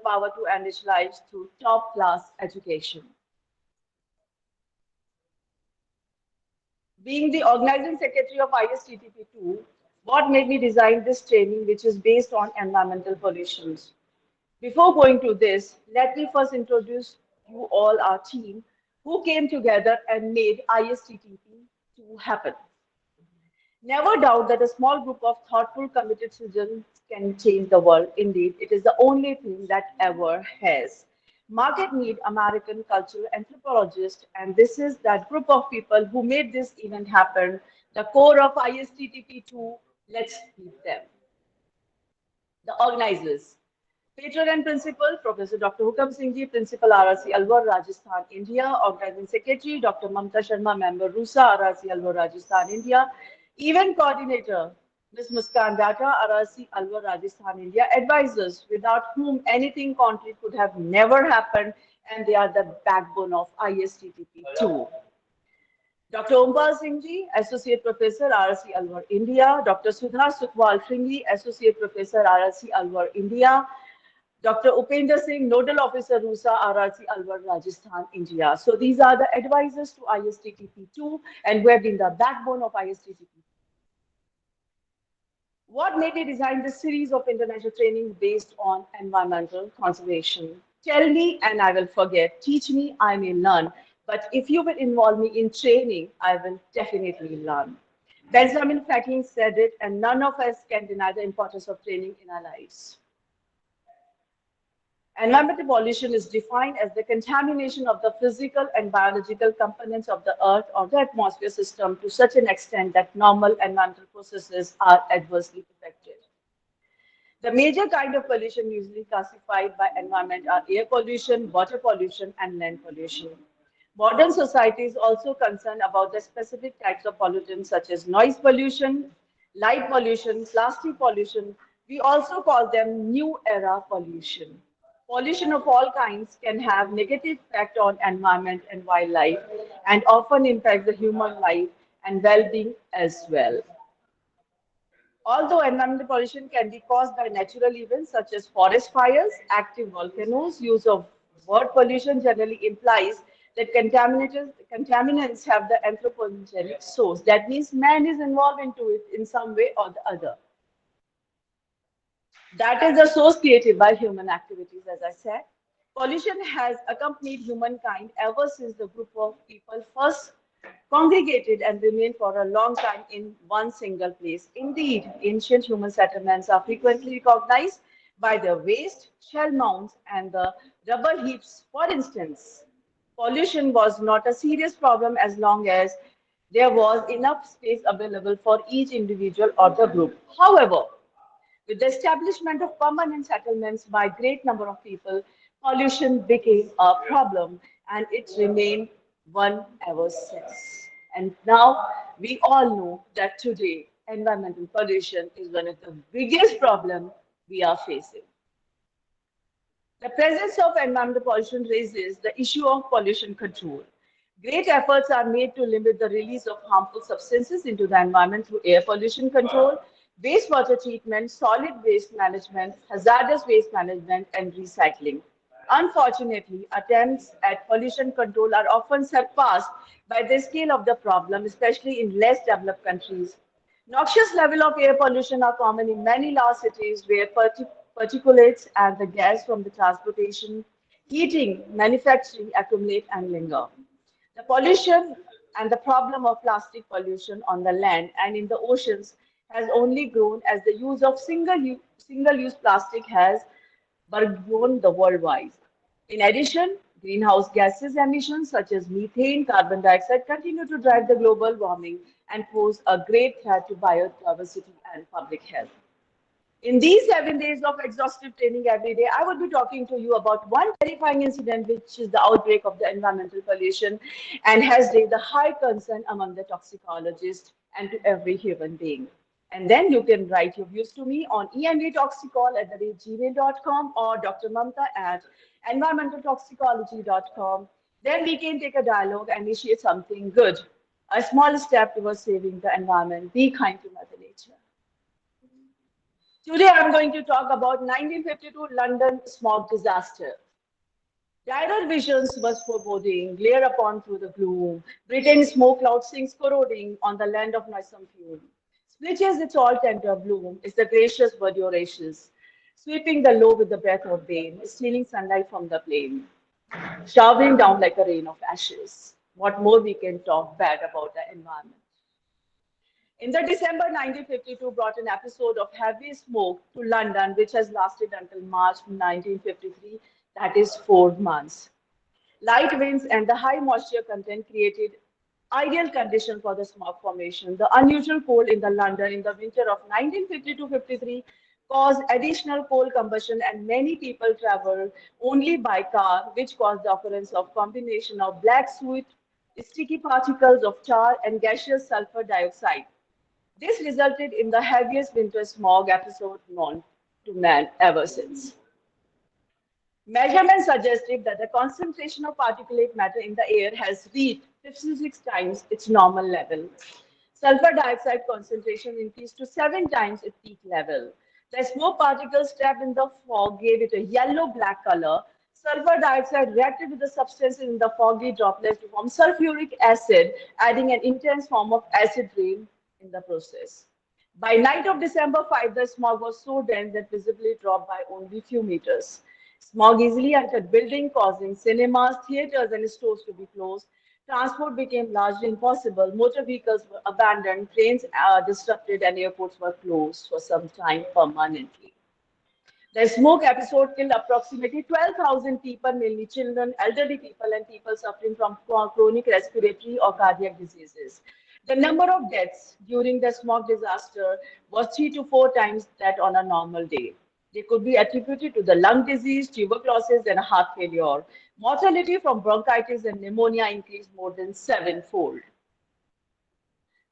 power to enrich lives through top-class education. Being the organizing secretary of ISTTP-2, what made me design this training, which is based on environmental pollutions? Before going to this, let me first introduce you all our team who came together and made ISTTP-2 happen. Never doubt that a small group of thoughtful, committed citizens can change the world. Indeed, it is the only thing that ever has. Market need American cultural anthropologists, and this is that group of people who made this event happen. The core of ISTTP-2, let's meet them. The organizers. Patron and Principal, Professor Dr. Hukam Singh Ji, Principal RRC Alwar, Rajasthan, India. Organizing Secretary, Dr. Mamta Sharma, Member RUSA, RRC Alwar, Rajasthan, India. Event Coordinator, Ms. Muskan Data, RRC Alwar, Rajasthan, India. Advisors, without whom anything concrete could have never happened, and they are the backbone of ISTTP-2. Dr. Ompal Singh Ji, Associate Professor, RRC Alwar, India. Dr. Sudha Sukhwal Singhi, Associate Professor, RRC Alwar, India. Dr. Upender Singh, Nodal Officer, RUSA, RRC Alvar, Rajasthan, India. So these are the advisors to ISTTP-2 and who have been the backbone of ISTTP. What made me design this series of international training based on environmental conservation? Tell me and I will forget. Teach me, I may learn. But if you will involve me in training, I will definitely learn. Benjamin Franklin said it, and none of us can deny the importance of training in our lives. Environmental pollution is defined as the contamination of the physical and biological components of the earth or the atmosphere system to such an extent that normal environmental processes are adversely affected. The major kind of pollution usually classified by environment are air pollution, water pollution, and land pollution. Modern society is also concerned about the specific types of pollutants such as noise pollution, light pollution, plastic pollution. We also call them new era pollution. Pollution of all kinds can have negative effect on environment and wildlife and often impact the human life and well-being as well. Although environmental pollution can be caused by natural events such as forest fires, active volcanoes, use of word pollution generally implies that contaminants have the anthropogenic source. That means man is involved into it in some way or the other. That is the source created by human activities, as I said. Pollution has accompanied humankind ever since the group of people first congregated and remained for a long time in one single place. Indeed, ancient human settlements are frequently recognized by their waste, shell mounds, and the rubber heaps. For instance, pollution was not a serious problem as long as there was enough space available for each individual or the group. However, with the establishment of permanent settlements by a great number of people, pollution became a problem and it remained one ever since. And now we all know that today environmental pollution is one of the biggest problems we are facing. The presence of environmental pollution raises the issue of pollution control. Great efforts are made to limit the release of harmful substances into the environment through air pollution control, wastewater treatment, solid waste management, hazardous waste management, and recycling. Unfortunately, attempts at pollution control are often surpassed by the scale of the problem, especially in less developed countries. Noxious levels of air pollution are common in many large cities where particulates and the gas from the transportation, heating, manufacturing accumulate and linger. The pollution and the problem of plastic pollution on the land and in the oceans has only grown as the use of single-use plastic has grown the worldwide. In addition, greenhouse gases emissions such as methane, carbon dioxide continue to drive the global warming and pose a great threat to biodiversity and public health. In these 7 days of exhaustive training every day, I would be talking to you about one terrifying incident, which is the outbreak of the environmental pollution and has raised a high concern among the toxicologists and to every human being. And then you can write your views to me on ematoxicol@gmail.com or Dr. Mamta at environmentaltoxicology.com. Then we can take a dialogue and initiate something good, a small step towards saving the environment. Be kind to Mother Nature. Today I'm going to talk about 1952 London smog disaster. Dire visions was foreboding, glare upon through the gloom. Britain's smoke cloud sinks corroding on the land of noisome fume. Splitches its all tender bloom, is the gracious word Eurasius, sweeping the low with the breath of bane, stealing sunlight from the plain, showering down like a rain of ashes. What more we can talk bad about the environment? In the December 1952 brought an episode of heavy smoke to London, which has lasted until March 1953, that is 4 months. Light winds and the high moisture content created ideal conditions for the smog formation. The unusual cold in the London in the winter of 1952-53 caused additional coal combustion and many people traveled only by car, which caused the occurrence of combination of black soot, sticky particles of tar and gaseous sulfur dioxide. This resulted in the heaviest winter smog episode known to man ever since. Measurements suggested that the concentration of particulate matter in the air has reached 56 times its normal level. Sulfur dioxide concentration increased to 7 times its peak level. The smoke particles trapped in the fog gave it a yellow-black color. Sulfur dioxide reacted with the substances in the foggy droplets to form sulfuric acid, adding an intense form of acid rain in the process. By night of December 5, the smog was so dense that visibility dropped by only few meters. Smog easily entered buildings, causing cinemas, theaters, and stores to be closed. Transport became largely impossible. Motor vehicles were abandoned, trains disrupted, and airports were closed for some time permanently. The smoke episode killed approximately 12,000 people, mainly children, elderly people, and people suffering from chronic respiratory or cardiac diseases. The number of deaths during the smog disaster was 3 to 4 times that on a normal day. They could be attributed to the lung disease, tuberculosis, and heart failure. Mortality from bronchitis and pneumonia increased more than sevenfold.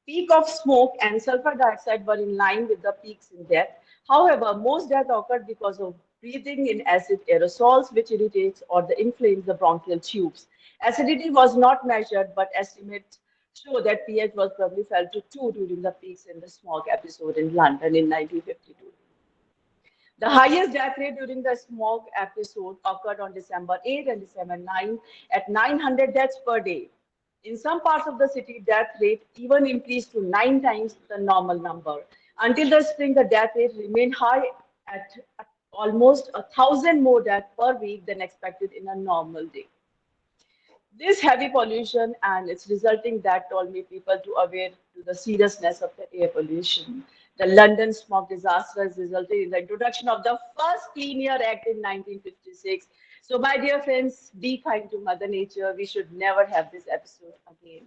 Peak of smoke and sulfur dioxide were in line with the peaks in death. However, most death occurred because of breathing in acid aerosols, which irritates or inflames the bronchial tubes. Acidity was not measured, but estimates show that pH was probably fell to 2 during the peaks in the smog episode in London in 1952. The highest death rate during the smog episode occurred on December 8 and December 9 at 900 deaths per day. In some parts of the city, death rate even increased to 9 times the normal number. Until the spring, the death rate remained high at almost 1,000 more deaths per week than expected in a normal day. This heavy pollution and its resulting that told me people to aware to the seriousness of the air pollution. The London smog disaster has resulted in the introduction of the first Clean Air Act in 1956. So, my dear friends, be kind to Mother Nature. We should never have this episode again.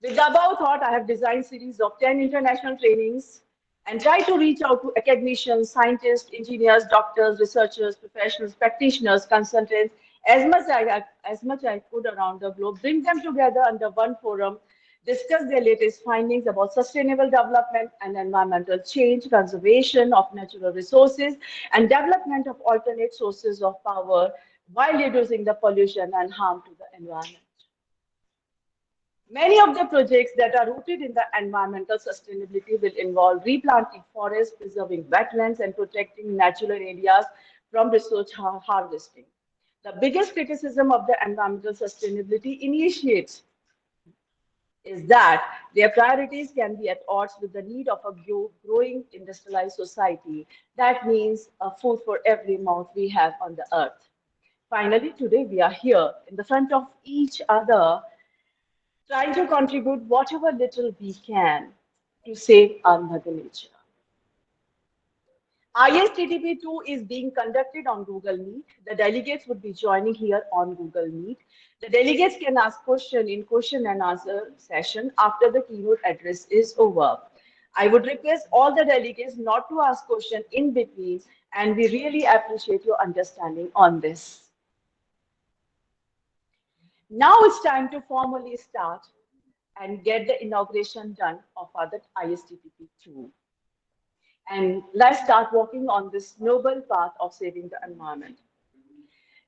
With the above thought, I have designed series of 10 international trainings and try to reach out to academicians, scientists, engineers, doctors, researchers, professionals, practitioners, consultants, as much I could around the globe, bring them together under one forum, discuss their latest findings about sustainable development and environmental change, conservation of natural resources, and development of alternate sources of power while reducing the pollution and harm to the environment. Many of the projects that are rooted in the environmental sustainability will involve replanting forests, preserving wetlands, and protecting natural areas from resource harvesting. The biggest criticism of the environmental sustainability initiates is that their priorities can be at odds with the need of a growing industrialized society. That means food for every mouth we have on the earth. Finally, today we are here in the front of each other trying to contribute whatever little we can to save our mother nature. ISTTP-2 is being conducted on Google Meet. The delegates would be joining here on Google Meet. The delegates can ask questions in question and answer session after the keynote address is over. I would request all the delegates not to ask questions in between, and we really appreciate your understanding on this. Now it's time to formally start and get the inauguration done of our ISTTP-2. And let's start walking on this noble path of saving the environment.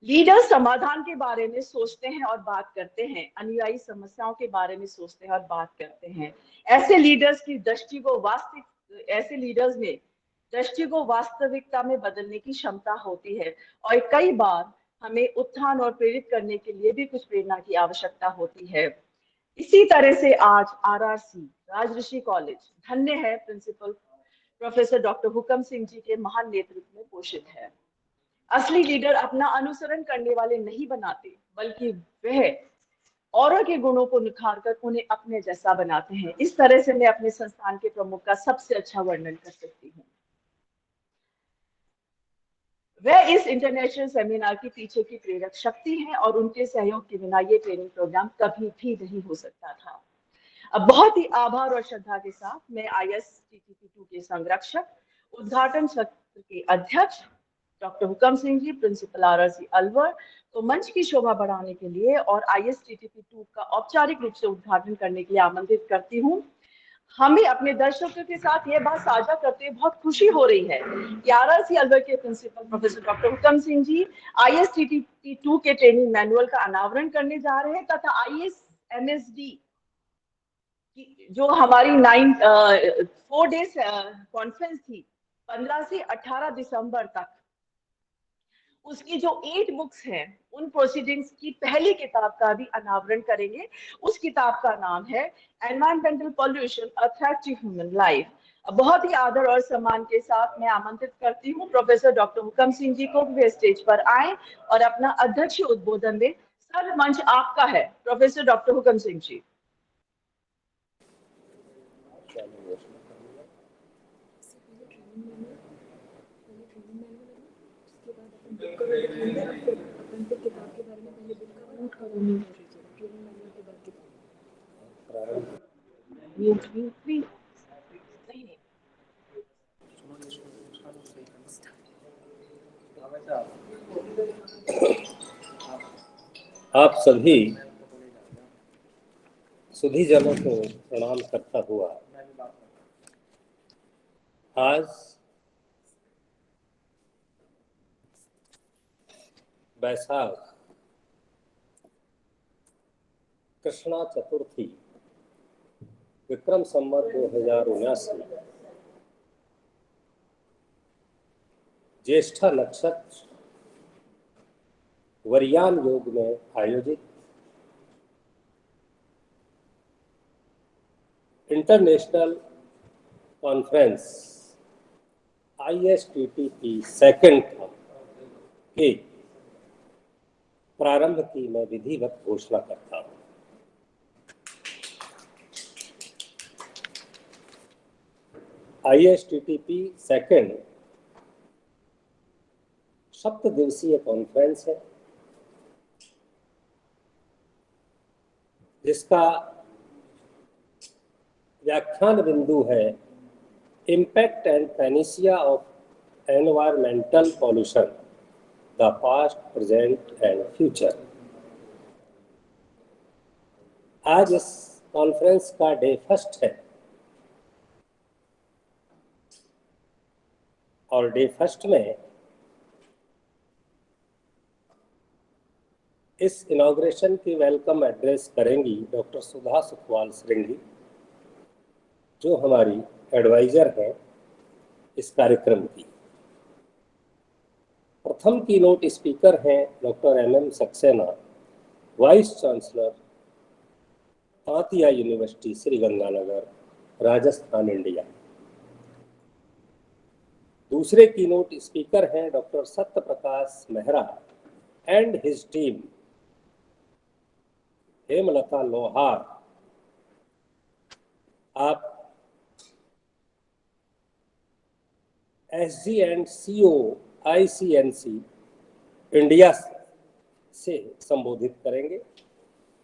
Leaders समाधान के बारे में सोचते हैं और बात करते हैं, अनुयायी समस्याओं के बारे में सोचते हैं और बात करते हैं. ऐसे लीडर्स की दृष्टि को वास्तविक ऐसे लीडर्स में दृष्टि को वास्तविकता में बदलने की क्षमता होती है और कई बार हमें उत्थान और प्रेरित करने के लिए भी कुछ प्रेरणा की आवश्यकता होती है। इसी तरह से आज आरआरसी राज ऋषि कॉलेज धन्य है प्रिंसिपल प्रोफेसर डॉक्टर हुकम सिंह जी के महान नेतृत्व में पोषित है। असली लीडर अपना अनुसरण करने वाले नहीं बनाते, बल्कि वह औरों के गुणों को निखार कर उन्हें अपने जैसा बनाते हैं। इस तरह से मैं अपने संस्थान के प्रमुख का सबसे अच्छा वर्णन कर सकती हूँ। वह इस इंटरनेशनल सेमिनार के पीछे की प्रेरक शक्ति है और उनके सहयोग के बिना ये ट्रेनिंग प्रोग्राम कभी भी नहीं हो सकता था। अब बहुत ही आभार और श्रद्धा के साथ मैं ISTTP-2 के संरक्षक, उद्घाटन सत्र के अध्यक्ष डॉक्टर हुकम सिंह जी, प्रिंसिपल RRC अलवर को मंच की शोभा बढ़ाने के लिए और ISTTP-2 का औपचारिक रूप से उद्घाटन करने के लिए आमंत्रित करती हूँ। हमें अपने दर्शकों के साथ ये बात साझा करते हुए बहुत खुशी हो रही है कि RRC अलवर के प्रिंसिपल प्रोफेसर डॉक्टर हुकम सिंह जी ISTTP-2 के ट्रेनिंग मैनुअल का अनावरण करने जा रहे हैं तथा ISMSD जो हमारी 4 डेज कॉन्फ्रेंस थी 15 से 18 दिसंबर तक, उसकी जो 8 बुक्स हैं उन प्रोसीडिंग्स की पहली किताब का भी अनावरण करेंगे। उस किताब का नाम है environmental pollution a threat to human life. बहुत ही आदर और सम्मान के साथ मैं आमंत्रित करती हूँ प्रोफेसर डॉक्टर हुकम सिंह जी को वे स्टेज पर आए और अपना अध्यक्षीय उद्बोधन दें। सर, मंच आपका है। प्रोफेसर डॉक्टर हुकम सिंह जी। आप सभी सुधीजनों को प्रणाम करता हुआ आज बैसाख कृष्णा चतुर्थी विक्रम संवत 2079 ज्येष्ठा नक्षत्र वरियान योग में आयोजित इंटरनेशनल कॉन्फ्रेंस ISTTP-2 के प्रारंभ की मैं विधिवत घोषणा करता हूँ। ISTTP-2 7 दिवसीय कॉन्फ्रेंस है जिसका व्याख्यान बिंदु है impact and panacea of environmental pollution the past, present and future. आज इस कॉन्फ्रेंस का डे 1 है और डे 1 में इस इनॉग्रेशन की वेलकम एड्रेस करेंगी डॉक्टर सुधा सुखवाल श्रृंगी, जो हमारी एडवाइजर हैं इस कार्यक्रम की। प्रथम कीनोट स्पीकर हैं doctor MM Saxena, vice chancellor Tantia university Sriganganagar, Rajasthan, India. दूसरे कीनोट स्पीकर हैं doctor Satya Prakash Mehra and his team, Hemlata Lohar. आप SG and CO ICNC India से संबोधित करेंगे।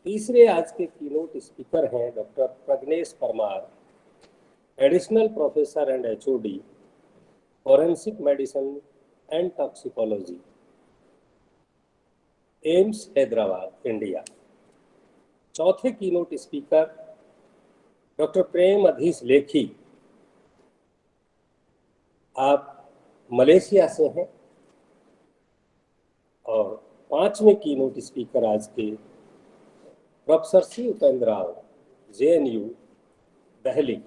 तीसरे आज के कीनोट स्पीकर हैं doctor Pragnesh Parmar, additional professor and HOD forensic medicine and toxicology, AIIMS Hyderabad, India. चौथे कीनोट स्पीकर डॉक्टर प्रेम अधीश लेखी, आप मलेशिया से हैं। और पांचवें कीनोट स्पीकर आज के professor C Upendra Rao, JNU Delhi.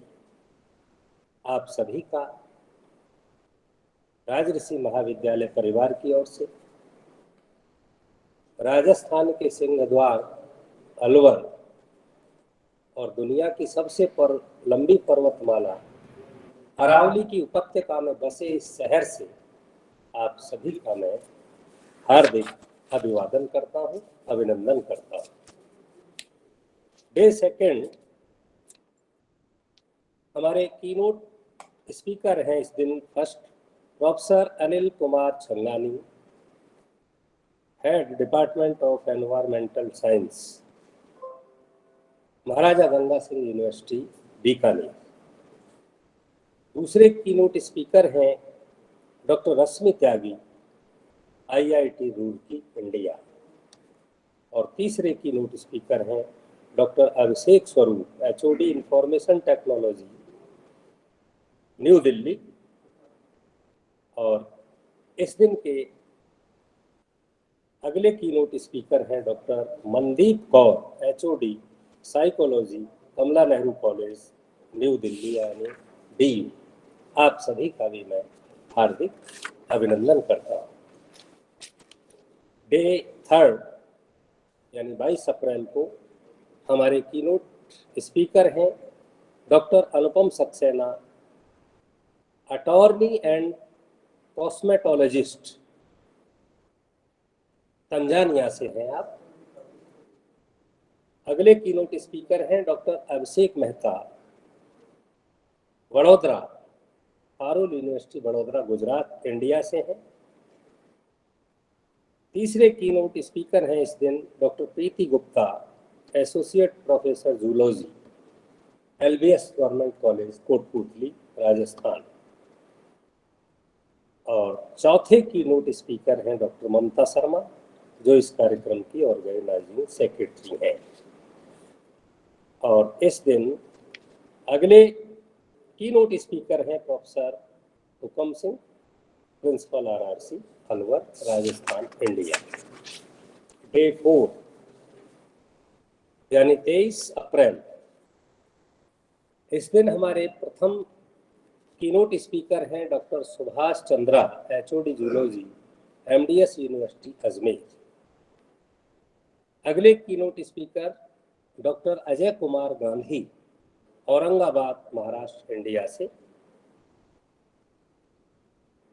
आप सभी का राज ऋषि महाविद्यालय परिवार की ओर से, राजस्थान के सिंहद्वार अलवर और दुनिया की सबसे लंबी पर्वतमाला अरावली की उपत्यका में बसे इस शहर से आप सभी का मैं हार्दिक अभिवादन करता हूं, अभिनंदन करता हूं। डे सेकेंड हमारे कीनोट स्पीकर हैं इस दिन first professor Anil Kumar Changani, head department of environmental science, Maharaja Ganga Singh university Bikaner. दूसरे कीनोट स्पीकर हैं doctor Rashmi Tyagi, IIT Roorkee India. और तीसरे कीनोट स्पीकर हैं doctor Abhishek Swaroop, HOD information technology, new Delhi. और इस दिन के अगले कीनोट स्पीकर हैं doctor Mandeep Kaur, HOD psychology, Kamala Nehru college, new Delhi यानी DU। आप सभी का भी मैं हार्दिक अभिनंदन करता हूँ। डे थर्ड यानी 22 अप्रैल को हमारे कीनोट स्पीकर हैं doctor Anupam Saxena, attorney and cosmetologist, Tanzania से हैं आप। अगले कीनोट स्पीकर हैं doctor Abhishek Mehta, Vadodara, Parul university Vadodara, Gujarat, India से हैं। तीसरे कीनोट स्पीकर हैं इस दिन doctor Preeti Gupta, associate professor zoology, LBS government college, Kotputli, Rajasthan. और चौथे कीनोट स्पीकर हैं डॉक्टर ममता शर्मा, जो इस कार्यक्रम की ऑर्गेनाइजिंग सेक्रेटरी हैं। और इस दिन अगले कीनोट स्पीकर हैं professor Hukam Singh, principal RRC, Alwar, Rajasthan, India. Day 4 यानी 23 अप्रैल, इस दिन हमारे प्रथम कीनोट स्पीकर हैं doctor Subhash Chandra, HOD zoology, MDS university Ajmer. अगले keynote speaker doctor Ajay Kumar Gandhi, Aurangabad, Maharashtra, India से।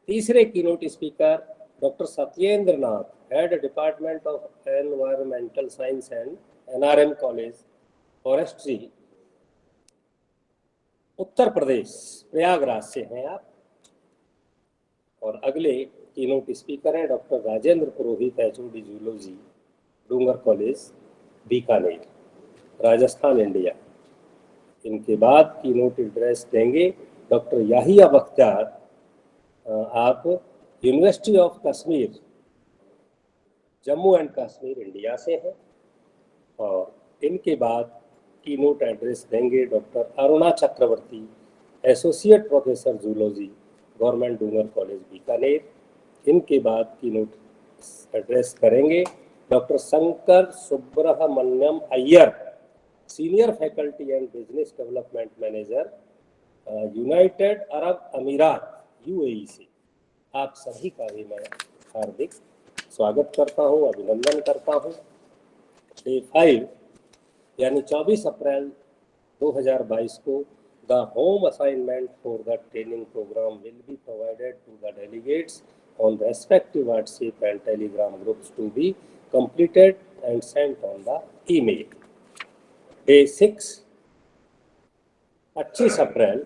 तीसरे keynote speaker doctor Satyendra Nath, head department of environmental science and NRM college, forestry, Uttar Pradesh, Prayagraj से हैं आप। और अगले कीनोट स्पीकर हैं डॉक्टर राजेंद्र पुरोहित, HOD zoology, Dungar college, Bikaner, Rajasthan, India. इनके बाद कीनोट एड्रेस देंगे डॉक्टर याहिया बख्तियार, आप university of Kashmir, Jammu and Kashmir, India से हैं। और इनके बाद कीनोट एड्रेस देंगे doctor Aruna Chakravarti, associate professor zoology, government Dungar college, Bikaner. इनके बाद कीनोट एड्रेस करेंगे doctor Shankar Subramaniam Iyer, senior faculty and business development manager, united Arab अमीरात, UAE से। आप सभी का भी मैं हार्दिक स्वागत करता हूं, अभिनंदन करता हूं। डे 5 यानी 24 अप्रैल 2022 को the home assignment for the training programme will be provided to the delegates on the respective WhatsApp and Telegram groups to be completed and sent on the email. Day 6 25 अप्रैल,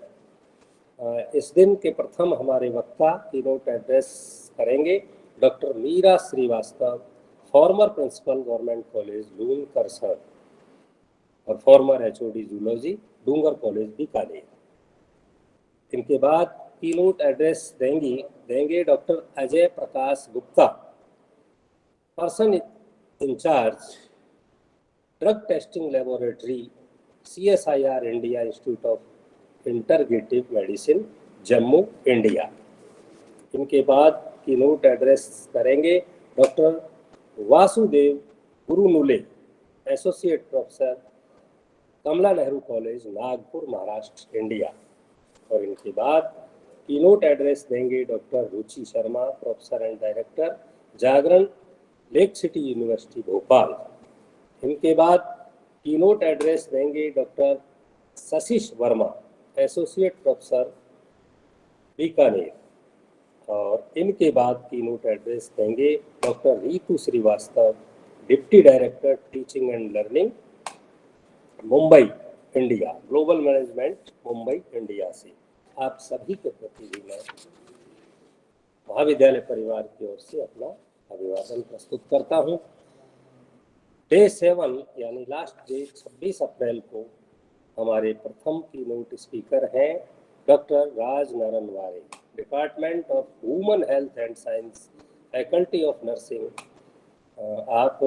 इस दिन के प्रथम हमारे वक्ता कीनोट एड्रेस करेंगे doctor Meera Srivastava, former principal government college Lunkaransar और former HOD zoology, Dungar college, Bikaner. इनके बाद कीनोट एड्रेस देंगे doctor Ajay Prakash Gupta, person in charge drug testing laboratory, CSIR India institute of integrative medicine, Jammu, India. इनके बाद कीनोट एड्रेस करेंगे doctor Vasudev Gurunule, associate professor, Kamla Nehru college, Nagpur, Maharashtra, India. और इनके बाद कीनोट एड्रेस देंगे doctor Ruchi Sharma, professor and director, Jagran, lake city university Bhopal. इनके बाद कीनोट एड्रेस देंगे doctor Sashish Verma, associate professor, Bikaner. और इनके बाद कीनोट एड्रेस देंगे doctor Ritu Srivastava, deputy director teaching and learning, Mumbai, India, global management, Mumbai, India से। आप सभी के प्रति भी मैं महाविद्यालय परिवार की ओर से अपना अभिवादन प्रस्तुत करता हूं। डे 7 यानी लास्ट डे 26 अप्रैल को हमारे प्रथम कीनोट स्पीकर हैं doctor Raj Narnaware, department of human health and science, faculty of nursing. आप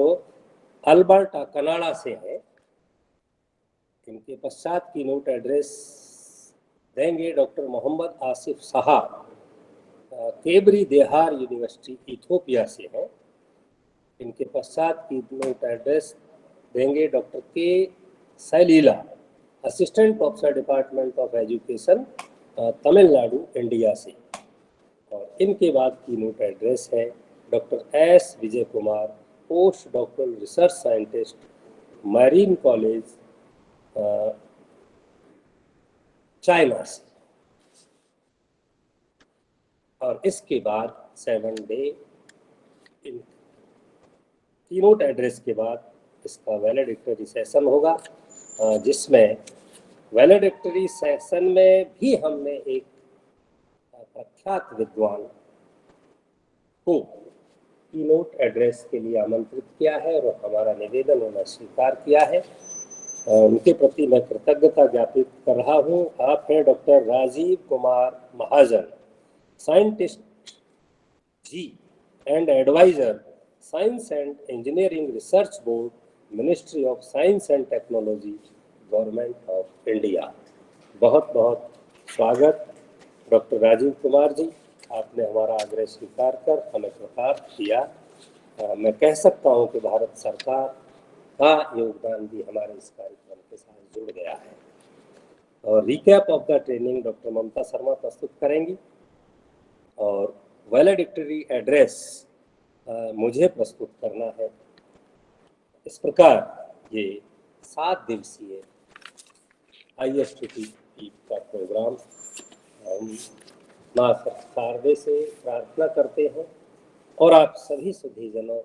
अल्बर्टा, कनाडा से हैं। इनके पश्चात कीनोट एड्रेस देंगे डॉक्टर मोहम्मद आसिफ साहब, केबरी देहार यूनिवर्सिटी, इथियोपिया से हैं। इनके पश्चात कीनोट एड्रेस देंगे doctor K Sailila, assistant professor, department of education, Tamil Nadu, India से। और इनके बाद कीनोट एड्रेस है doctor S Vijay Kumar, post doctoral research scientist, marine college, China से। और इसके बाद 7 डे इन कीनोट एड्रेस के बाद इसका वैलेडिक्टरी सेशन होगा, जिसमें वैलेडिक्टरी सेशन में भी हमने एक प्रख्यात विद्वान को कीनोट एड्रेस के लिए आमंत्रित किया है और हमारा निवेदन उन्होंने स्वीकार किया है। उनके प्रति मैं कृतज्ञता ज्ञापित कर रहा हूँ। आप हैं doctor Rajiv Kumar Mahajan, scientist G and adviser, science and engineering research board, ministry of science and technology, government of India. बहुत बहुत स्वागत डॉक्टर राजीव कुमार जी, आपने हमारा आग्रह स्वीकार कर हमें प्रभार किया। मैं कह सकता हूं कि भारत सरकार का योगदान भी हमारे इस कार्यक्रम के साथ जुड़ गया है। और recap of the training doctor Mamta Sharma प्रस्तुत करेंगी और वैलेडिक्टरी एड्रेस मुझे प्रस्तुत करना है। इस प्रकार ये 7 दिवसीय ISTTP का प्रोग्राम हम माँ शारदे से प्रार्थना करते हैं और आप सभी सुधीजनों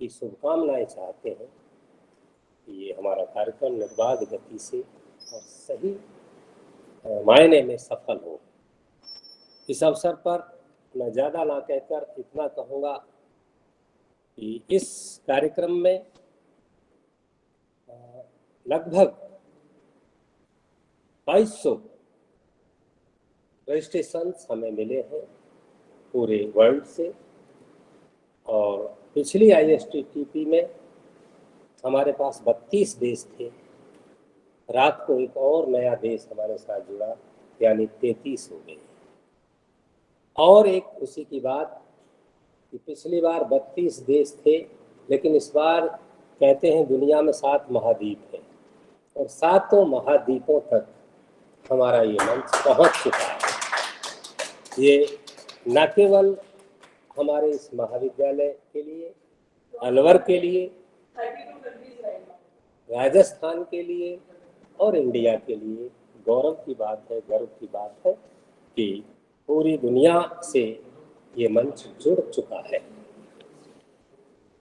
की शुभकामनाएं चाहते हैं कि ये हमारा कार्यक्रम निर्बाध गति से और सही मायने में सफल हो। इस अवसर पर मैं ज़्यादा ना कहकर इतना कहूँगा कि इस कार्यक्रम में लगभग 2200 रजिस्ट्रेशंस हमें मिले हैं पूरे वर्ल्ड से। और पिछली ISTTP में हमारे पास 32 देश थे। रात को एक और नया देश हमारे साथ जुड़ा, यानी 33 हो गए। और एक खुशी की बात कि पिछली बार 32 देश थे, लेकिन इस बार कहते हैं दुनिया में 7 महाद्वीप हैं और 7 महाद्वीपों तक हमारा ये मंच पहुंच चुका है। ये न केवल हमारे इस महाविद्यालय के लिए, अलवर के लिए, राजस्थान के लिए और इंडिया के लिए गौरव की बात है, गर्व की बात है कि पूरी दुनिया से ये मंच जुड़ चुका है।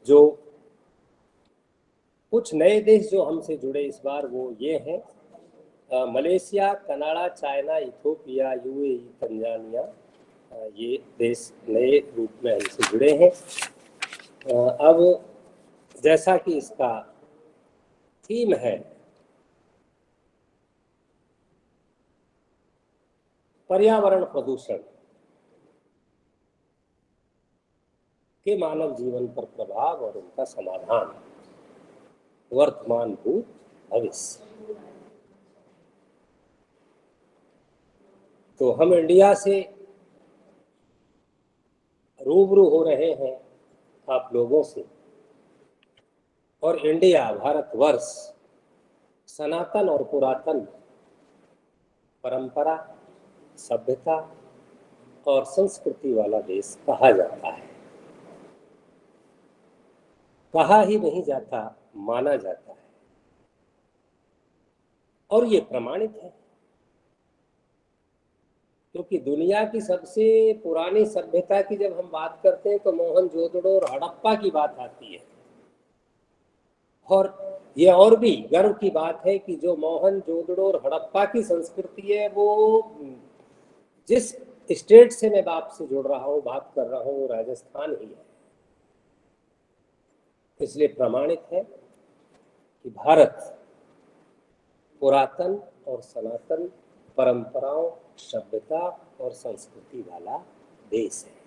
जो कुछ नए देश जो हमसे जुड़े इस बार वो ये हैं Malaysia, Canada, China, Ethiopia, UAE, Tanzania, ये देश नए रूप में हमसे जुड़े हैं। अब जैसा कि इसका थीम है पर्यावरण प्रदूषण के मानव जीवन पर प्रभाव और उनका समाधान, वर्तमान, भूत, भविष्य। तो हम इंडिया से रूबरू हो रहे हैं आप लोगों से। और इंडिया, भारतवर्ष, सनातन और पुरातन परंपरा, सभ्यता और संस्कृति वाला देश कहा जाता है। कहा ही नहीं जाता, माना जाता है, और ये प्रमाणित है, क्योंकि दुनिया की सबसे पुरानी सभ्यता की जब हम बात करते हैं तो मोहनजोदड़ो और हड़प्पा की बात आती है। और ये और भी गर्व की बात है कि जो मोहनजोदड़ो और हड़प्पा की संस्कृति है, वो जिस स्टेट से मैं आपसे जुड़ रहा हूँ, बात कर रहा हूँ, वो राजस्थान ही है। इसलिए प्रमाणित है कि भारत पुरातन और सनातन परंपराओं, सभ्यता और संस्कृति वाला देश है।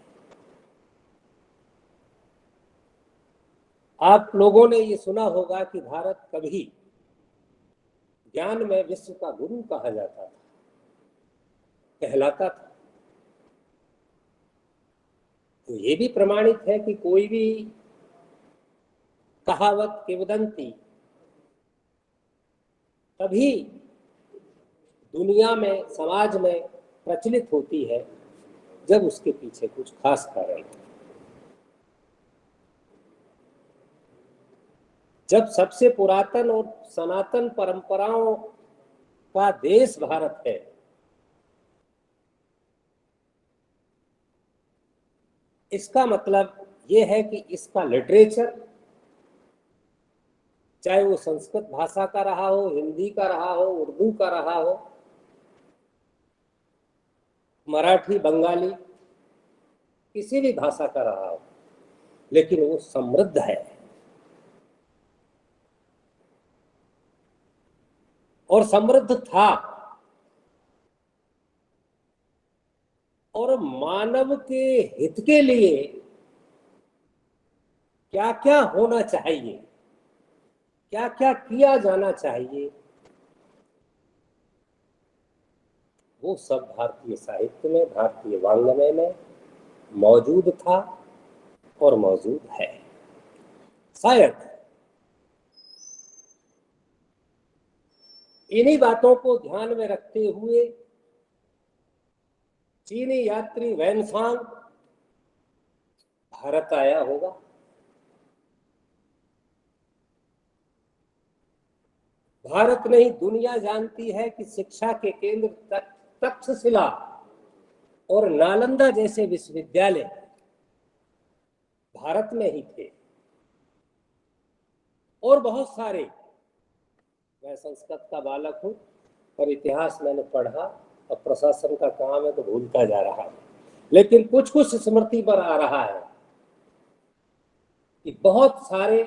आप लोगों ने ये सुना होगा कि भारत कभी ज्ञान में विश्व का गुरु कहा जाता था, कहलाता था। तो ये भी प्रमाणित है कि कोई भी कहावत, किंवदंती तभी दुनिया में, समाज में प्रचलित होती है जब उसके पीछे कुछ खास कारण हो। जब सबसे पुरातन और सनातन परंपराओं का देश भारत है, इसका मतलब यह है कि इसका लिटरेचर, चाहे वो संस्कृत भाषा का रहा हो, हिंदी का रहा हो, उर्दू का रहा हो, मराठी, बंगाली, किसी भी भाषा का रहा हो, लेकिन वो समृद्ध है और समृद्ध था। और मानव के हित के लिए क्या क्या होना चाहिए, क्या क्या किया जाना चाहिए, वो सब भारतीय साहित्य में, भारतीय वाङ्मय में मौजूद था और मौजूद है। शायद इन्हीं बातों को ध्यान में रखते हुए चीनी यात्री वैनसांग भारत आया होगा। भारत नहीं, दुनिया जानती है कि शिक्षा के केंद्र तक्षशिला और नालंदा जैसे विश्वविद्यालय भारत में ही थे। और बहुत सारे, मैं संस्कृत का बालक हूं और इतिहास मैंने पढ़ा, और प्रशासन का काम है तो भूलता जा रहा है, लेकिन कुछ कुछ स्मृति पर आ रहा है कि बहुत सारे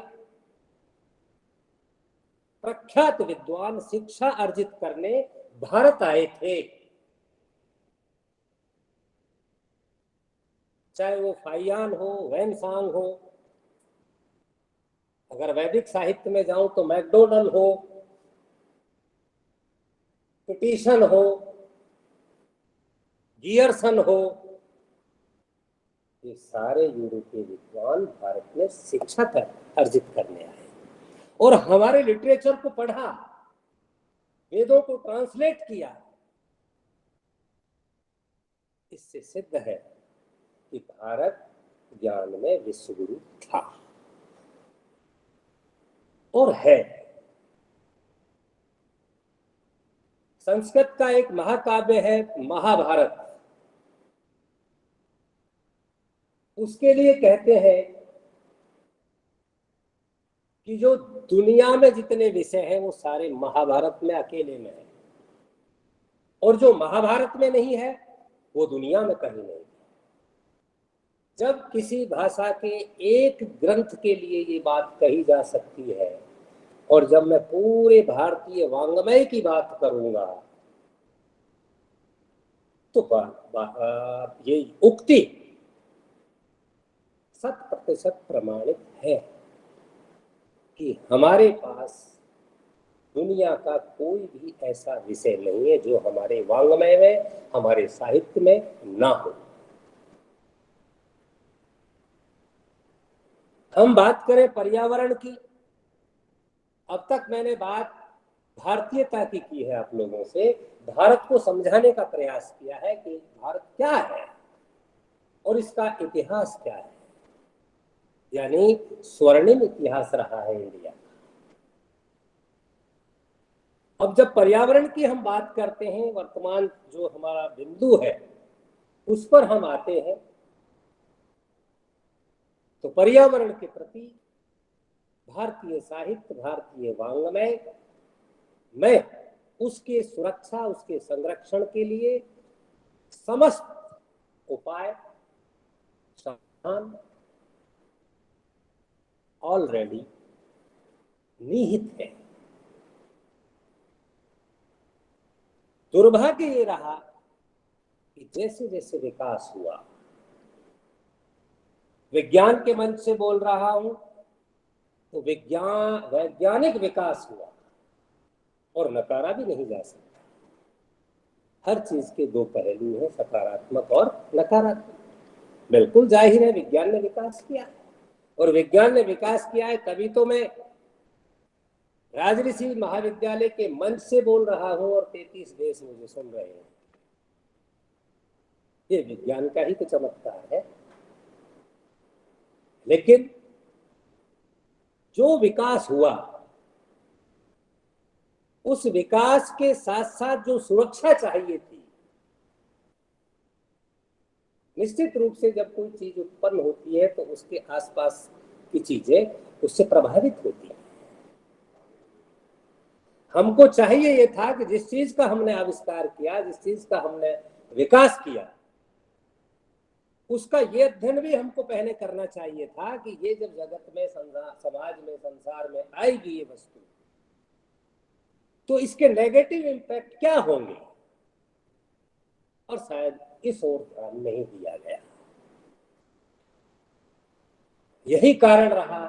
प्रख्यात विद्वान शिक्षा अर्जित करने भारत आए थे। चाहे वो फाइयान हो, वैनसांग हो, अगर वैदिक साहित्य में जाऊं तो मैकडोनल हो, पिटिशन हो, गियरसन हो, ये सारे यूरोपीय विद्वान भारत में शिक्षा अर्जित करने आए और हमारे लिटरेचर को पढ़ा, वेदों को ट्रांसलेट किया। इससे सिद्ध है कि भारत ज्ञान में विश्वगुरु था और है। संस्कृत का एक महाकाव्य है महाभारत। उसके लिए कहते हैं कि जो दुनिया में जितने विषय हैं वो सारे महाभारत में अकेले में है, और जो महाभारत में नहीं है वो दुनिया में कहीं नहीं है। जब किसी भाषा के एक ग्रंथ के लिए ये बात कही जा सकती है, और जब मैं पूरे भारतीय वाङ्मय की बात करूंगा तो ये उक्ति 100% प्रमाणित है कि हमारे पास दुनिया का कोई भी ऐसा विषय नहीं है जो हमारे वाङ्मय में, हमारे साहित्य में ना हो। हम बात करें पर्यावरण की, अब तक मैंने बात भारतीयता की है आप लोगों से, भारत को समझाने का प्रयास किया है कि भारत क्या है और इसका इतिहास क्या है। यानी स्वर्णिम इतिहास रहा है इंडिया। अब जब पर्यावरण की हम बात करते हैं, वर्तमान जो हमारा बिंदु है उस पर हम आते हैं, तो पर्यावरण के प्रति भारतीय साहित्य, भारतीय वाङ्मय में उसके सुरक्षा, उसके संरक्षण के लिए समस्त उपाय समाधान ऑलरेडी निहित है। दुर्भाग्य ये रहा कि जैसे जैसे विकास हुआ, विज्ञान के मंच से बोल रहा हूं, तो वैज्ञानिक विकास हुआ और नकारा भी नहीं जा सकता। हर चीज के दो पहलू हैं, सकारात्मक और नकारात्मक। बिल्कुल जाहिर है विज्ञान ने विकास किया, और विज्ञान ने विकास किया है तभी तो मैं राजऋषि महाविद्यालय के मंच से बोल रहा हूं और 33 देश मुझे सुन रहे हैं। ये विज्ञान का ही तो चमत्कार है। लेकिन जो विकास हुआ, उस विकास के साथ साथ जो सुरक्षा चाहिए थी, निश्चित रूप से जब कोई चीज उत्पन्न होती है तो उसके आसपास की चीजें उससे प्रभावित होती हैं। हमको चाहिए ये था कि जिस चीज का हमने आविष्कार किया, जिस चीज का हमने विकास किया, उसका ये अध्ययन भी हमको पहले करना चाहिए था कि ये जब जगत में, समाज में, संसार में आएगी ये वस्तु, तो इसके नेगेटिव इम्पैक्ट क्या होंगे। और शायद इस ओर ध्यान नहीं दिया गया। यही कारण रहा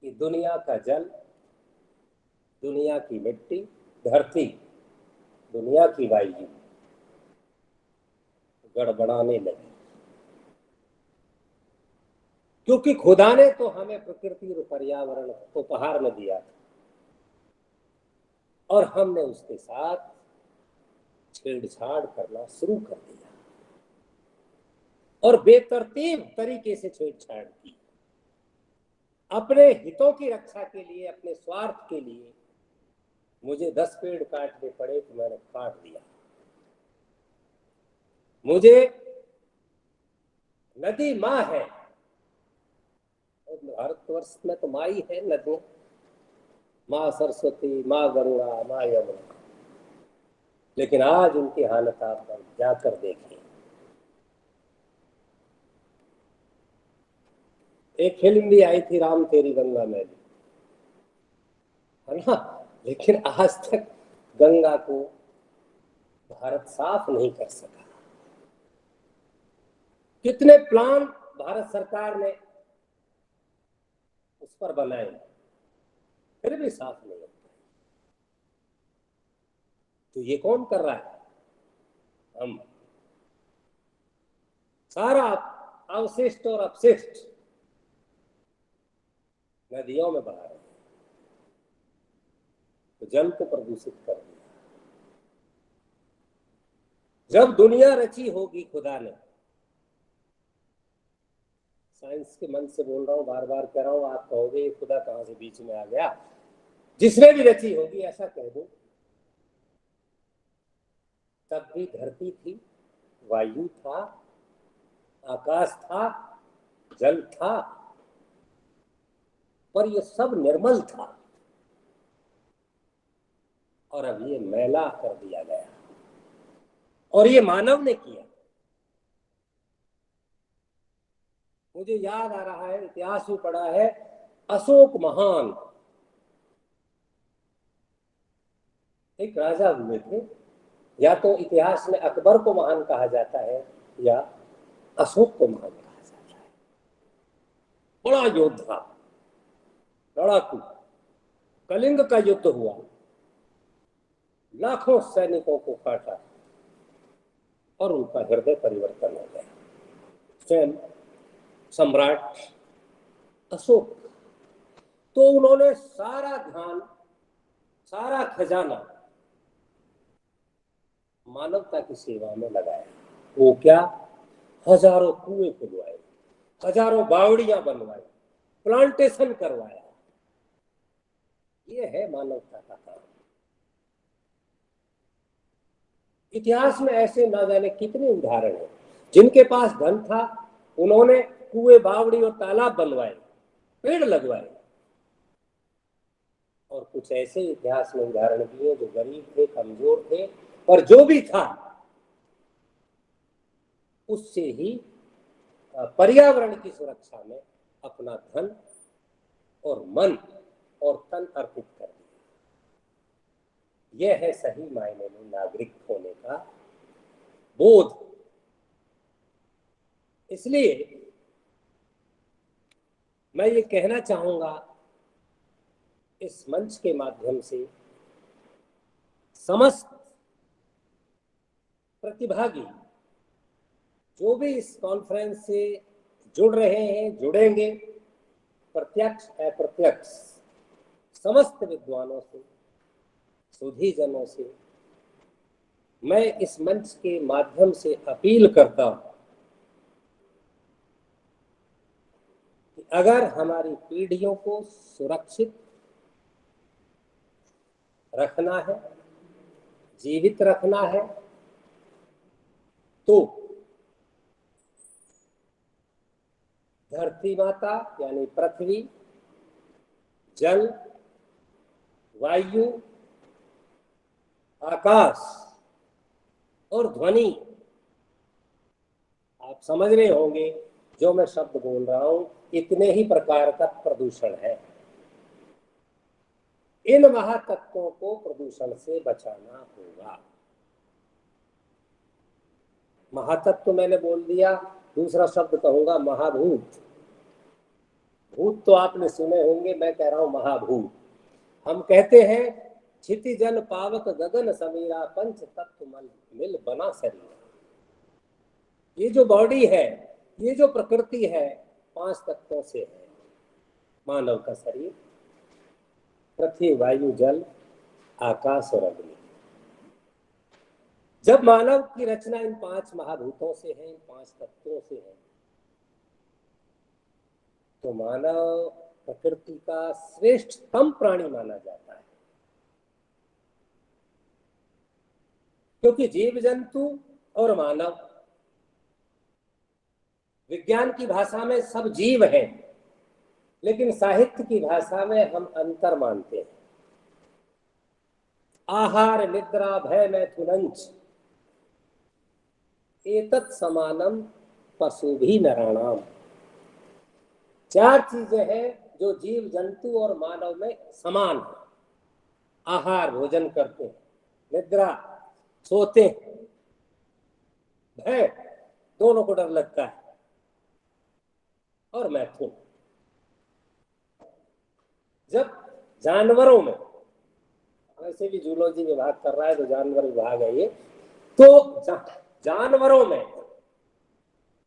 कि दुनिया का जल, दुनिया की मिट्टी, धरती, दुनिया की वायु गड़बड़ाने लगी, क्योंकि खुदा ने तो हमें प्रकृति और पर्यावरण उपहार में दिया था और हमने उसके साथ छेड़छाड़ करना शुरू कर दिया और बेतरतीब तरीके से छेड़छाड़ की। अपने हितों की रक्षा के लिए, अपने स्वार्थ के लिए मुझे 10 पेड़ काटने पड़े तो मैंने काट दिया। मुझे नदी माँ है, और भारतवर्ष में तो माँ ही है नदी, माँ सरस्वती, माँ गंगा, माँ यमुना। लेकिन आज उनकी हालत आप जाकर देखें। एक फिल्म भी आई थी, राम तेरी गंगा मैली, है ना, लेकिन आज तक गंगा को भारत साफ नहीं कर सका। कितने प्लान भारत सरकार ने उस पर बनाए, फिर भी साफ नहीं होता। तो ये कौन कर रहा है? हम। सारा अवशिष्ट और अपशिष्ट नदियों में बहा रहे हैं, तो जल को प्रदूषित कर दिया। जब दुनिया रची होगी खुदा ने, साइंस के मन से बोल रहा हूं, बार बार कह रहा हूं, आप कहोगे खुदा कहां से बीच में आ गया। जिसने भी रची होगी ऐसा कह दो, तब भी धरती थी, वायु था, आकाश था, जल था, पर ये सब निर्मल था। और अब ये मैला कर दिया गया, और ये मानव ने किया। मुझे याद आ रहा है, इतिहास में पढ़ा है, अशोक महान एक राजा हुए थे। या तो इतिहास में अकबर को महान कहा जाता है या अशोक को महान कहा जाता है। बड़ा योद्धा, लड़ाकू, कलिंग का युद्ध हुआ, लाखों सैनिकों को काटा और उनका हृदय परिवर्तन हो गया। स्वयं सम्राट अशोक। तो उन्होंने सारा ध्यान सारा खजाना मानवता की सेवा में लगाया। वो क्या? हजारों कुएं खुदवाए, हजारों बावड़ियां बनवाई, प्लांटेशन करवाया। ये है मानवता का काम। इतिहास में ऐसे ना जाने कितने उदाहरण हैं। जिनके पास धन था उन्होंने कुएं, बावड़ी और तालाब बनवाए, पेड़ लगवाए। और कुछ ऐसे इतिहास में उदाहरण भी हैं जो गरीब थे, कमजोर थे, पर जो भी था उससे ही पर्यावरण की सुरक्षा में अपना धन और मन और तन अर्पित कर दिया। यह है सही मायने में नागरिक होने का बोध। इसलिए मैं ये कहना चाहूंगा इस मंच के माध्यम से समस्त प्रतिभागी जो भी इस कॉन्फ्रेंस से जुड़ रहे हैं, जुड़ेंगे, प्रत्यक्ष अप्रत्यक्ष, समस्त विद्वानों से, सुधीजनों से मैं इस मंच के माध्यम से अपील करता हूं कि अगर हमारी पीढ़ियों को सुरक्षित रखना है, जीवित रखना है, तो धरती माता यानी पृथ्वी, जल, वायु, आकाश और ध्वनि, आप समझ रहे होंगे जो मैं शब्द बोल रहा हूं, इतने ही प्रकार का प्रदूषण है। इन महातत्वों को प्रदूषण से बचाना होगा। महातत्व मैंने बोल दिया, दूसरा शब्द कहूंगा महाभूत। भूत तो आपने सुने होंगे, मैं कह रहा हूं महाभूत। हम कहते हैं क्षिति जल पावक गगन समीरा, पंच तत्व मल मिल बना शरीर। ये जो बॉडी है, ये जो प्रकृति है, 5 तत्वों से है मानव का शरीर। पृथ्वी, वायु, जल, आकाश और अग्नि। जब मानव की रचना इन 5 महाभूतों से है, इन 5 तत्वों से है, तो मानव प्रकृति का श्रेष्ठतम प्राणी माना जाता है। क्योंकि जीव जंतु और मानव, विज्ञान की भाषा में सब जीव हैं, लेकिन साहित्य की भाषा में हम अंतर मानते हैं। आहार निद्रा भय मैथुनंच एतत् समानम पशु भी नराणाम। 4 चीजें हैं जो जीव जंतु और मानव में समान है। आहार, भोजन करते हैं, निद्रा, सोते हैं, भय, दोनों को डर लगता है, और मैथुन। जब जानवरों में, वैसे भी जूलॉजी विभाग कर रहा है तो जानवर विभाग है ये, तो जानवरों में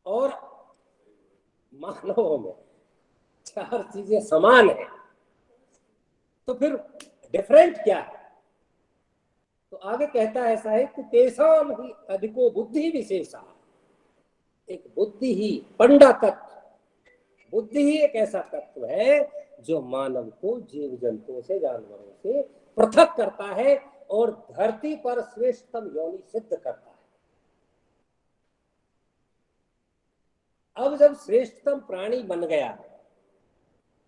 और मानवों में 4 चीजें समान है, तो फिर डिफरेंट क्या है? तो आगे कहता है साहित्य, तेसाम ही अधिको बुद्धि विशेषा। एक बुद्धि ही, पंडा तत्व, बुद्धि ही एक ऐसा तत्व है जो मानव को जीव जंतुओं से, जानवरों से पृथक करता है और धरती पर श्रेष्ठतम योनि सिद्ध करता है। अब जब श्रेष्ठतम प्राणी बन गया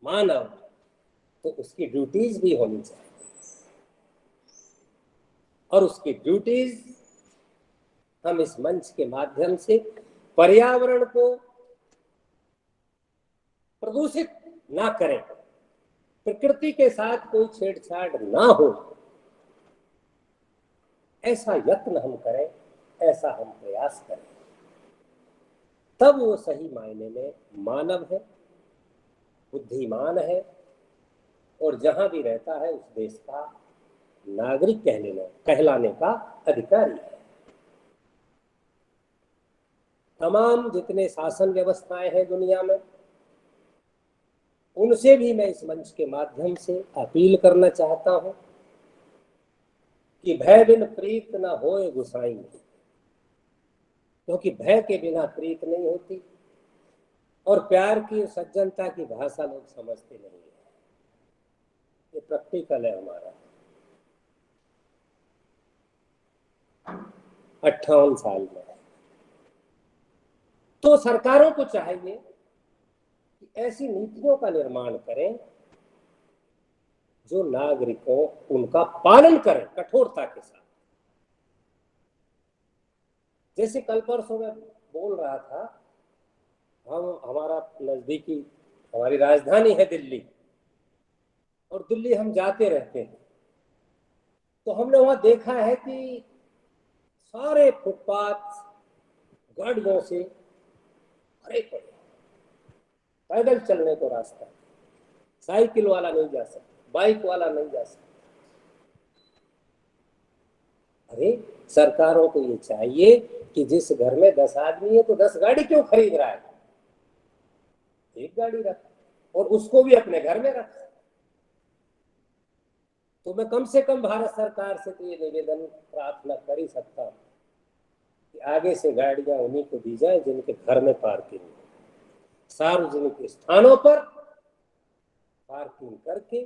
मानव, तो उसकी ड्यूटीज भी होनी चाहिए, और उसकी ड्यूटीज हम इस मंच के माध्यम से पर्यावरण को प्रदूषित ना करें, प्रकृति के साथ कोई छेड़छाड़ ना हो, ऐसा यत्न हम करें, ऐसा हम प्रयास करें, तब वो सही मायने में मानव है, बुद्धिमान है, और जहां भी रहता है उस देश का नागरिक कहलाने का अधिकारी है। तमाम जितने शासन व्यवस्थाएं हैं दुनिया में, उनसे भी मैं इस मंच के माध्यम से अपील करना चाहता हूं कि भय बिन प्रीत न होए गुसाई, क्योंकि भय के बिना प्रीत नहीं होती और प्यार की सज्जनता की भाषा लोग समझते नहीं है। ये प्रैक्टिकल है हमारा। 58 साल में तो सरकारों को चाहिए कि ऐसी नीतियों का निर्माण करें जो नागरिकों उनका पालन करें कठोरता के साथ। जैसे कल परसों में बोल रहा था, हमारा नजदीकी हमारी राजधानी है दिल्ली, और दिल्ली हम जाते रहते हैं, तो हमने वहां देखा है कि सारे फुटपाथ गाड़ियों से भरे पड़े, पैदल चलने को रास्ता, साइकिल वाला नहीं जा सकता, बाइक वाला नहीं जा सकता। अरे सरकारों को ये चाहिए कि जिस घर में 10 आदमी है तो 10 गाड़ी क्यों खरीद रहा है, एक गाड़ी रख और उसको भी अपने घर में रख। तो मैं कम से कम भारत सरकार से तो ये निवेदन प्रार्थना कर ही सकता हूं कि आगे से गाड़ियां उन्हीं को दी जाए जिनके घर में पार्किंग है। सार्वजनिक स्थानों पर पार्किंग करके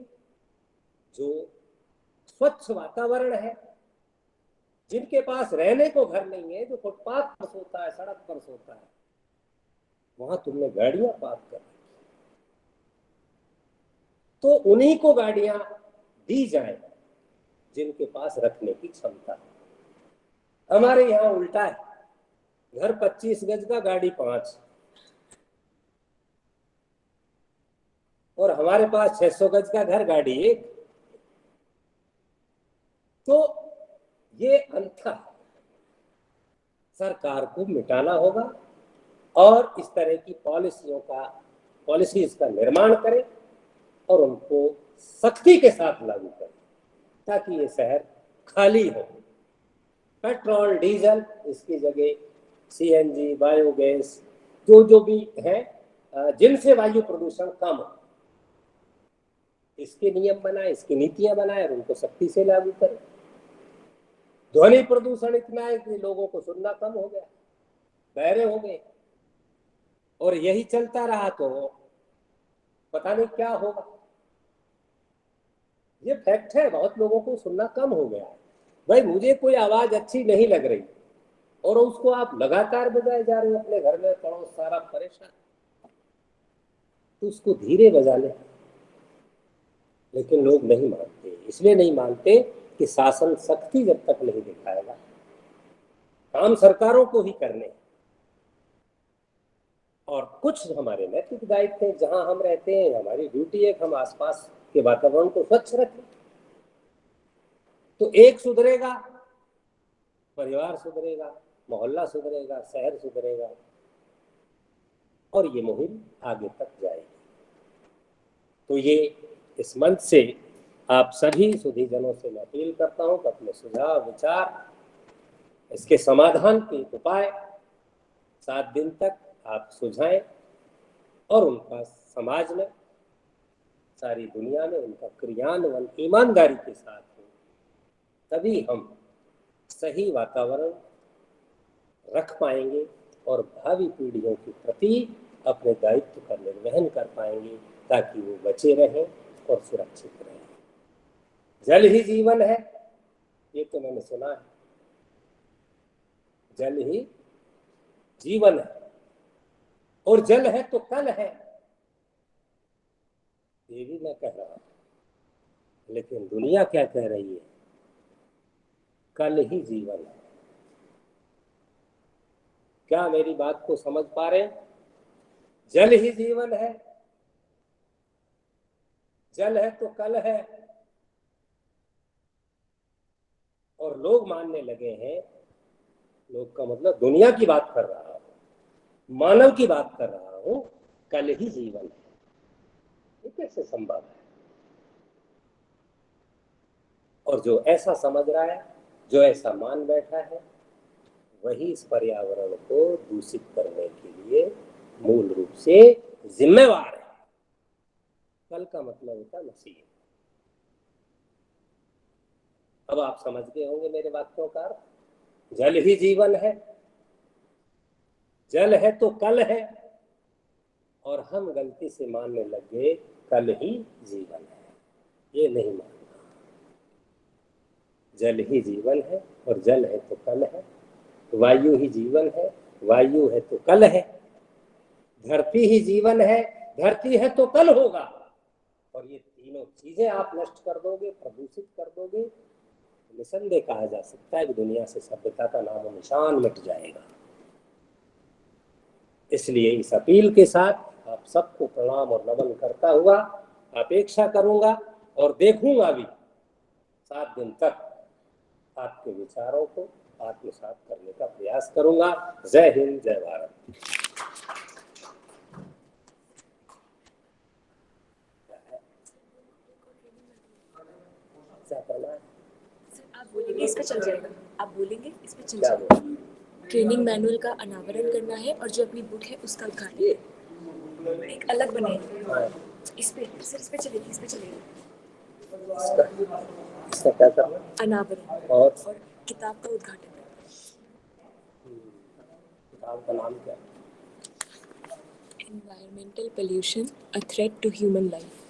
जो स्वच्छ वातावरण है, जिनके पास रहने को घर नहीं है, जो फुटपाथ पर सोता है, सड़क पर सोता है, वहां तुमने गाड़ियां पार्क कर, तो उन्हीं को गाड़ियां दी जाए जिनके पास रखने की क्षमता है। हमारे यहाँ उल्टा है, घर 25 गज का, गाड़ी 5, और हमारे पास 600 गज का घर, गाड़ी 1। तो ये अंतर सरकार को मिटाना होगा और इस तरह की पॉलिसीज का निर्माण करें और उनको सख्ती के साथ लागू करें ताकि ये शहर खाली हो। पेट्रोल डीजल इसकी जगह सीएनजी, बायोगैस, जो भी है जिनसे वायु प्रदूषण कम हो, इसके नियम बनाए, इसकी नीतियां बनाए और उनको सख्ती से लागू करें। ध्वनि प्रदूषण इतना है कि लोगों को सुनना कम हो गया, बहरे हो गए, और यही चलता रहा तो पता नहीं क्या होगा। ये फैक्ट है, बहुत लोगों को सुनना कम हो गया है। भाई मुझे कोई आवाज अच्छी नहीं लग रही और उसको आप लगातार बजाए जा रहे हो अपने घर में, पड़ोस सारा परेशान, तो उसको धीरे बजा ले। लेकिन लोग नहीं मानते, इसलिए नहीं मानते कि शासन सख्ती जब तक नहीं दिखाएगा, काम सरकारों को ही करने हैं। और कुछ हमारे नैतिक दायित्व है, जहां हम रहते हैं हमारी ड्यूटी है कि हम आसपास के वातावरण को स्वच्छ रखें। तो एक सुधरेगा, परिवार सुधरेगा, मोहल्ला सुधरेगा, शहर सुधरेगा और ये मुहिम आगे तक जाएगी। तो ये इस मंच से आप सभी सुधीजनों से मैं अपील करता हूं कि अपने सुझाव, विचार, इसके समाधान के उपाय 7 दिन तक आप सुझाएं और उनका समाज में, सारी दुनिया में उनका क्रियान्वयन ईमानदारी के साथ हो, तभी हम सही वातावरण रख पाएंगे और भावी पीढ़ियों के प्रति अपने दायित्व का निर्वहन कर पाएंगे ताकि वो बचे रहें और सुरक्षित रहें। जल ही जीवन है, ये तो मैंने सुना है, जल ही जीवन है और जल है तो कल है, ये भी मैं कह रहा हूं। लेकिन दुनिया क्या कह रही है, कल ही जीवन है। क्या मेरी बात को समझ पा रहे हैं? जल ही जीवन है, जल है तो कल है, और लोग मानने लगे हैं, लोग का मतलब दुनिया की बात कर रहा हूं, मानव की बात कर रहा हूं, कल ही जीवन है। ये कैसे संभव है? और जो ऐसा समझ रहा है, जो ऐसा मान बैठा है, वही इस पर्यावरण को दूषित करने के लिए मूल रूप से जिम्मेवार है। कल का मतलब होता है मसीह। अब आप समझ गए होंगे मेरे वाक्यों का अर्थ। जल ही जीवन है, जल है तो कल है, और हम गलती से मानने लगे कल ही जीवन है। ये नहीं मानना। जल ही जीवन है और जल है तो कल है। वायु ही जीवन है, वायु है तो कल है। धरती ही जीवन है, धरती है तो कल होगा। और ये तीनों चीजें आप नष्ट कर दोगे, प्रदूषित कर दोगे, तो निसंदेह कहा जा सकता है कि दुनिया से सभ्यता का नामो निशान मिट जाएगा। इसलिए इस अपील के साथ आप सबको प्रणाम और नमन करता हुआ अपेक्षा करूंगा और देखूंगा भी 7 दिन तक आपके विचारों को आत्मसात करने का प्रयास करूंगा। जय हिंद, जय भारत। क्या करना है? आप बोलेंगे इस पे चल जाएगा, आप बोलेंगे इस पे चल क्या जाएगा। बोल? ट्रेनिंग मैनुअल का अनावरण करना है और जो अपनी बुक है उसका उद्घाटन एक अलग बनाएंगे। हाँ, इस पे सर, इस पे चलेगी, इस पे चलेगी। इसका क्या करना? अनावरण और किताब का उद्घाटन करना। किताब का नाम क्या है? Environmental pollution, a threat to human life.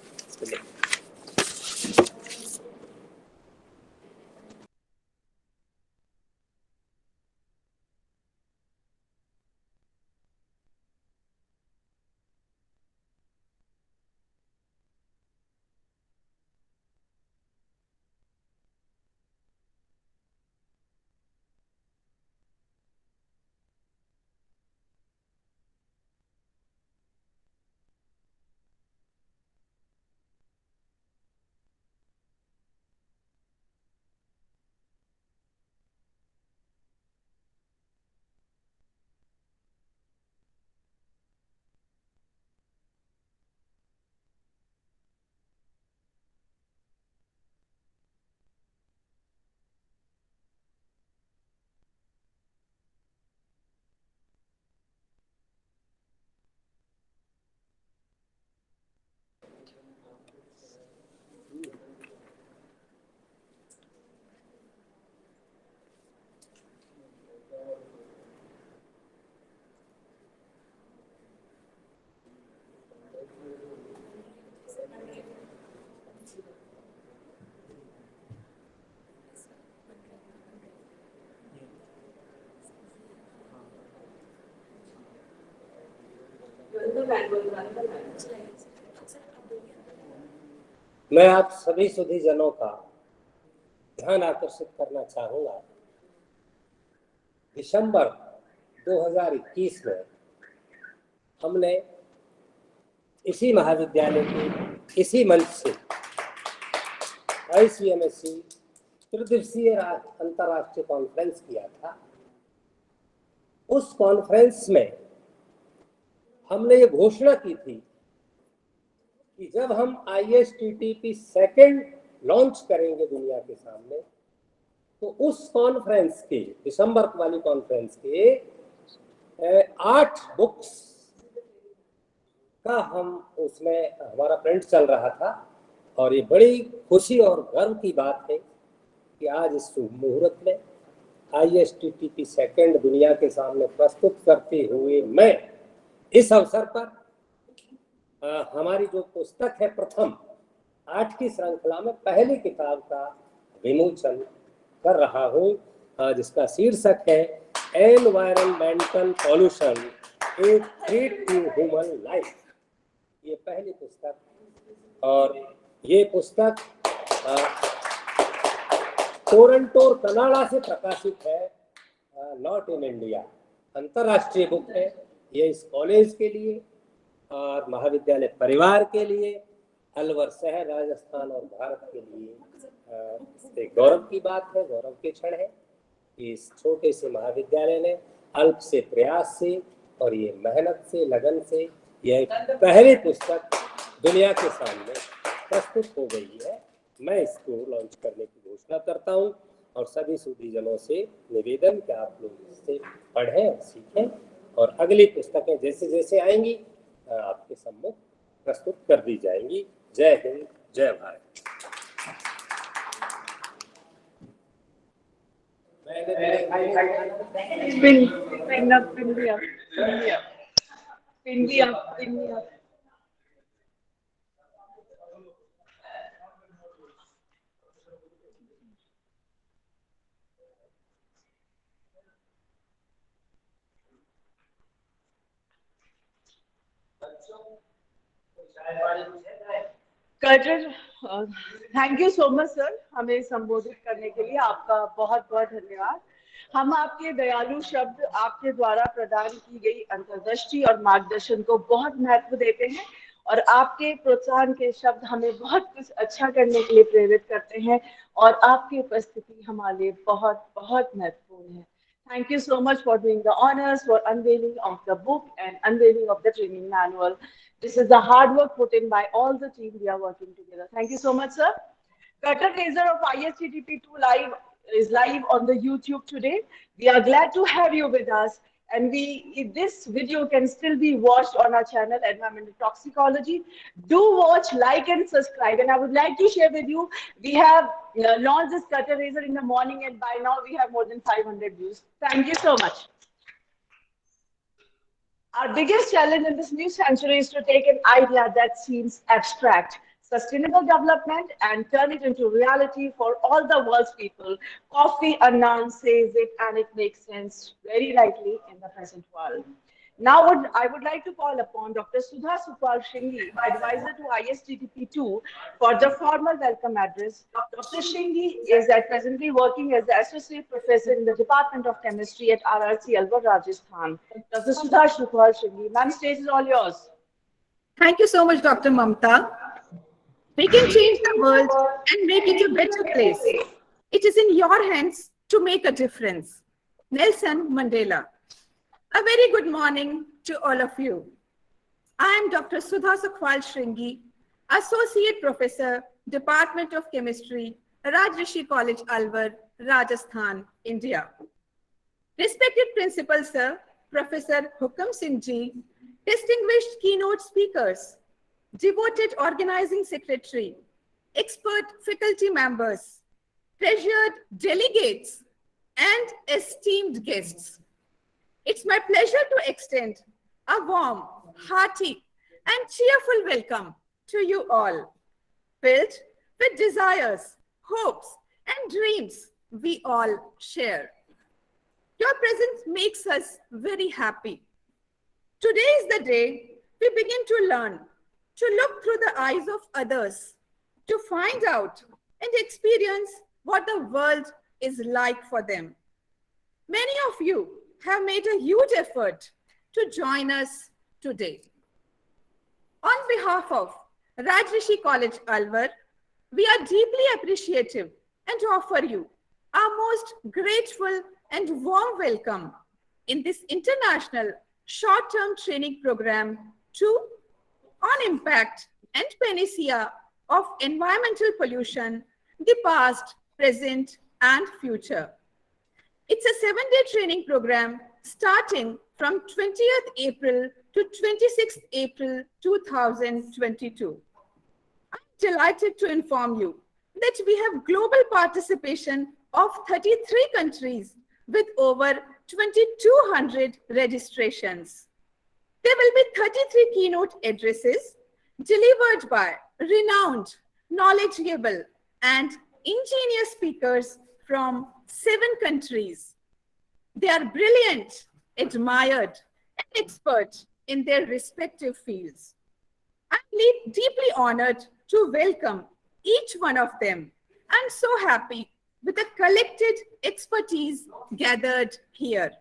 मैं आप सभी सुधी जनों का ध्यान आकर्षित करना चाहूंगा। दिसंबर 2021 में हमने इसी महाविद्यालय के इसी मंच से ICMSC त्रिदिवसीय अंतर्राष्ट्रीय कॉन्फ्रेंस किया था। उस कॉन्फ्रेंस में हमने ये घोषणा की थी कि जब हम ISTTP-2 लॉन्च करेंगे दुनिया के सामने, तो उस कॉन्फ्रेंस के, दिसंबर वाली कॉन्फ्रेंस के 8 बुक्स का हम उसमें हमारा प्रिंट चल रहा था। और ये बड़ी खुशी और गर्व की बात है कि आज इस शुभ मुहूर्त में ISTTP-2 दुनिया के सामने प्रस्तुत करते हुए मैं इस अवसर पर हमारी जो पुस्तक है प्रथम 8 की श्रृंखला में पहली किताब का विमोचन कर रहा हूँ, जिसका शीर्षक है environmental pollution, a threat to human life. ये पहली पुस्तक, और ये पुस्तक टोरंटो कनाडा से प्रकाशित है, नॉट इन इंडिया। अंतर्राष्ट्रीय बुक है ये, इस कॉलेज के लिए और महाविद्यालय परिवार के लिए, अलवर शहर, राजस्थान और भारत के लिए एक गौरव की बात है, गौरव के क्षण है कि इस छोटे से महाविद्यालय ने अल्प से प्रयास से और ये मेहनत से, लगन से यह पहली पुस्तक दुनिया के सामने प्रस्तुत हो गई है। मैं इसको लॉन्च करने की घोषणा करता हूं और सभी सुधीजनों से निवेदन कि आप लोग इससे पढ़ें और सीखें, और अगली पुस्तकें जैसे जैसे आएंगी आपके सम्मुख प्रस्तुत कर दी जाएंगी। जय हिंद, जय Bharat. Pin up, pin me up, pin me up, pin me up, pin me up. कर्टर, thank you so much sir, हमें संबोधित करने के लिए आपका बहुत बहुत धन्यवाद। हम आपके दयालु शब्द, आपके द्वारा प्रदान की गई अंतर्दृष्टि और मार्गदर्शन को बहुत महत्व देते हैं और आपके प्रोत्साहन के शब्द हमें बहुत कुछ अच्छा करने के लिए प्रेरित करते हैं और आपकी उपस्थिति हमारे लिए बहुत बहुत महत्वपूर्ण है। Thank you so much for doing the honors, for unveiling of the book and unveiling of the training manual. This is the hard work put in by all the team. We are working together. Thank you so much, sir. Curtain raiser of ISTTP-2 live is live on the YouTube today. We are glad to have you with us. And this video can still be watched on our channel, Environmental Toxicology. Do watch, like, and subscribe. And I would like to share with you, we have launched this curtain raiser in the morning, and by now we have more than 500 views. Thank you so much. Our biggest challenge in this new century is to take an idea that seems abstract, sustainable development, and turn it into reality for all the world's people. Coffee Anand says it, and it makes sense very rightly in the present world. Now, I would like to call upon Dr. Sudha Sukwal Shinghi, advisor to ISTTP-2, for the formal welcome address. Dr. Shinghi is presently working as the associate professor in the Department of Chemistry at RRC Alwar, Rajasthan. Dr. Sudha Sukwal Shinghi, ma'am, stage is all yours. Thank you so much, Dr. Mamta. We can change the world and make it a better place. It is in your hands to make a difference. Nelson Mandela. A very good morning to all of you. I am Dr. Sudha Sukwal Shringhi, Associate Professor, Department of Chemistry, Raj Rishi College, Alvar, Rajasthan, India. Respected Principal Sir, Professor Hukam Singh Ji, distinguished keynote speakers, devoted organizing secretary, expert faculty members, treasured delegates, and esteemed guests. It's my pleasure to extend a warm, hearty, and cheerful welcome to you all, filled with desires, hopes, and dreams we all share. Your presence makes us very happy. Today is the day we begin to learn, to look through the eyes of others, to find out and experience what the world is like for them. Many of you have made a huge effort to join us today. On behalf of Raj Rishi College, Alvar, we are deeply appreciative and offer you our most grateful and warm welcome in this international short-term training program to On Impact and Panacea of Environmental Pollution, the Past, Present, and Future. It's a 7-day training program starting from 20th April to 26th April 2022. I'm delighted to inform you that we have global participation of 33 countries with over 2,200 registrations. There will be 33 keynote addresses delivered by renowned, knowledgeable, and ingenious speakers from 7 countries. They are brilliant, admired, and expert in their respective fields. I'm deeply honored to welcome each one of them and so happy with the collected expertise gathered here.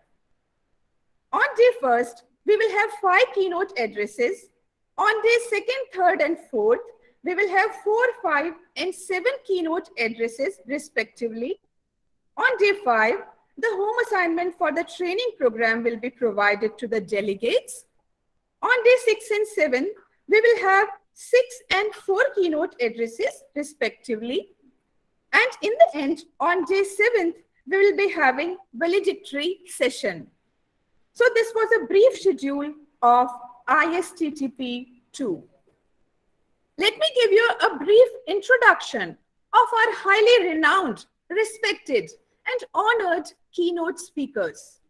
On day 1st, we will have 5 keynote addresses. On day 2nd, 3rd, and 4th, we will have 4, 5, and 7 keynote addresses respectively. On day 5, the home assignment for the training program will be provided to the delegates. On day 6 and 7, we will have 6 and 4 keynote addresses respectively. And in the end, on day 7th, we will be having valedictory session. So this was a brief schedule of ISTTP-2. Let me give you a brief introduction of our highly renowned, respected, and honored Keynote Speakers.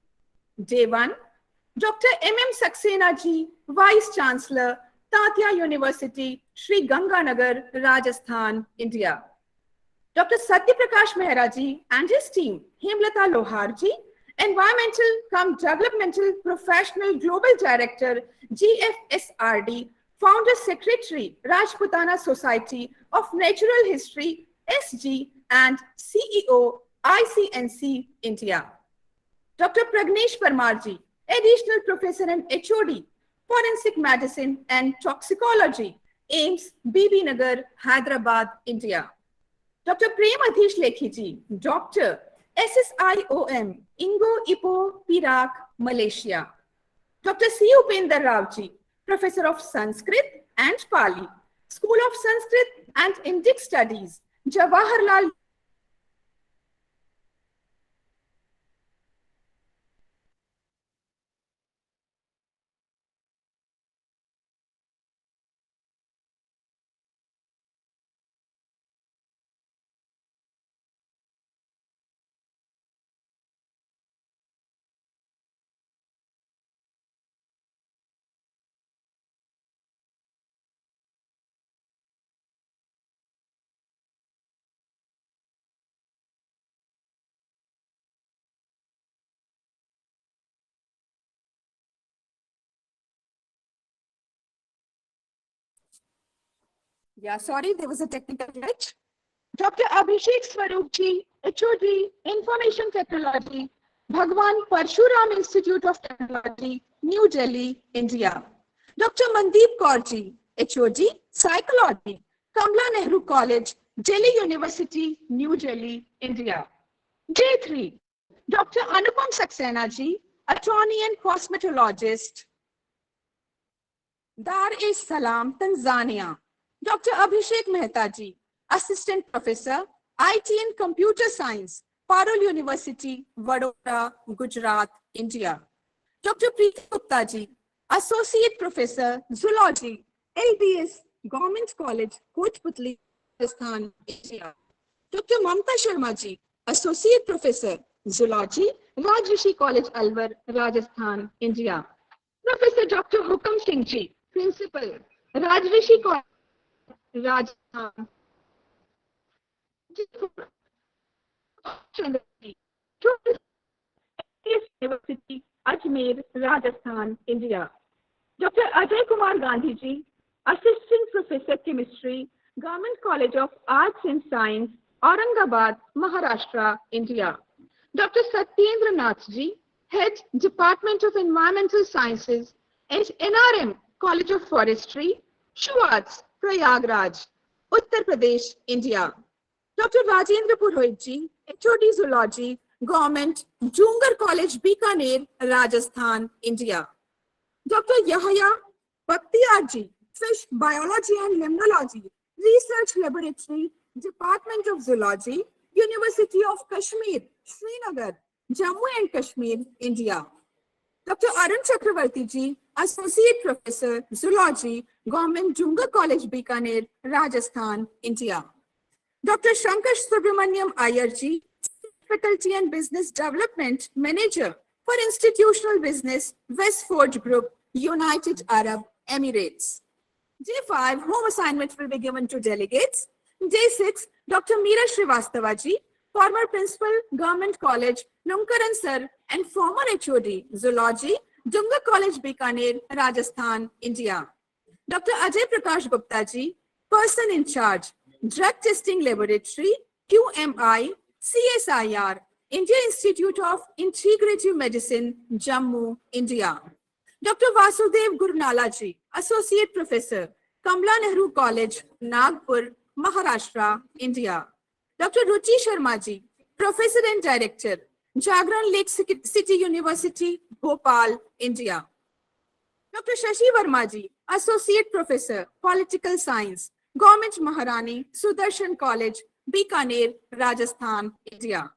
Day 1, Dr. M.M. Saxena ji, Vice Chancellor, Tatya University, Sri Ganganagar, Rajasthan, India. Dr. Satya Prakash Mehra ji and his team, Hemlata Lohar ji, Environmental cum Developmental Professional Global Director, GFSRD, Founder Secretary, Rajputana Society of Natural History, SG, and CEO, ICNC, India. Dr. Pragnesh Parmar ji, Additional Professor and HOD, Forensic Medicine and Toxicology, AIMS, BB Nagar, Hyderabad, India. Dr. Prem Adhish Lekhi ji, Doctor, SSIOM, Ingo Ipoh, Perak, Malaysia. Dr. C. Upendra Rao ji, Professor of Sanskrit and Pali, School of Sanskrit and Indic Studies, Jawaharlal Yeah, sorry, there was a technical glitch. Dr. Abhishek Swarupji, HOD, Information Technology, Bhagwan Parshuram Institute of Technology, New Delhi, India. Dr. Mandeep Kaurji, HOD, Psychology, Kamla Nehru College, Delhi University, New Delhi, India. J3, Dr. Anupam Saxena ji, Attorney and Cosmetologist, Dar es Salaam, Tanzania. Dr. Abhishek Mehta ji, Assistant Professor, IT and Computer Science, Parul University, Vadodara, Gujarat, India. Dr. Preeti Gupta ji, Associate Professor, Zoology, LBS, Government College, Kotputli, Rajasthan, India. Dr. Mamta Sharma ji, Associate Professor, Zoology, Raj Rishi College, Alwar, Rajasthan, India. Professor Dr. Hukam Singh ji, Principal, Raj Rishi College, Rajasthan. University, Ajmer, Rajasthan, India. Dr. Ajay Kumar Gandhi ji, Assistant Professor Chemistry, Government College of Arts and Science, Aurangabad, Maharashtra, India. Dr. Satyendra Nath ji, Head Department of Environmental Sciences, NRM College of Forestry, Shuats, Prayagraj, Uttar Pradesh, India. Dr. Rajendra Purohit ji, HOD Zoology, Government, Jungar College, Bikaner, Rajasthan, India. Dr. Yahya Bakhtiyar ji, Fish Biology and Limnology, Research Laboratory, Department of Zoology, University of Kashmir, Srinagar, Jammu and Kashmir, India. Dr. Arun Chakravarti ji, Associate Professor, Zoology, Government Jungar College, Bikaner, Rajasthan, India. Dr. Shankar Subramaniam Iyer ji, Faculty and Business Development Manager for Institutional Business, West Forge Group, United Arab Emirates. Day 5, home assignment will be given to delegates. Day 6, Dr. Meera Srivastava ji, former Principal, Government College, Lunkaran Sir, and former HOD, Zoology, Dunga College, Bikaner, Rajasthan, India. Dr. Ajay Prakash Gupta ji, Person in Charge, Drug Testing Laboratory, QMI, CSIR, India Institute of Integrative Medicine, Jammu, India. Dr. Vasudev Gurnala ji, Associate Professor, Kamla Nehru College, Nagpur, Maharashtra, India. Dr. Ruchi Sharma ji, Professor and Director, Jagran Lake City University, Bhopal, India. Dr. Shashi Verma ji, Associate Professor, Political Science, Government Maharani, Sudarshan College, Bikaner, Rajasthan, India.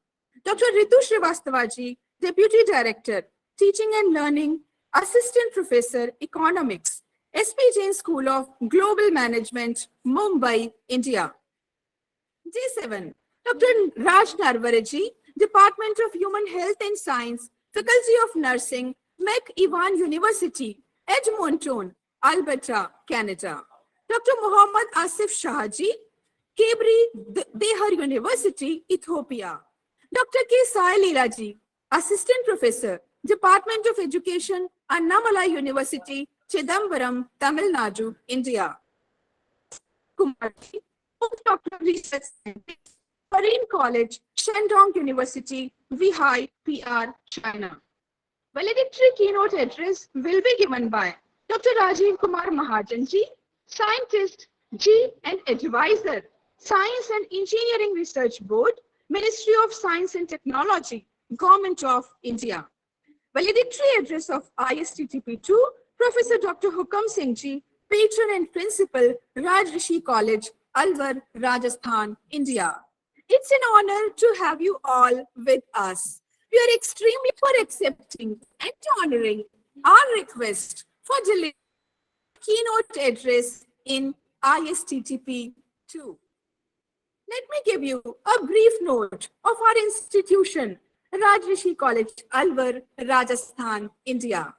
Dr. Ritu Srivastava ji, Deputy Director, Teaching and Learning, Assistant Professor, Economics, SP Jain School of Global Management, Mumbai, India. Day 7, Dr. Raj Narvare ji, Department of Human Health and Science, Faculty of Nursing, McEwan University, Edmonton, Alberta, Canada. Dr. Muhammad Asif Shahaji, Kebri Dehar University, Ethiopia. Dr. K. Sai Leelaji, Assistant Professor, Department of Education, Annamalai University, Chidambaram, Tamil Nadu, India. Kumarji, Postdoctoral Research Scientist, Marine College, Shandong University, Weihai, PR, China. Valedictory keynote address will be given by Dr. Rajiv Kumar Mahajanji, Scientist, G and Advisor, Science and Engineering Research Board, Ministry of Science and Technology, Government of India. Valedictory address of ISTTP-2, Professor Dr. Hukam Singh Ji, Patron and Principal, Raj Rishi College, Alwar, Rajasthan, India. It's an honor to have you all with us. We are extremely for accepting and honoring our request for delivering keynote address in ISTTP-2. Let me give you a brief note of our institution, Raj Rishi College, Alvar, Rajasthan, India.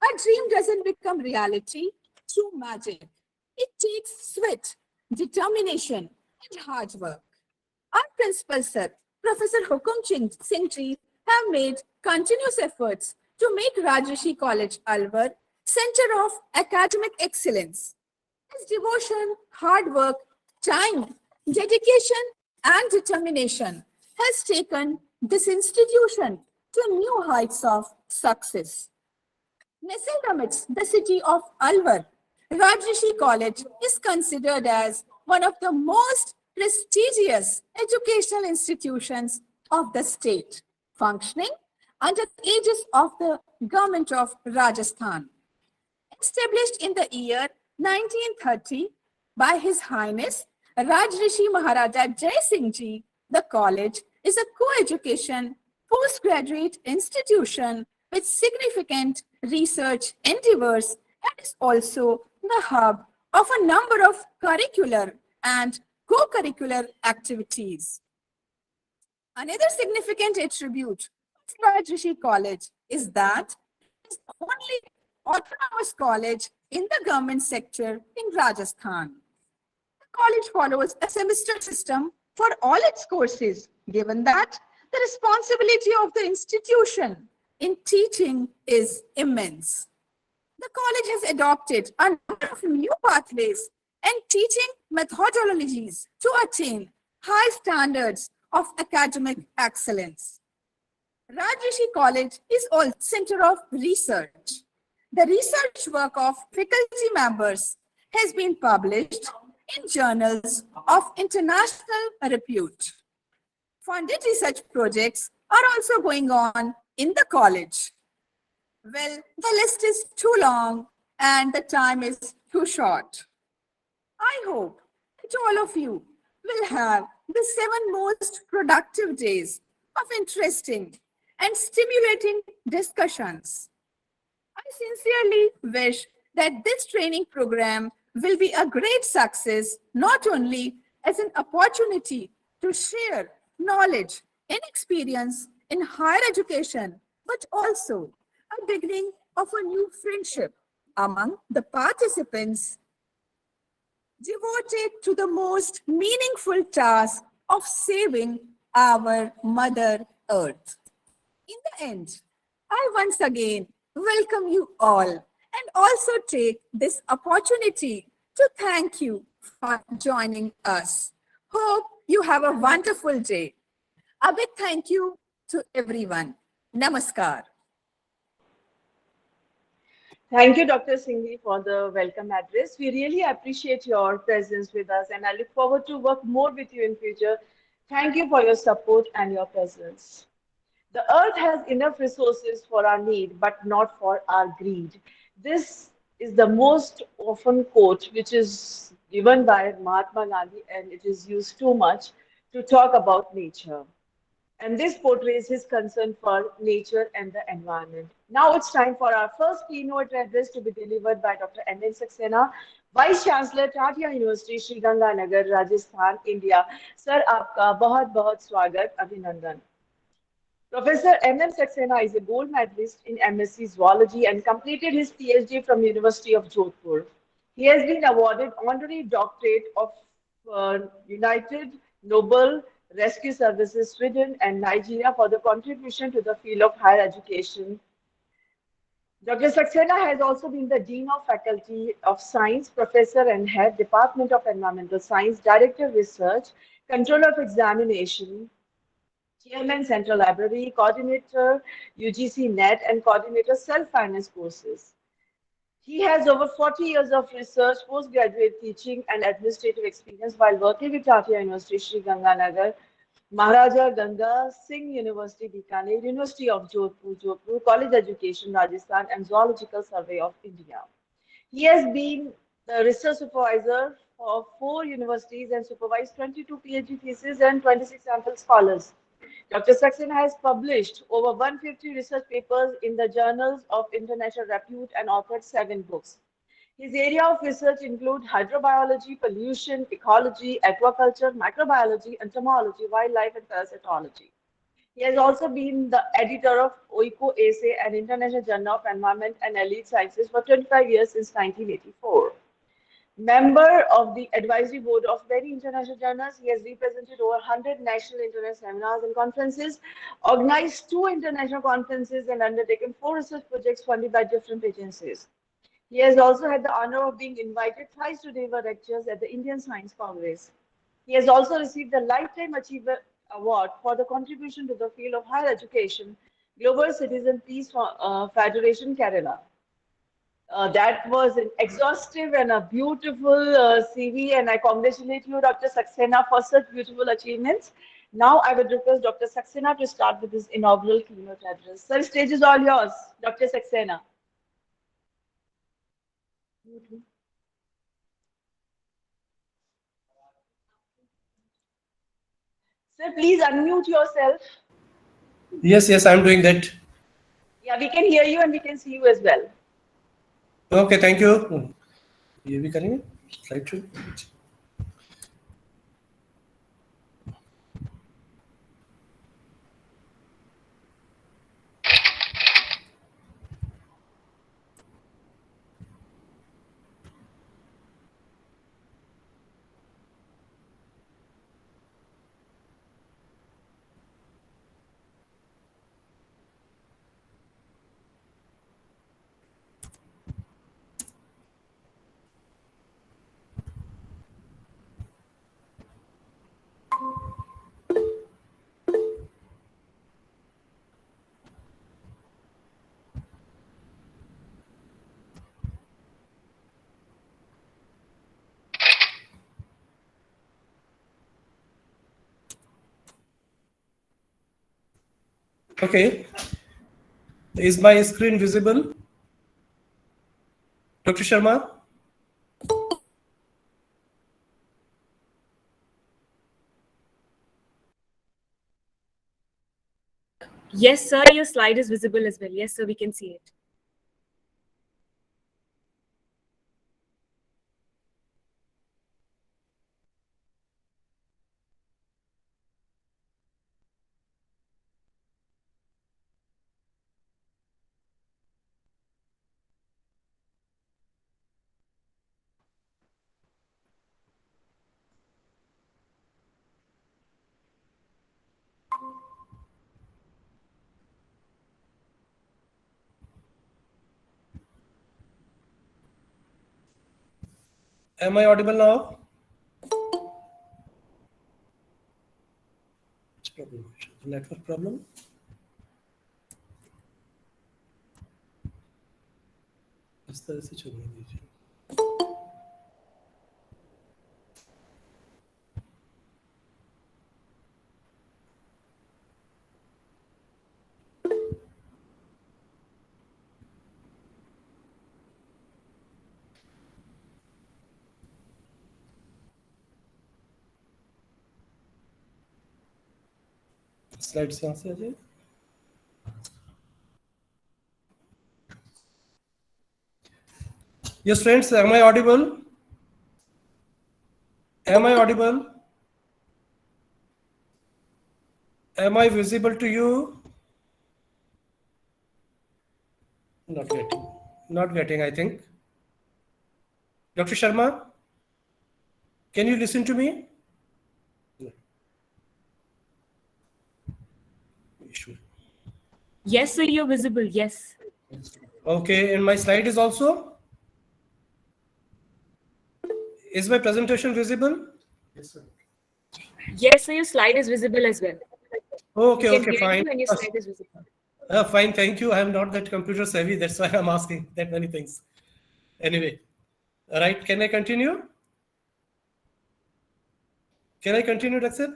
A dream doesn't become reality through magic. It takes sweat, determination, and hard work. Our principal, sir, Professor Hukum Singh Ji, have made continuous efforts to make Raj Rishi College, Alvar, center of academic excellence. His devotion, hard work, time, dedication, and determination has taken this institution to new heights of success. Nestled amidst the city of Alvar, Raj Rishi College is considered as one of the most prestigious educational institutions of the state, functioning under the aegis of the government of Rajasthan. Established in the year 1930 by His Highness Raj Rishi Maharaja Jai Singh Ji, the college is a co-education postgraduate institution with significant research endeavors and is also the hub of a number of curricular and co-curricular activities. Another significant attribute of Raj Rishi College is that it is the only autonomous college in the government sector in Rajasthan. The college follows a semester system for all its courses, given that the responsibility of the institution in teaching is immense. The college has adopted a number of new pathways and teaching methodologies to attain high standards of academic excellence. Raj Rishi College is also a center of research. The research work of faculty members has been published in journals of international repute. Funded research projects are also going on in the college. Well, the list is too long and the time is too short. I hope that all of you will have the 7 most productive days of interesting and stimulating discussions. I sincerely wish that this training program will be a great success, not only as an opportunity to share knowledge and experience in higher education, but also a beginning of a new friendship among the participants devoted to the most meaningful task of saving our Mother Earth. In the end, I once again welcome you all and also take this opportunity to thank you for joining us. Hope you have a wonderful day. A big thank you to everyone. Namaskar. Thank you, Dr. Singhi, for the welcome address. We really appreciate your presence with us, and I look forward to work more with you in future. Thank you for your support and your presence. The earth has enough resources for our need, but not for our greed. This is the most often quote which is given by Mahatma Gandhi, and it is used too much to talk about nature. And this portrays his concern for nature and the environment. Now it's time for our first keynote address to be delivered by Dr. N.N. Saxena, Vice Chancellor, Tatiya University, Sri Ganganagar, Rajasthan, India. Sir, आपका बहुत बहुत स्वागत, अभिनंदन. Professor M.M. Saxena is a gold medalist in MSc Zoology and completed his PhD from University of Jodhpur. He has been awarded honorary doctorate of United Noble Rescue Services Sweden and Nigeria for the contribution to the field of higher education. Dr. Saxena has also been the Dean of Faculty of Science, Professor and Head, Department of Environmental Science, Director Research, Controller of Examination, Chairman Central Library, Coordinator UGC NET, and Coordinator Self-Finance Courses. He has over 40 years of research, postgraduate teaching, and administrative experience while working with Tata University, Sri Ganganagar, Maharaja Ganga Singh University, Bikaner, University of Jodhpur, Jodhpur, College Education, Rajasthan, and Zoological Survey of India. He has been the research supervisor for 4 universities and supervised 22 PhD theses and 26 sample scholars. Dr. Saxena has published over 150 research papers in the journals of international repute and authored 7 books. His area of research include hydrobiology, pollution, ecology, aquaculture, microbiology, entomology, wildlife, and parasitology. He has also been the editor of OICO Essay, an international journal of environment and allied sciences, for 25 years since 1984. Member of the advisory board of many international journals, he has represented over 100 national international seminars and conferences, organized 2 international conferences, and undertaken 4 research projects funded by different agencies. He has also had the honor of being invited thrice to deliver lectures at the Indian Science Congress. He has also received the Lifetime Achievement Award for the contribution to the field of higher education, Global Citizen Peace Federation, Kerala. That was an exhaustive and a beautiful CV, and I congratulate you, Dr. Saxena, for such beautiful achievements. Now I would request Dr. Saxena to start with his inaugural keynote address. Sir, stage is all yours, Dr. Saxena. Sir, please unmute yourself. Yes, I'm doing that. Yeah, we can hear you and we can see you as well. Okay, thank you. ये भी करेंगे slide show. Okay, is my screen visible, Dr. Sharma? Yes, sir, your slide is visible as well. Yes, sir, we can see it. Am I audible now? Network problem. इस तरह से चलने दीजिए. Slides यहाँ से आ जाए. Yes, friends, am I audible? Am I audible? Am I visible to you? Not getting, I think. Dr. Sharma, can you listen to me? Yes, sir, you're visible. Yes. Okay, and my slide is also? Is my presentation visible? Yes, sir, your slide is visible as well. Okay, We can okay, hear fine. you and your slide is visible. Fine, thank you. I am not that computer savvy. That's why I'm asking that many things. Anyway, right, can I continue? Can I continue, Daxit?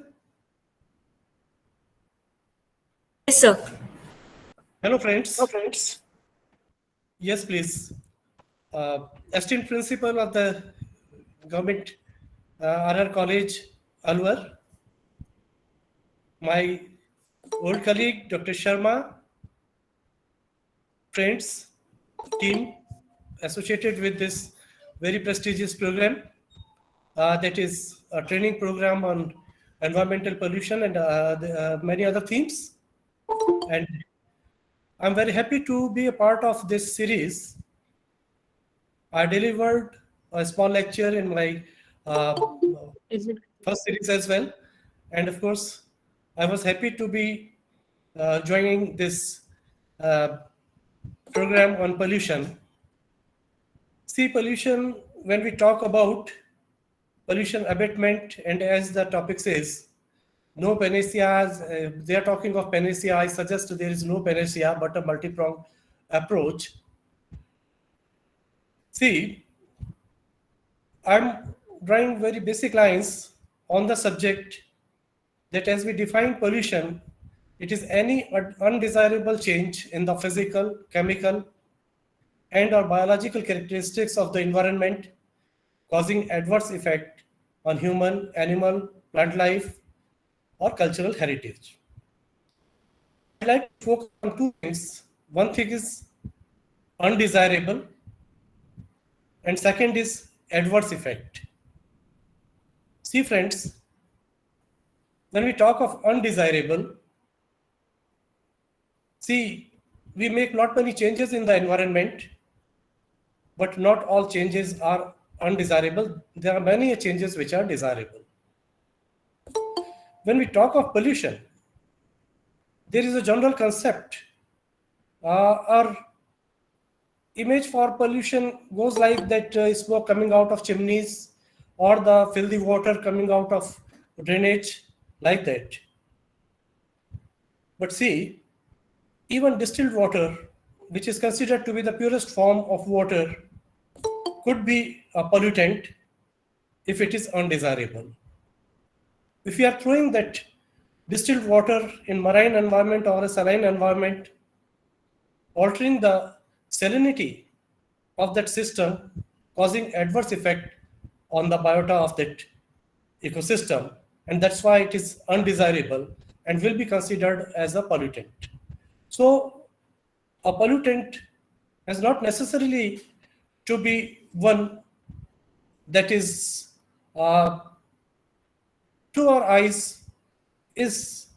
Yes, sir. Hello, friends. Yes, please. Esteemed principal of the government RR College, Alwar, my old colleague, Dr. Sharma, friends, team associated with this very prestigious program, that is a training program on environmental pollution and many other themes. And I'm very happy to be a part of this series. I delivered a small lecture in my Is it? first series as well. And of course, I was happy to be joining this program on pollution. See, pollution, when we talk about pollution abatement, and as the topic says, no panacea, they are talking of panacea. I suggest there is no panacea, but a multi-pronged approach. See, I'm drawing very basic lines on the subject that as we define pollution, it is any undesirable change in the physical, chemical, and or biological characteristics of the environment causing adverse effect on human, animal, plant life, or cultural heritage. I'd like to focus on two things. One thing is undesirable, and second is adverse effect. See, friends, when we talk of undesirable, see, we make not many changes in the environment, but not all changes are undesirable. There are many changes which are desirable. When we talk of pollution, there is a general concept. Our image for pollution goes like that smoke coming out of chimneys or the filthy water coming out of drainage, like that. But see, even distilled water, which is considered to be the purest form of water, could be a pollutant if it is undesirable. If we are throwing that distilled water in marine environment or a saline environment, altering the salinity of that system, causing adverse effect on the biota of that ecosystem, and that's why it is undesirable and will be considered as a pollutant. So a pollutant has not necessarily to be one that is to our eyes is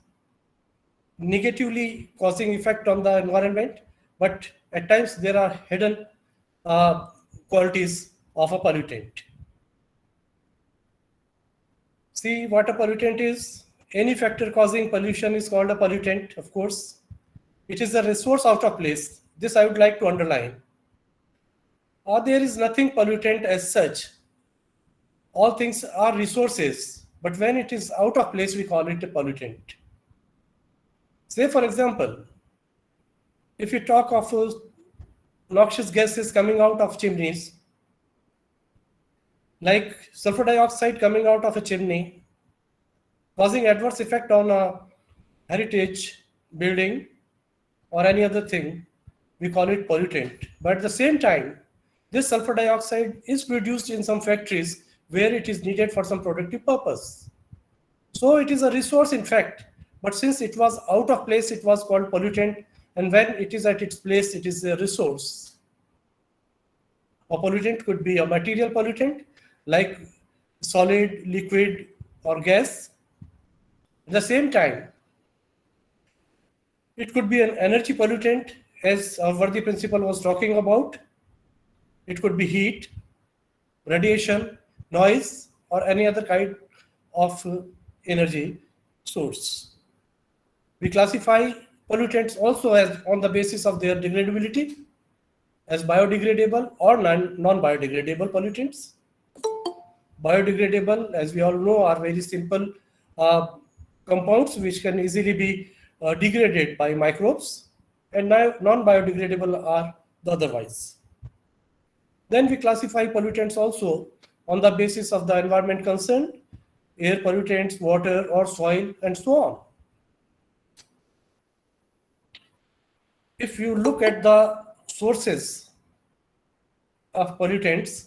negatively causing effect on the environment, but at times there are hidden qualities of a pollutant. See what a pollutant is. Any factor causing pollution is called a pollutant, of course. It is a resource out of place. This I would like to underline. Or there is nothing pollutant as such. All things are resources, but when it is out of place, we call it a pollutant. Say, for example, if you talk of noxious gases coming out of chimneys, like sulfur dioxide coming out of a chimney, causing adverse effect on a heritage building or any other thing, we call it pollutant. But at the same time, this sulfur dioxide is produced in some factories where it is needed for some productive purpose. So it is a resource in fact, but since it was out of place, it was called pollutant, and when it is at its place, it is a resource. A pollutant could be a material pollutant like solid, liquid, or gas. At the same time, it could be an energy pollutant as our worthy principal was talking about, it could be heat, radiation, noise, or any other kind of energy source. We classify pollutants also as on the basis of their degradability as biodegradable or non-biodegradable pollutants. Biodegradable, as we all know, are very simple compounds which can easily be degraded by microbes, and non-biodegradable are the otherwise. Then we classify pollutants also on the basis of the environment concerned, air pollutants, water or soil, and so on. If you look at the sources of pollutants,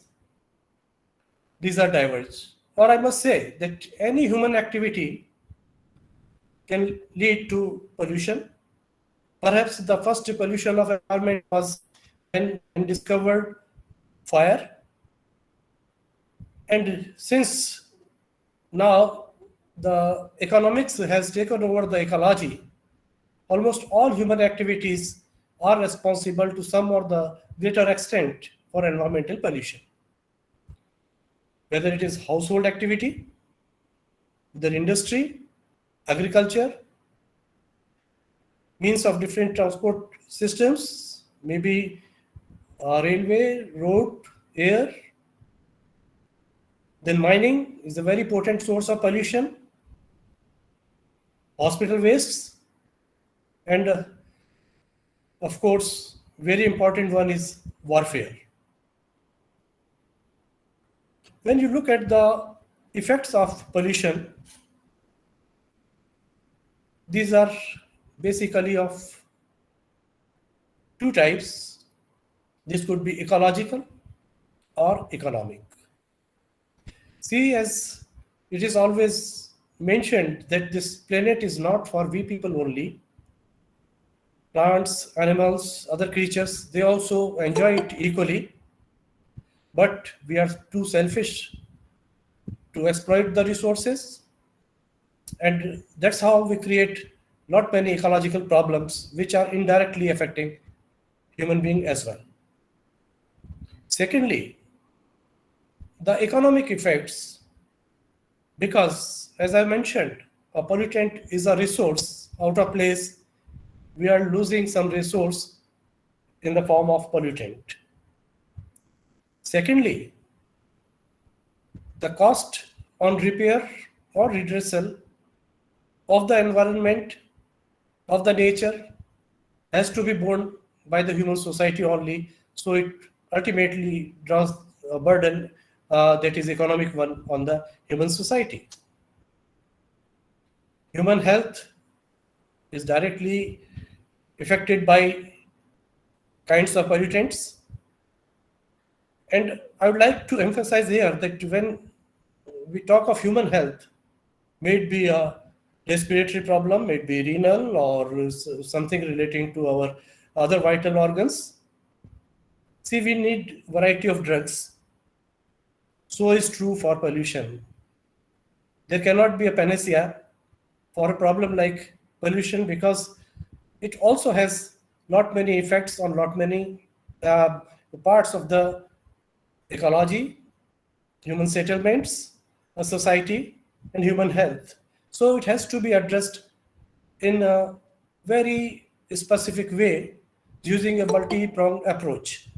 these are diverse. Or I must say that any human activity can lead to pollution. Perhaps the first pollution of environment was when discovered fire. And since now the economics has taken over the ecology, almost all human activities are responsible to some or the greater extent for environmental pollution. Whether it is household activity, whether industry, agriculture, means of different transport systems, maybe railway, road, air. Then mining is a very potent source of pollution. Hospital wastes, and of course, very important one is warfare. When you look at the effects of pollution, these are basically of two types. This could be ecological or economic. See, as it is always mentioned that this planet is not for we people only. Plants, animals, other creatures, they also enjoy it equally. But we are too selfish to exploit the resources. And that's how we create not many ecological problems which are indirectly affecting human being as well. Secondly, the economic effects, because as I mentioned, a pollutant is a resource out of place. We are losing some resource in the form of pollutant. Secondly, the cost on repair or redressal of the environment, of the nature, has to be borne by the human society only. So it ultimately draws a burden that is economic one on the human society. Human health is directly affected by kinds of pollutants. And I would like to emphasize here that when we talk of human health, may it be a respiratory problem, may it be renal or something relating to our other vital organs. See, we need variety of drugs. So is true for pollution. There cannot be a panacea for a problem like pollution because it also has not many effects on not many parts of the ecology, human settlements, a society, and human health. So it has to be addressed in a very specific way using a multi-pronged approach.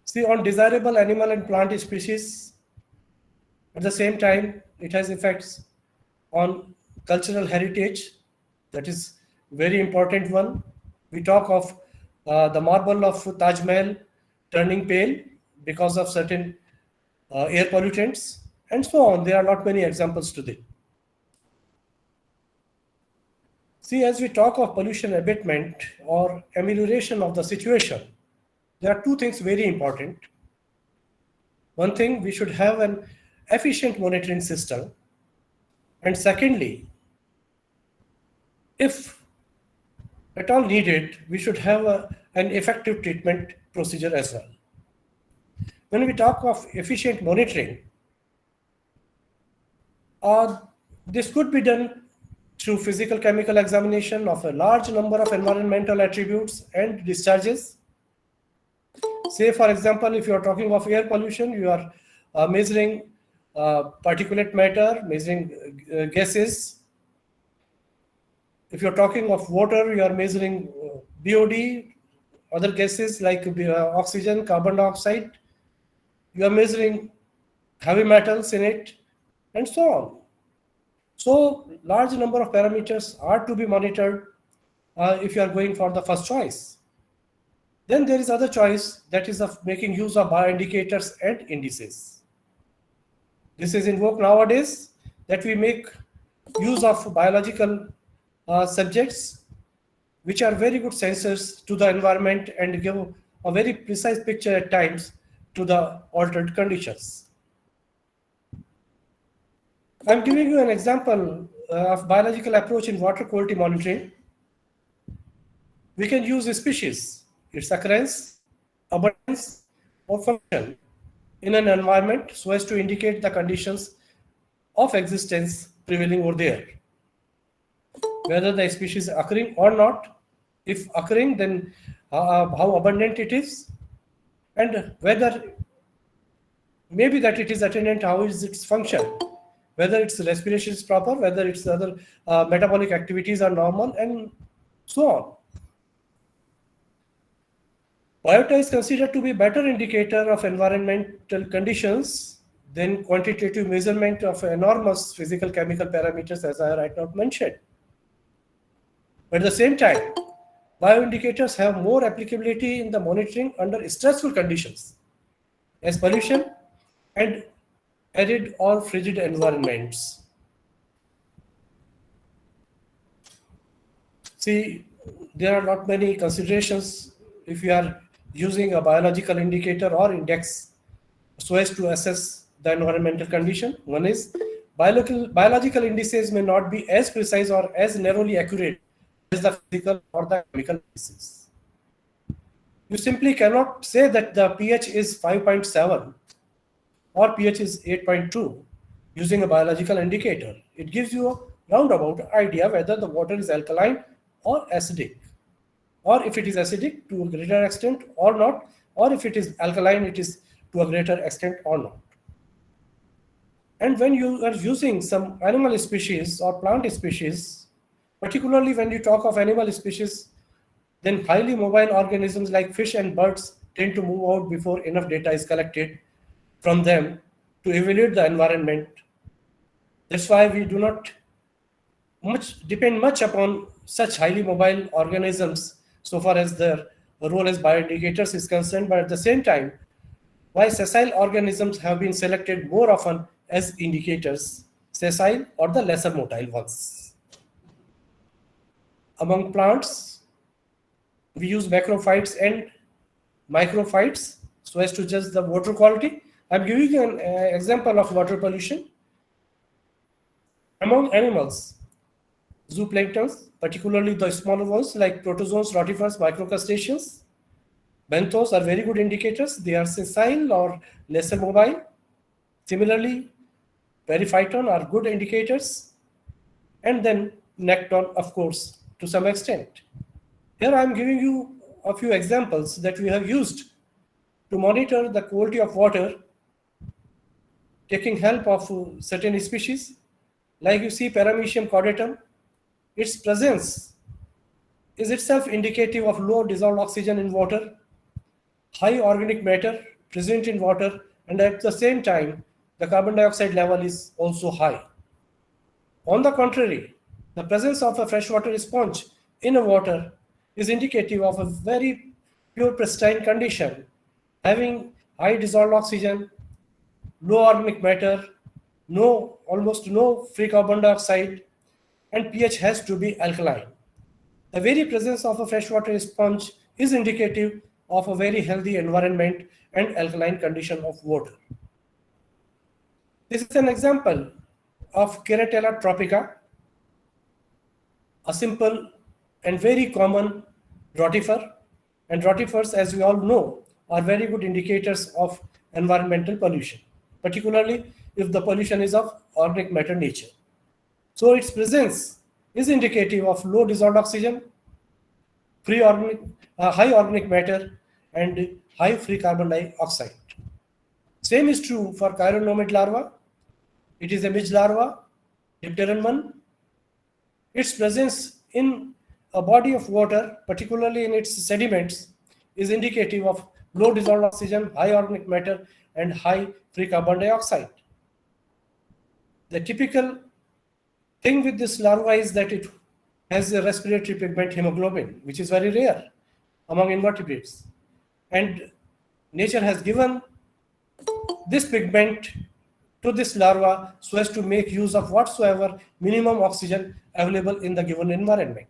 See, on desirable animal and plant species, at the same time, it has effects on cultural heritage. That is very important one. We talk of the marble of Taj Mahal turning pale because of certain air pollutants, and so on. There are not many examples today. See, as we talk of pollution abatement or amelioration of the situation, there are two things very important. One thing, we should have an efficient monitoring system. And secondly, if at all needed, we should have an effective treatment procedure as well. When we talk of efficient monitoring, this could be done through physical chemical examination of a large number of environmental attributes and discharges. Say, for example, if you are talking of air pollution, you are measuring particulate matter, measuring gases. If you're talking of water, you are measuring BOD, other gases like oxygen, carbon dioxide. You are measuring heavy metals in it, and so on. So, large number of parameters are to be monitored if you are going for the first choice. Then there is other choice, that is of making use of bioindicators and indices. This is in vogue nowadays, that we make use of biological subjects which are very good sensors to the environment and give a very precise picture at times to the altered conditions. I'm giving you an example of biological approach in water quality monitoring. We can use a species, its occurrence, abundance, or function in an environment so as to indicate the conditions of existence prevailing over there. Whether the species is occurring or not. If occurring, then how abundant it is, and whether maybe that it is attendant, how is its function, whether its respiration is proper, whether its other metabolic activities are normal, and so on. Biota is considered to be a better indicator of environmental conditions than quantitative measurement of enormous physical chemical parameters, as I right now mentioned. But at the same time, bioindicators have more applicability in the monitoring under stressful conditions, as pollution and arid or frigid environments. See, there are not many considerations if you are using a biological indicator or index so as to assess the environmental condition. One is biological indices may not be as precise or as narrowly accurate as the physical or the chemical indices. You simply cannot say that the pH is 5.7 or pH is 8.2 using a biological indicator. It gives you a roundabout idea whether the water is alkaline or acidic, or if it is acidic to a greater extent or not, or if it is alkaline, it is to a greater extent or not. And when you are using some animal species or plant species, particularly when you talk of animal species, then highly mobile organisms like fish and birds tend to move out before enough data is collected from them to evaluate the environment. That's why we do not depend much upon such highly mobile organisms so far as their role as bioindicators is concerned, but at the same time, why sessile organisms have been selected more often as indicators, sessile or the lesser motile ones. Among plants, we use macrophytes and microphytes so as to judge the water quality. I'm giving you an example of water pollution. Among animals, zooplanktons, particularly the smaller ones like protozoans, rotifers, microcrustaceans, benthos are very good indicators. They are sessile or lesser mobile. Similarly, periphyton are good indicators. And then necton, of course, to some extent. Here I am giving you a few examples that we have used to monitor the quality of water, taking help of certain species. Like you see Paramecium caudatum, its presence is itself indicative of low dissolved oxygen in water, high organic matter present in water, and at the same time, the carbon dioxide level is also high. On the contrary, the presence of a freshwater sponge in a water is indicative of a very pure pristine condition, having high dissolved oxygen, low organic matter, almost no free carbon dioxide, and pH has to be alkaline. The very presence of a freshwater sponge is indicative of a very healthy environment and alkaline condition of water. This is an example of Keratella tropica, a simple and very common rotifer, and rotifers, as we all know, are very good indicators of environmental pollution, particularly if the pollution is of organic matter nature. So its presence is indicative of low dissolved oxygen, high organic matter, and high free carbon dioxide. Same is true for chironomid larva. It is a midge larva, dipteran 1. Its presence in a body of water, particularly in its sediments, is indicative of low dissolved oxygen, high organic matter, and high free carbon dioxide. The typical thing with this larva is that it has a respiratory pigment hemoglobin, which is very rare among invertebrates. And nature has given this pigment to this larva so as to make use of whatsoever minimum oxygen available in the given environment.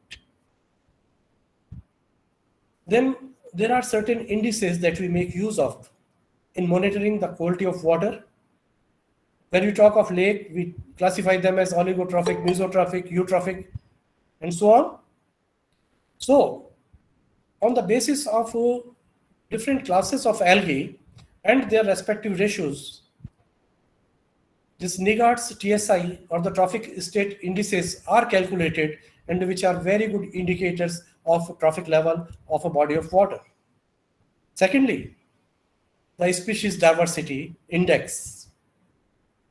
Then there are certain indices that we make use of in monitoring the quality of water. When we talk of lake, we classify them as oligotrophic, mesotrophic, eutrophic, and so on. So, on the basis of different classes of algae and their respective ratios, this Nigart's TSI or the trophic state indices are calculated, and which are very good indicators of trophic level of a body of water. Secondly, the species diversity index.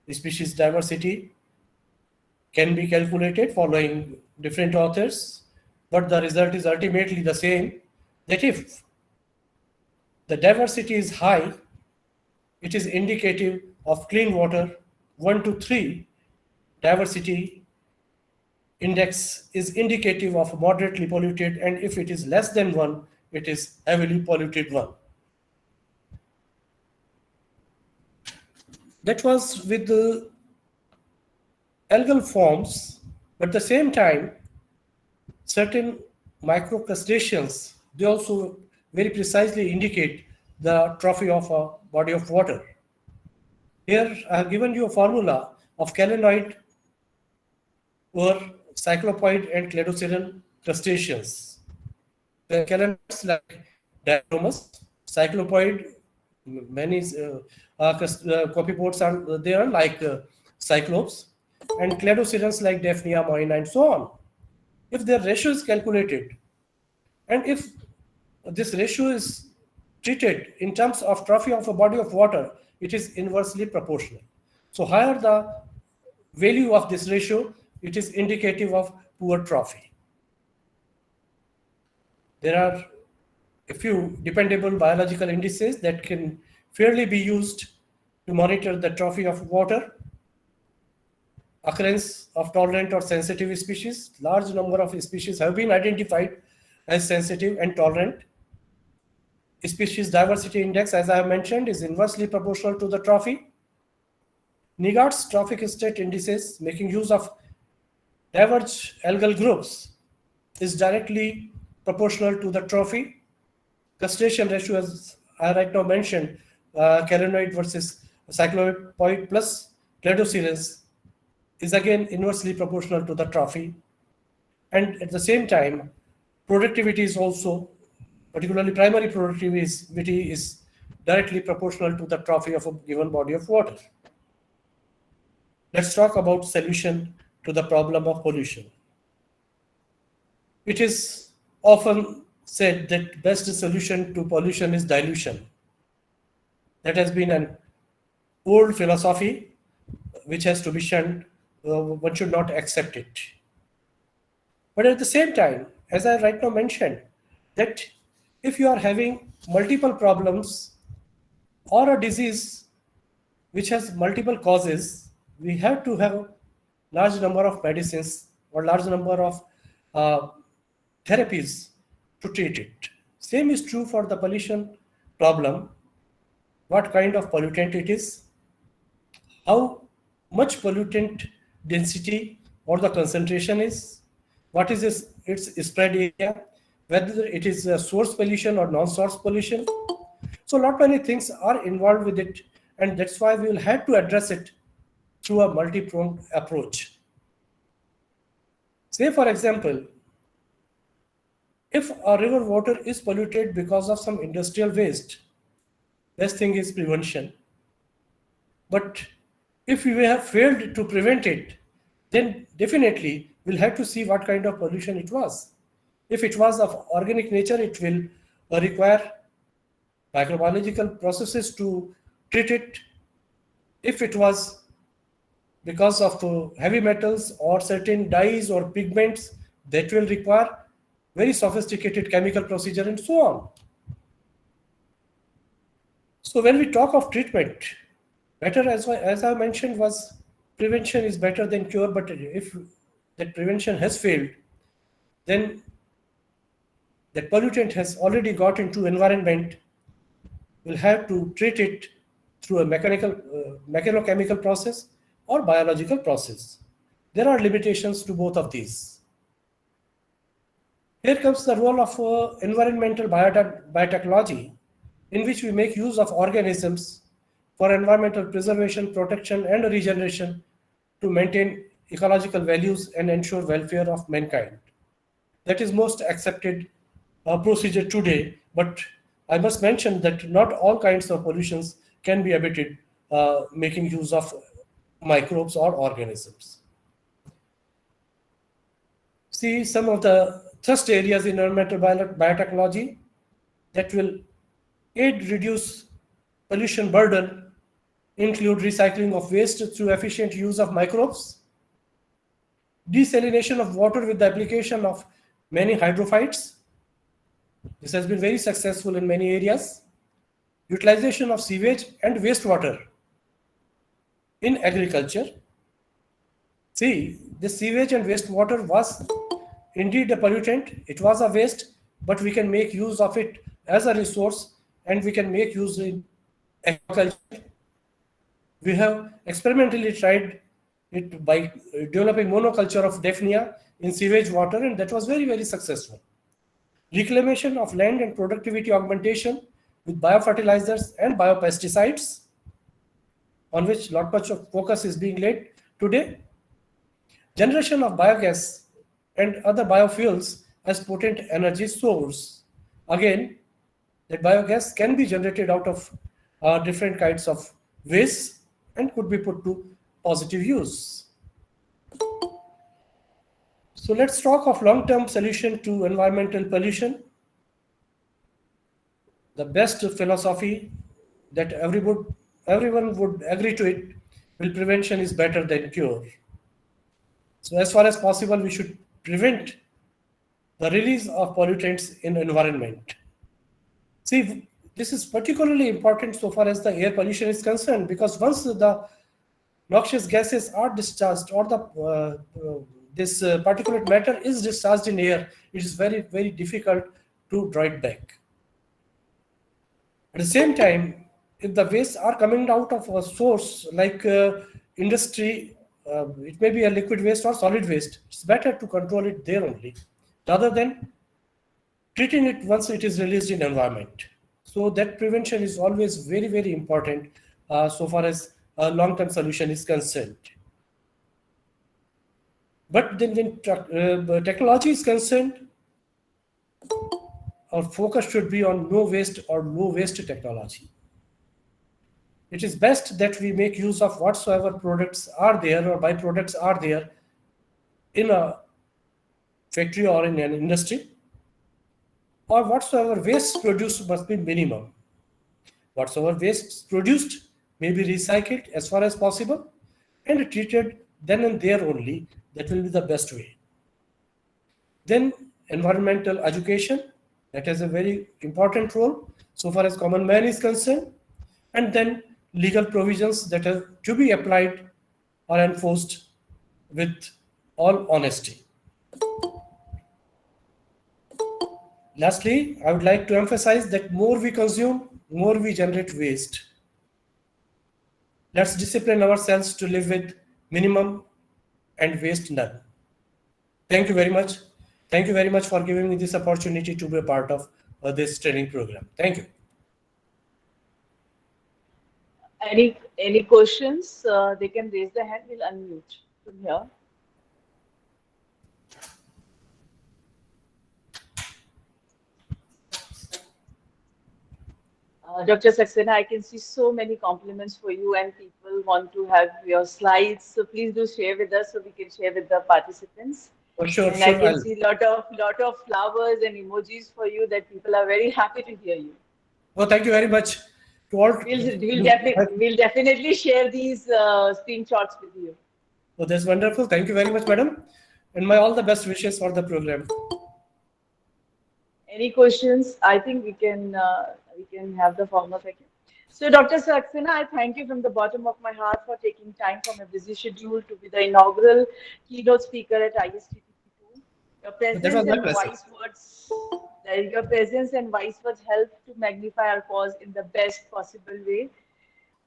The species diversity can be calculated following different authors, but the result is ultimately the same, that if the diversity is high, it is indicative of clean water. 1 to 3 diversity index is indicative of moderately polluted, and if it is less than 1, it is heavily polluted one. That was with the algal forms, but at the same time, certain microcrustaceans, they also very precisely indicate the trophy of a body of water. Here I have given you a formula of calanoid or cyclopoid and cladocerian crustaceans. The calanoids like Dichromus, cyclopoid, many copypods are there like cyclops, and cladocerians like Daphnia, Moina, and so on. If their ratio is calculated, and if this ratio is treated in terms of trophy of a body of water, it is inversely proportional. So higher the value of this ratio, it is indicative of poor trophy. There are a few dependable biological indices that can fairly be used to monitor the trophy of water. Occurrence of tolerant or sensitive species. Large number of species have been identified as sensitive and tolerant. Species diversity index, as I have mentioned, is inversely proportional to the trophy. Nigart's trophic state indices, making use of diverged algal groups, is directly proportional to the trophy. Crustacean ratio, as I right now mentioned, calanoid versus cyclopoid plus cladocerians, is again inversely proportional to the trophy. And at the same time, productivity is also, particularly primary productivity, is directly proportional to the trophy of a given body of water. Let's talk about solution to the problem of pollution. It is often said that best solution to pollution is dilution. That has been an old philosophy which has to be shunned. One should not accept it. But at the same time, as I right now mentioned, that if you are having multiple problems or a disease which has multiple causes, we have to have large number of medicines or large number of therapies to treat it. Same is true for the pollution problem. What kind of pollutant it is, how much pollutant density or the concentration is, what is its spread area, whether it is a source pollution or non-source pollution. So not many things are involved with it, and that's why we will have to address it through a multi-pronged approach. Say, for example, if a river water is polluted because of some industrial waste, best thing is prevention. But if we have failed to prevent it, then definitely we'll have to see what kind of pollution it was. If it was of organic nature, it will require microbiological processes to treat it. If it was because of heavy metals or certain dyes or pigments, that will require very sophisticated chemical procedure and so on. So when we talk of treatment, better, as I mentioned, was prevention is better than cure. But if that prevention has failed, then that pollutant has already got into environment. We'll have to treat it through a mechanochemical process or biological process. There are limitations to both of these. Here comes the role of environmental biotechnology, in which we make use of organisms for environmental preservation, protection, and regeneration to maintain ecological values and ensure welfare of mankind. That is most accepted procedure today, but I must mention that not all kinds of pollutions can be abated making use of microbes or organisms. See some of the thrust areas in environmental biotechnology that will aid reduce pollution burden include recycling of waste through efficient use of microbes, desalination of water with the application of many hydrophytes. This has been very successful in many areas. Utilization of sewage and wastewater in agriculture. See, the sewage and wastewater was indeed a pollutant. It was a waste, but we can make use of it as a resource, and we can make use in agriculture. We have experimentally tried it by developing monoculture of Daphnia in sewage water, and that was very, very successful. Reclamation of land and productivity augmentation with biofertilizers and biopesticides, on which lot much of focus is being laid today. Generation of biogas and other biofuels as potent energy source. Again, that biogas can be generated out of different kinds of waste and could be put to positive use. So let's talk of long-term solution to environmental pollution. The best philosophy that everyone would agree to it will prevention is better than cure. So as far as possible, we should prevent the release of pollutants in environment. See, this is particularly important so far as the air pollution is concerned, because once the noxious gases are discharged or the this particulate matter is discharged in air, it is very, very difficult to draw it back. At the same time, if the wastes are coming out of a source like industry, it may be a liquid waste or solid waste, it's better to control it there only, rather than treating it once it is released in environment. So that prevention is always very, very important so far as a long-term solution is concerned. But then when technology is concerned, our focus should be on no waste or low waste technology. It is best that we make use of whatsoever products are there or byproducts are there in a factory or in an industry, or whatsoever waste produced must be minimum. Whatsoever waste produced may be recycled as far as possible and treated then and there only. That will be the best way. Then environmental education, that has a very important role so far as common man is concerned. And then legal provisions that are to be applied or enforced with all honesty. Lastly, I would like to emphasize that more we consume, more we generate waste. Let's discipline ourselves to live with minimum and waste none. Thank you very much. Thank you very much for giving me this opportunity to be a part of this training program. Thank you. Any questions? They can raise their hand. We'll unmute from here. Dr. Saxena, I can see so many compliments for you and people want to have your slides. So please do share with us so we can share with the participants. Oh, sure, And I sure. can see lot of flowers and emojis for you that people are very happy to hear you. Oh, thank you very much to all. We'll definitely share these screenshots with you. Oh, that's wonderful. Thank you very much, madam. And my all the best wishes for the program. Any questions? I think we can have the formal section. So, Dr. Saxena, I thank you from the bottom of my heart for taking time from a busy schedule to be the inaugural keynote speaker at ISTTP-2. Your That was presence my and pleasure. wise words help to magnify our cause in the best possible way.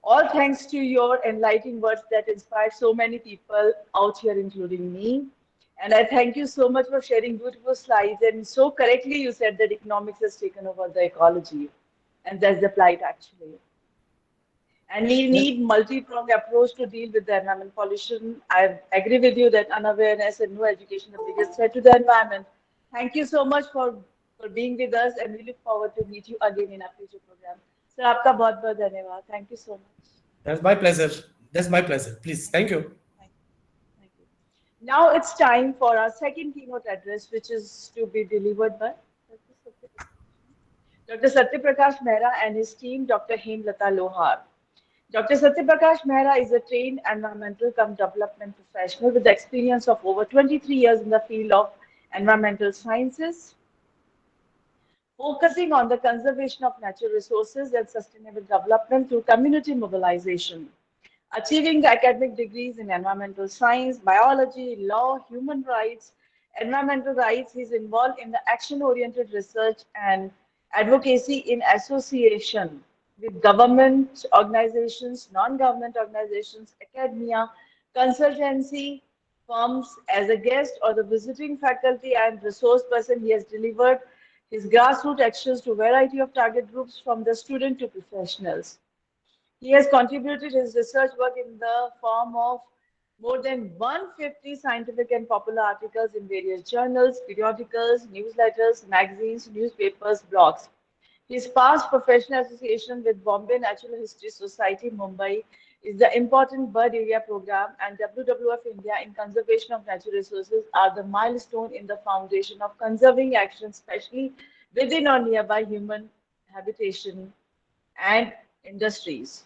All thanks to your enlightening words that inspired so many people out here, including me. And I thank you so much for sharing beautiful slides. And so correctly, you said that economics has taken over the ecology. And that's the plight, actually. And we need multi-pronged approach to deal with the environment pollution. I agree with you that unawareness and no education are the biggest threat to the environment. Thank you so much for being with us, and we look forward to meet you again in our future program. Sir, आपका बहुत बहुत धन्यवाद. Thank you so much. That's my pleasure. That's my pleasure. Please, thank you. Thank you. Thank you. Now it's time for our second keynote address, which is to be delivered by Dr. Satyaprakash Mehra and his team, Dr. Hemlata Lohar. Dr. Satyaprakash Mehra is a trained environmental cum development professional with experience of over 23 years in the field of environmental sciences, focusing on the conservation of natural resources and sustainable development through community mobilization. Achieving academic degrees in environmental science, biology, law, human rights, environmental rights, he is involved in the action-oriented research and advocacy in association with government organizations, non-government organizations, academia, consultancy firms. As a guest or the visiting faculty and resource person, he has delivered his grassroots actions to a variety of target groups from the student to professionals. He has contributed his research work in the form of more than 150 scientific and popular articles in various journals, periodicals, newsletters, magazines, newspapers, blogs. His past professional association with Bombay Natural History Society, Mumbai, is the important bird area program, and WWF India in conservation of natural resources are the milestone in the foundation of conserving action, especially within or nearby human habitation and industries.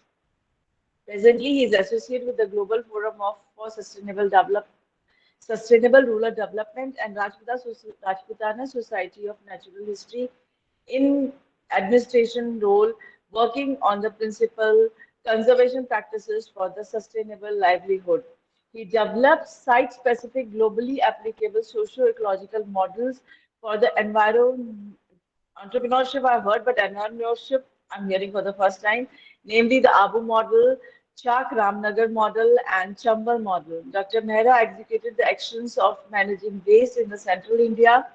Presently, he is associated with the Global Forum for Sustainable Rural Development and Rajputana Society of Natural History in administration role, working on the principal conservation practices for the sustainable livelihood. He develops site-specific, globally applicable socio-ecological models for the entrepreneurship I've heard, but entrepreneurship I'm hearing for the first time, namely the Abu model, Chak Ramnagar model, and Chambal model. Dr. Mehra executed the actions of managing waste in the central India,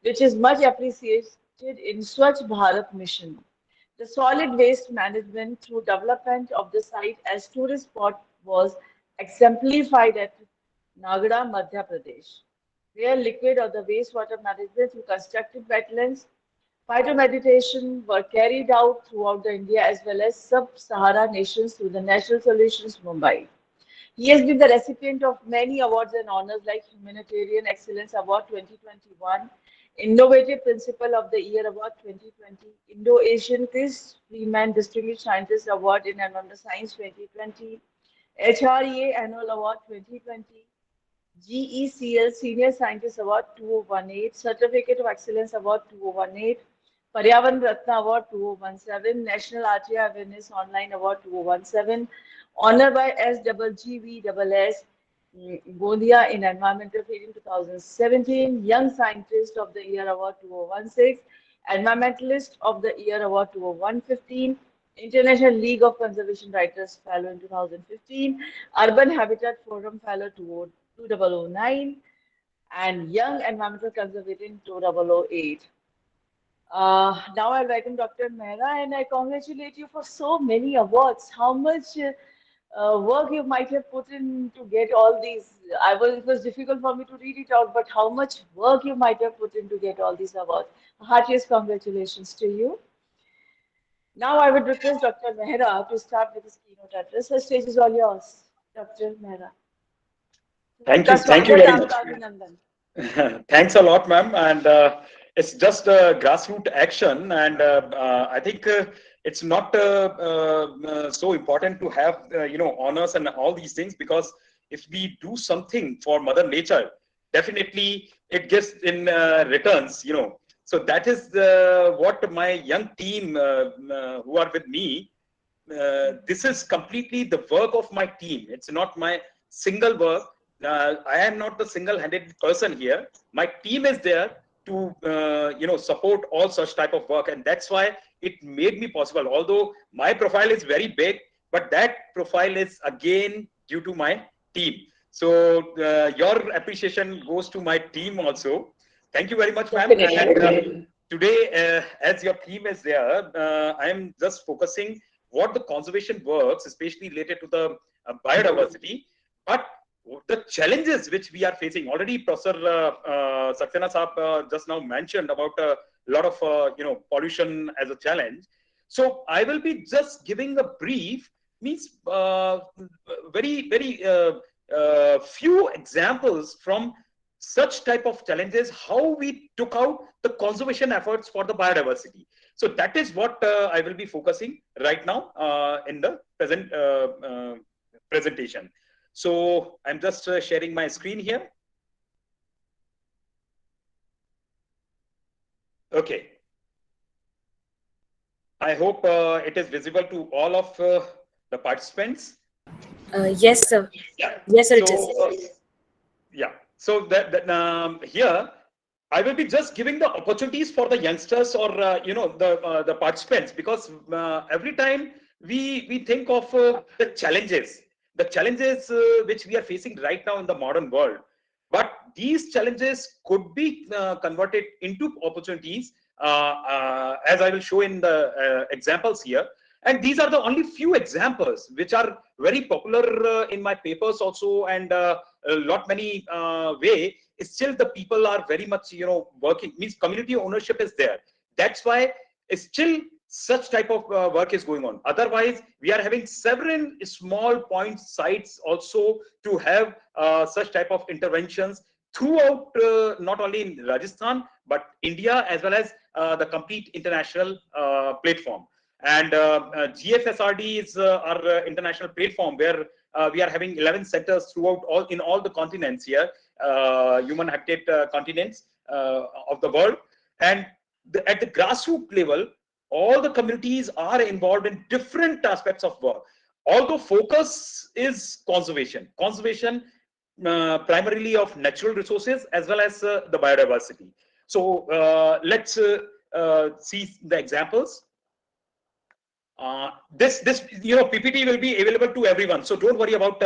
which is much appreciated in Swachh Bharat mission. The solid waste management through development of the site as tourist spot was exemplified at Nagda, Madhya Pradesh, where liquid or the wastewater management through constructed wetlands, phytomeditation were carried out throughout the India as well as sub-Sahara nations through the National Solutions Mumbai. He has been the recipient of many awards and honors like Humanitarian Excellence Award 2021, Innovative Principal of the Year Award 2020, Indo-Asian Chris Freeman Distinguished Scientist Award in Environmental Science 2020, HREA Annual Award 2020, GECL Senior Scientist Award 2018, Certificate of Excellence Award 2018, Paryavan Ratna Award 2017, National RTI Awareness Online Award 2017, Honor by SGGVSS Gondia in Environmental Field in 2017, Young Scientist of the Year Award 2016, Environmentalist of the Year Award 2015, International League of Conservation Writers Fellow in 2015, Urban Habitat Forum Fellow 2009, and Young Environmental Conservator in 2008. Now I welcome Dr. Mehra and I congratulate you for so many awards. How much work you might have put in to get all these. It was difficult for me to read it out, but how much work you might have put in to get all these awards. Heartiest congratulations to you. Now I would request Dr. Mehra to start with his keynote address. The stage is all yours, Dr. Mehra. Thank you very much. Thanks a lot, ma'am. And it's just a grassroots action, and I think it's not so important to have honors and all these things, because if we do something for Mother Nature, definitely it gives in returns. So that is what my young team who are with me. This is completely the work of my team. It's not my single work. I am not the single-handed person here. My team is there to support all such type of work, and that's why it made me possible. Although my profile is very big, but that profile is again due to my team. So your appreciation goes to my team also. Thank you very much, ma'am. And today, as your theme is there, I am just focusing what the conservation works, especially related to the biodiversity, but the challenges which we are facing. Already Professor Saxena Saab just now mentioned about a lot of pollution as a challenge. So I will be just giving a brief, means very few examples from such type of challenges, how we took out the conservation efforts for the biodiversity. So that is what I will be focusing right now in the present presentation. So I'm just sharing my screen here. Okay. I hope it is visible to all of the participants. Yes, sir. Yeah. Yes, sir, So, it is. Yeah. So here I will be just giving the opportunities for the youngsters or the participants, because every time we think of the challenges which we are facing right now in the modern world, but these challenges could be converted into opportunities, as I will show in the examples here. And these are the only few examples which are very popular in my papers also, and a lot many way. Still the people are very much working, means community ownership is there. That's why still such type of work is going on. Otherwise we are having several small point sites also to have such type of interventions throughout, not only in Rajasthan but India, as well as the complete international platform. And GFSRD is our international platform, where we are having 11 centers throughout all the continents here, human habitat continents of the world. And at the grassroots level, all the communities are involved in different aspects of work. Although focus is conservation primarily of natural resources as well as the biodiversity. So let's see the examples. This PPT will be available to everyone, so don't worry about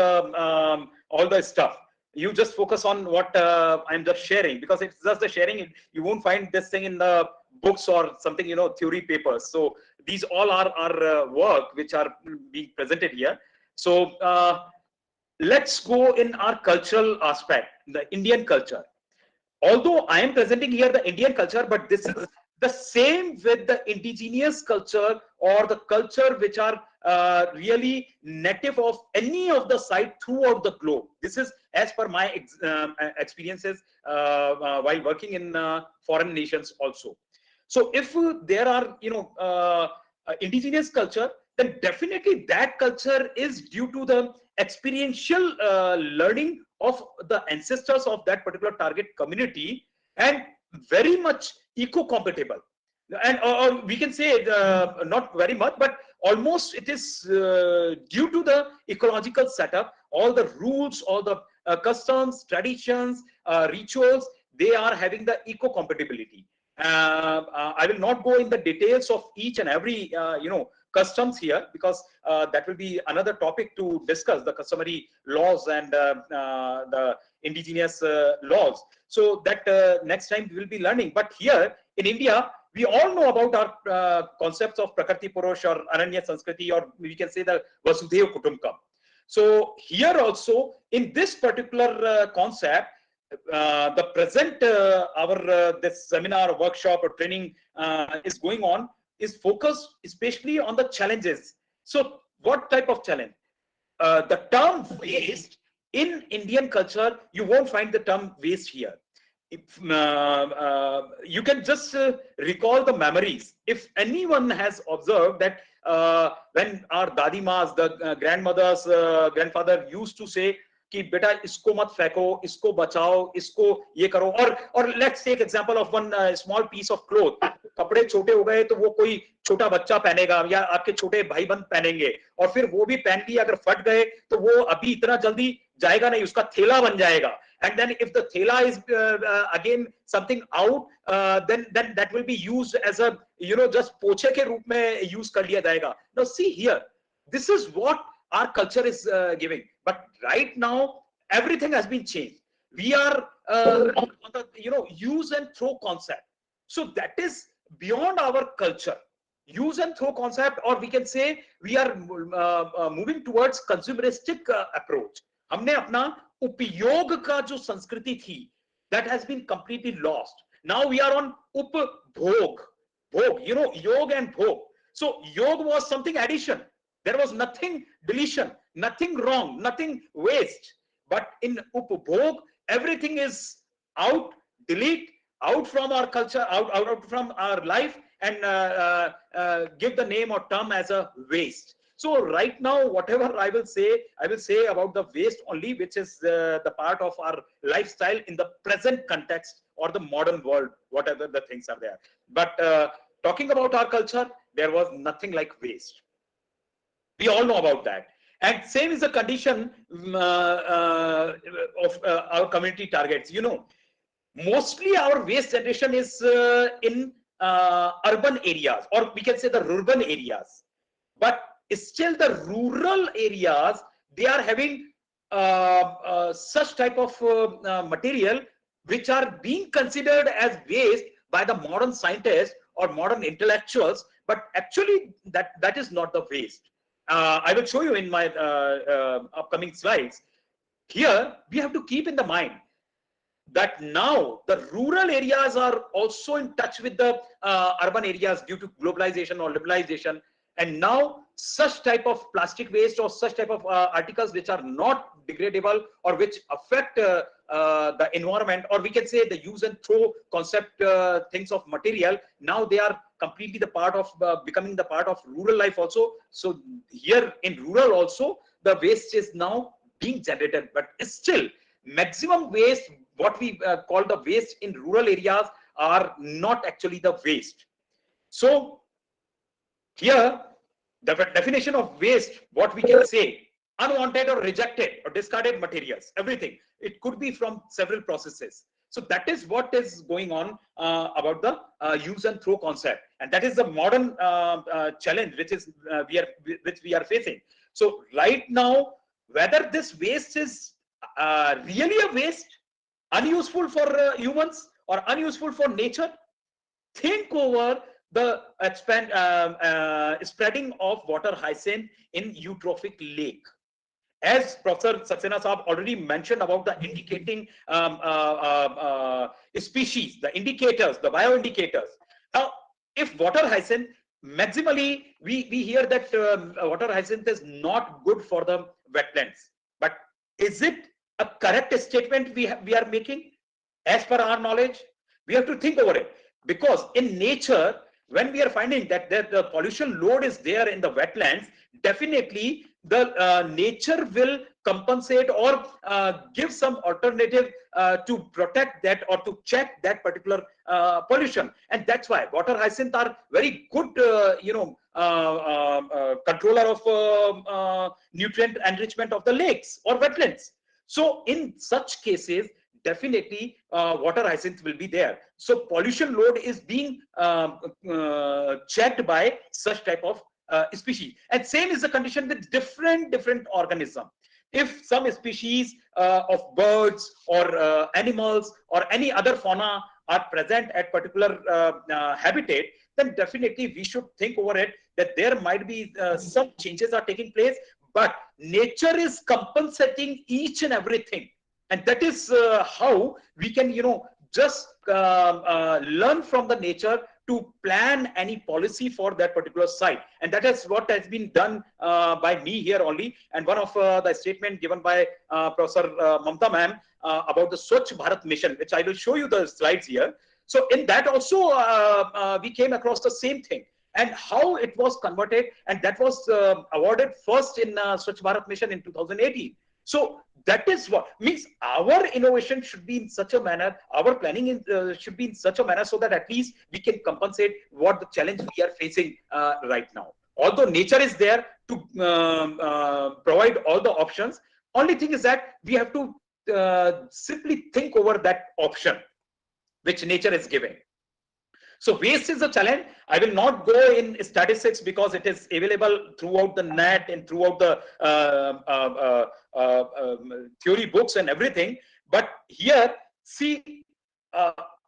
all the stuff. You just focus on what I'm just sharing, because it's just the sharing. You won't find this thing in the books or something, theory papers. So these all are work which are being presented here. So let's go in our cultural aspect, the Indian culture. Although I am presenting here the Indian culture, but this is the same with the indigenous culture or the culture which are really native of any of the site throughout the globe. This is as per my experiences while working in foreign nations also. So if there are indigenous culture, then definitely that culture is due to the experiential learning of the ancestors of that particular target community, and very much eco-compatible. And or we can say not very much, but almost it is due to the ecological setup. All the rules, all the customs, traditions, rituals, they are having the eco-compatibility. I will not go in the details of each and every customs here, because that will be another topic to discuss, the customary laws and the indigenous laws. So that next time we will be learning. But here in India, we all know about our concepts of Prakriti Purush or Aranya Sanskriti, or we can say the Vasudhaiva Kutumbakam. So here also, in this particular concept, the present our this seminar, workshop or training is going on is focused especially on the challenges. So what type of challenge? The term waste in Indian culture, you won't find the term waste here. If, you can just recall the memories. If anyone has observed that when our dadimas, the grandmothers, grandfather used to say कि बेटा इसको मत फेंको, इसको बचाओ, इसको ये करो, और let's take example of one small piece of cloth. कपड़े छोटे हो गए तो वो कोई छोटा बच्चा पहनेगा या आपके छोटे भाई बंद पहनेंगे, और फिर वो भी पहन लिए अगर फट गए तो वो अभी इतना जल्दी जाएगा नहीं, उसका थैला बन जाएगा. And then if the thela is again something out, then that will be used as a, you know, just पोछे के रूप में use कर लिया जाएगा. Now see here, this is what our culture is giving. But right now everything has been changed. We are on the, you know, use and throw concept. So that is beyond our culture. Use and throw concept, or we can say we are moving towards consumeristic approach. हमने अपना उपयोग का जो संस्कृति थी, that has been completely lost. Now we are on उपभोग, भोग, you know, yog and bhog. So yog was something addition. There was nothing deletion, nothing wrong, nothing waste. But in upbhog, everything is out, delete, out from our culture, out from our life, and give the name or term as a waste. So right now, whatever I will say about the waste only, which is the part of our lifestyle in the present context or the modern world, whatever the things are there. But talking about our culture, there was nothing like waste. We all know about that. And same is the condition of our community targets. You know, mostly our waste generation is in urban areas, or we can say the urban areas. But still the rural areas, they are having such type of material which are being considered as waste by the modern scientists or modern intellectuals, but actually that is not the waste. I will show you in my upcoming slides. Here we have to keep in the mind that now the rural areas are also in touch with the urban areas due to globalization or liberalization, and now such type of plastic waste or such type of articles which are not degradable or which affect the environment, or we can say the use and throw concept things of material, now they are completely the part of becoming the part of rural life also. So here in rural also the waste is now being generated, but still maximum waste, what we call the waste in rural areas, are not actually the waste. So here the definition of waste, what we can say, unwanted or rejected or discarded materials, everything. It could be from several processes. So that is what is going on about the use and throw concept, and that is the modern challenge which is which we are facing. So right now, whether this waste is really a waste, unuseful for humans or unuseful for nature, think over the spreading of water hyacinth in eutrophic lake. As Professor Saxena Saab already mentioned about the indicating species, the indicators, the bioindicators. Now, if water hyacinth, maximally we hear that water hyacinth is not good for the wetlands. But is it a correct statement we are making? As per our knowledge, we have to think over it, because in nature, when we are finding that the pollution load is there in the wetlands, definitely the nature will compensate or give some alternative to protect that or to check that particular pollution. And that's why water hyacinth are very good, controller of nutrient enrichment of the lakes or wetlands. So in such cases, definitely water hyacinth will be there. So pollution load is being checked by such type of species. And same is the condition with different organisms. If some species of birds or animals or any other fauna are present at particular habitat, then definitely we should think over it that there might be some changes are taking place, but nature is compensating each and everything. And that is how we can, just learn from the nature to plan any policy for that particular site. And that is what has been done by me here only. And one of the statement given by Professor Mamta ma'am about the Swachh Bharat mission, which I will show you the slides here. So in that also we came across the same thing, and how it was converted, and that was awarded first in Swachh Bharat mission in 2018. So that is what means our innovation should be in such a manner, our planning should be in such a manner so that at least we can compensate what the challenge we are facing right now. Although nature is there to provide all the options, only thing is that we have to simply think over that option which nature is giving. So waste is a challenge. I will not go in statistics because it is available throughout the net and throughout the theory books and everything. But here, see,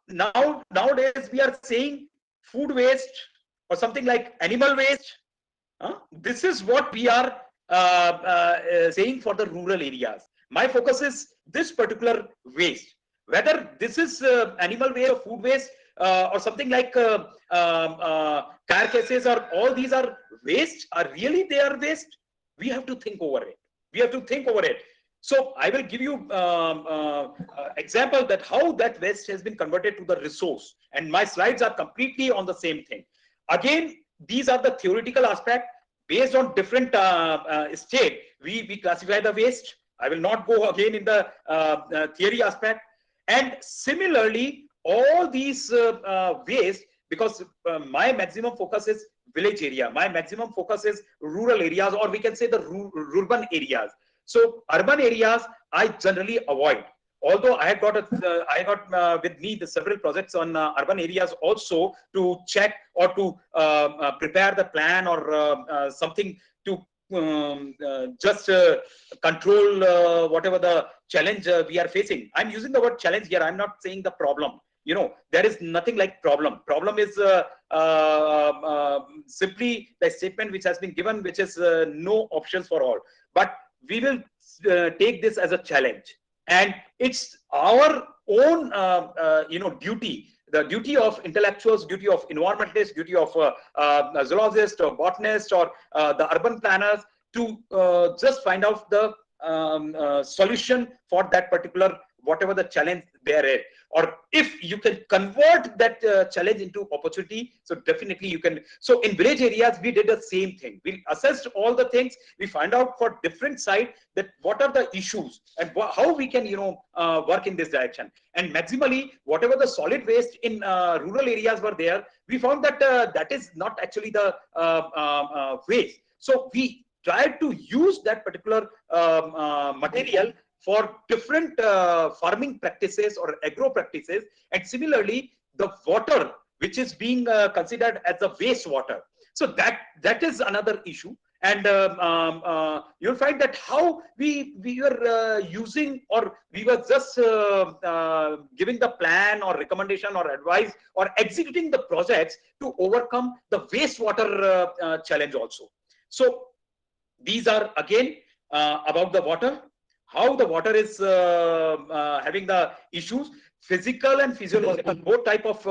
nowadays we are saying food waste or something like animal waste. This is what we are saying for the rural areas. My focus is this particular waste. Whether this is animal waste or food waste, or something like carcasses, or all these are waste, are really they are waste, we have to think over it. We have to think over it. So I will give you example that how that waste has been converted to the resource, and my slides are completely on the same thing. Again, these are the theoretical aspect. Based on different state, we classify the waste. I will not go again in the theory aspect. And similarly, all these waste, because my maximum focus is village area, my maximum focus is rural areas, or we can say the urban areas. So urban areas I generally avoid. Although I got with me the several projects on urban areas also to check or to prepare the plan or something to just control whatever the challenge we are facing. I'm using the word challenge here. I'm not saying the problem. You know, there is nothing like problem. Problem is simply the statement which has been given, which is no options for all. But we will take this as a challenge, and it's our own duty. The duty of intellectuals, duty of environmentalists, duty of zoologists or botanists or the urban planners to just find out the solution for that particular whatever the challenge there is, or if you can convert that challenge into opportunity, so definitely you can. So in village areas we did the same thing. We assessed all the things. We find out for different side that what are the issues and how we can work in this direction. And maximally whatever the solid waste in rural areas were there, we found that that is not actually the waste. So we tried to use that particular material for different farming practices or agro practices. And similarly, the water which is being considered as a wastewater. So that is another issue. And you'll find that how we were using, or we were just giving the plan or recommendation or advice or executing the projects to overcome the wastewater challenge also. So these are again about the water. How the water is having the issues, physical and physiological, both type of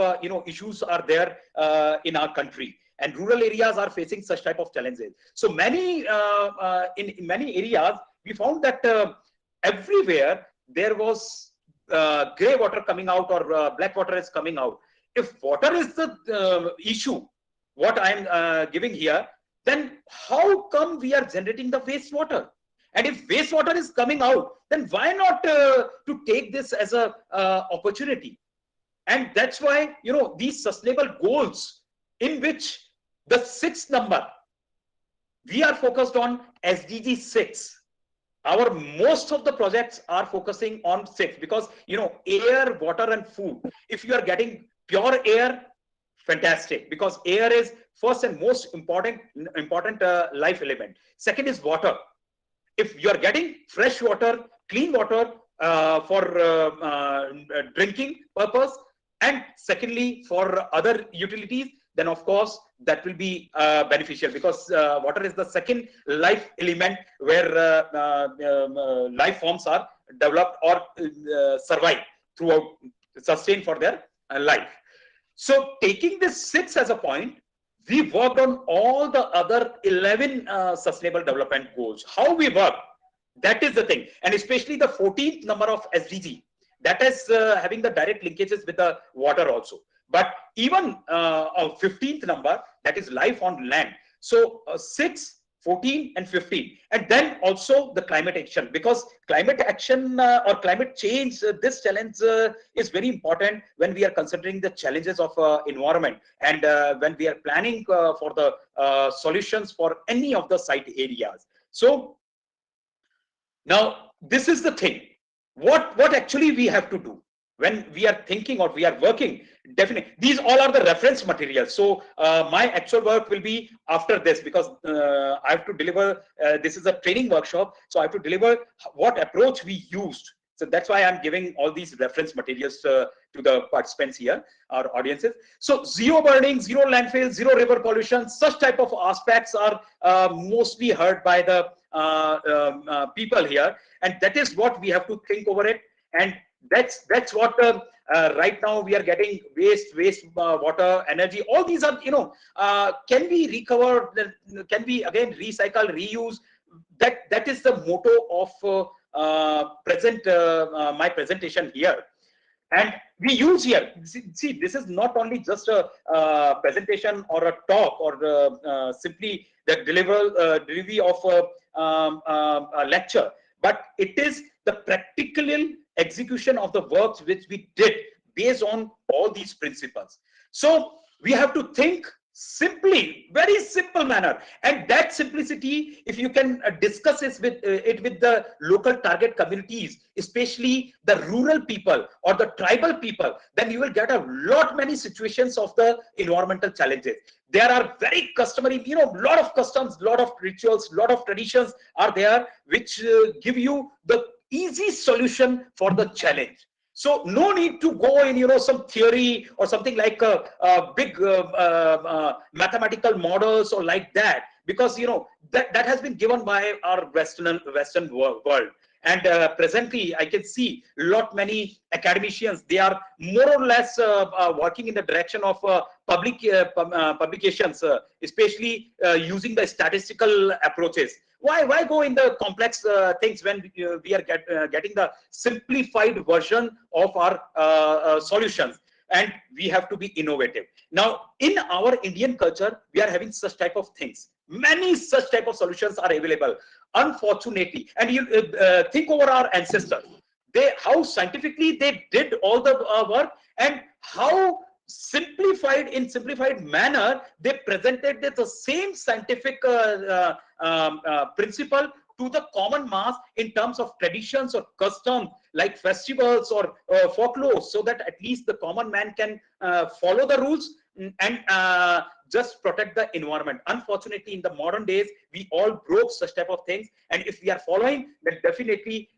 issues are there in our country, and rural areas are facing such type of challenges. So many in many areas we found that everywhere there was gray water coming out or black water is coming out. If water is the issue, what I am giving here, then how come we are generating the wastewater? And if wastewater is coming out, then why not to take this as a opportunity? And that's why, these sustainable goals, in which the 6th number, we are focused on SDG 6. Our most of the projects are focusing on 6 because, air, water and food. If you are getting pure air, fantastic, because air is first and most important life element. Second is water. If you are getting fresh water, clean water for drinking purpose, and secondly for other utilities, then of course that will be beneficial, because water is the second life element where life forms are developed or survive throughout, sustain for their life. So taking this 6 as a point, we worked on all the other 11 sustainable development goals. How we work, that is the thing. And especially the 14th number of SDG, that is having the direct linkages with the water also. But even a 15th number, that is life on land. So 6, 14 and 15, and then also the climate action, because climate action or climate change, this challenge is very important when we are considering the challenges of environment, and when we are planning for the solutions for any of the site areas. So now this is the thing, what actually we have to do when we are thinking or we are working. Definitely these all are the reference materials. So my actual work will be after this, because I have to deliver, this is a training workshop, so I have to deliver what approach we used. So that's why I'm giving all these reference materials to the participants here, our audiences. So zero burning, zero landfill, zero river pollution, such type of aspects are mostly heard by the people here, and that is what we have to think over it. And that's what right now we are getting: waste, water, energy. All these are, can we recover? Can we again recycle, reuse? That is the motto of my presentation here. And we use here. See, this is not only just a presentation or a talk or simply the delivery of a lecture, but it is the practical execution of the works which we did based on all these principles. So we have to think simply, very simple manner, and that simplicity, if you can discuss it with the local target communities, especially the rural people or the tribal people, then you will get a lot many situations of the environmental challenges. There are very customary, lot of customs, lot of rituals, lot of traditions are there which give you the easy solution for the challenge. So no need to go in, some theory or something like big mathematical models or like that, because that has been given by our Western world. And presently, I can see many academicians, they are more or less working in the direction of publications, especially using the statistical approaches. Why go in the complex things when we are getting the simplified version of our solutions? And we have to be innovative. Now, in our Indian culture, we are having such type of things. Many such type of solutions are available. Unfortunately, and you think over our ancestors, how scientifically they did all the work, and how simplified manner they presented the same scientific principle to the common mass in terms of traditions or custom like festivals or folklore, so that at least the common man can follow the rules and just protect the environment. Unfortunately, in the modern days, we all broke such type of things, and if we are following, then definitely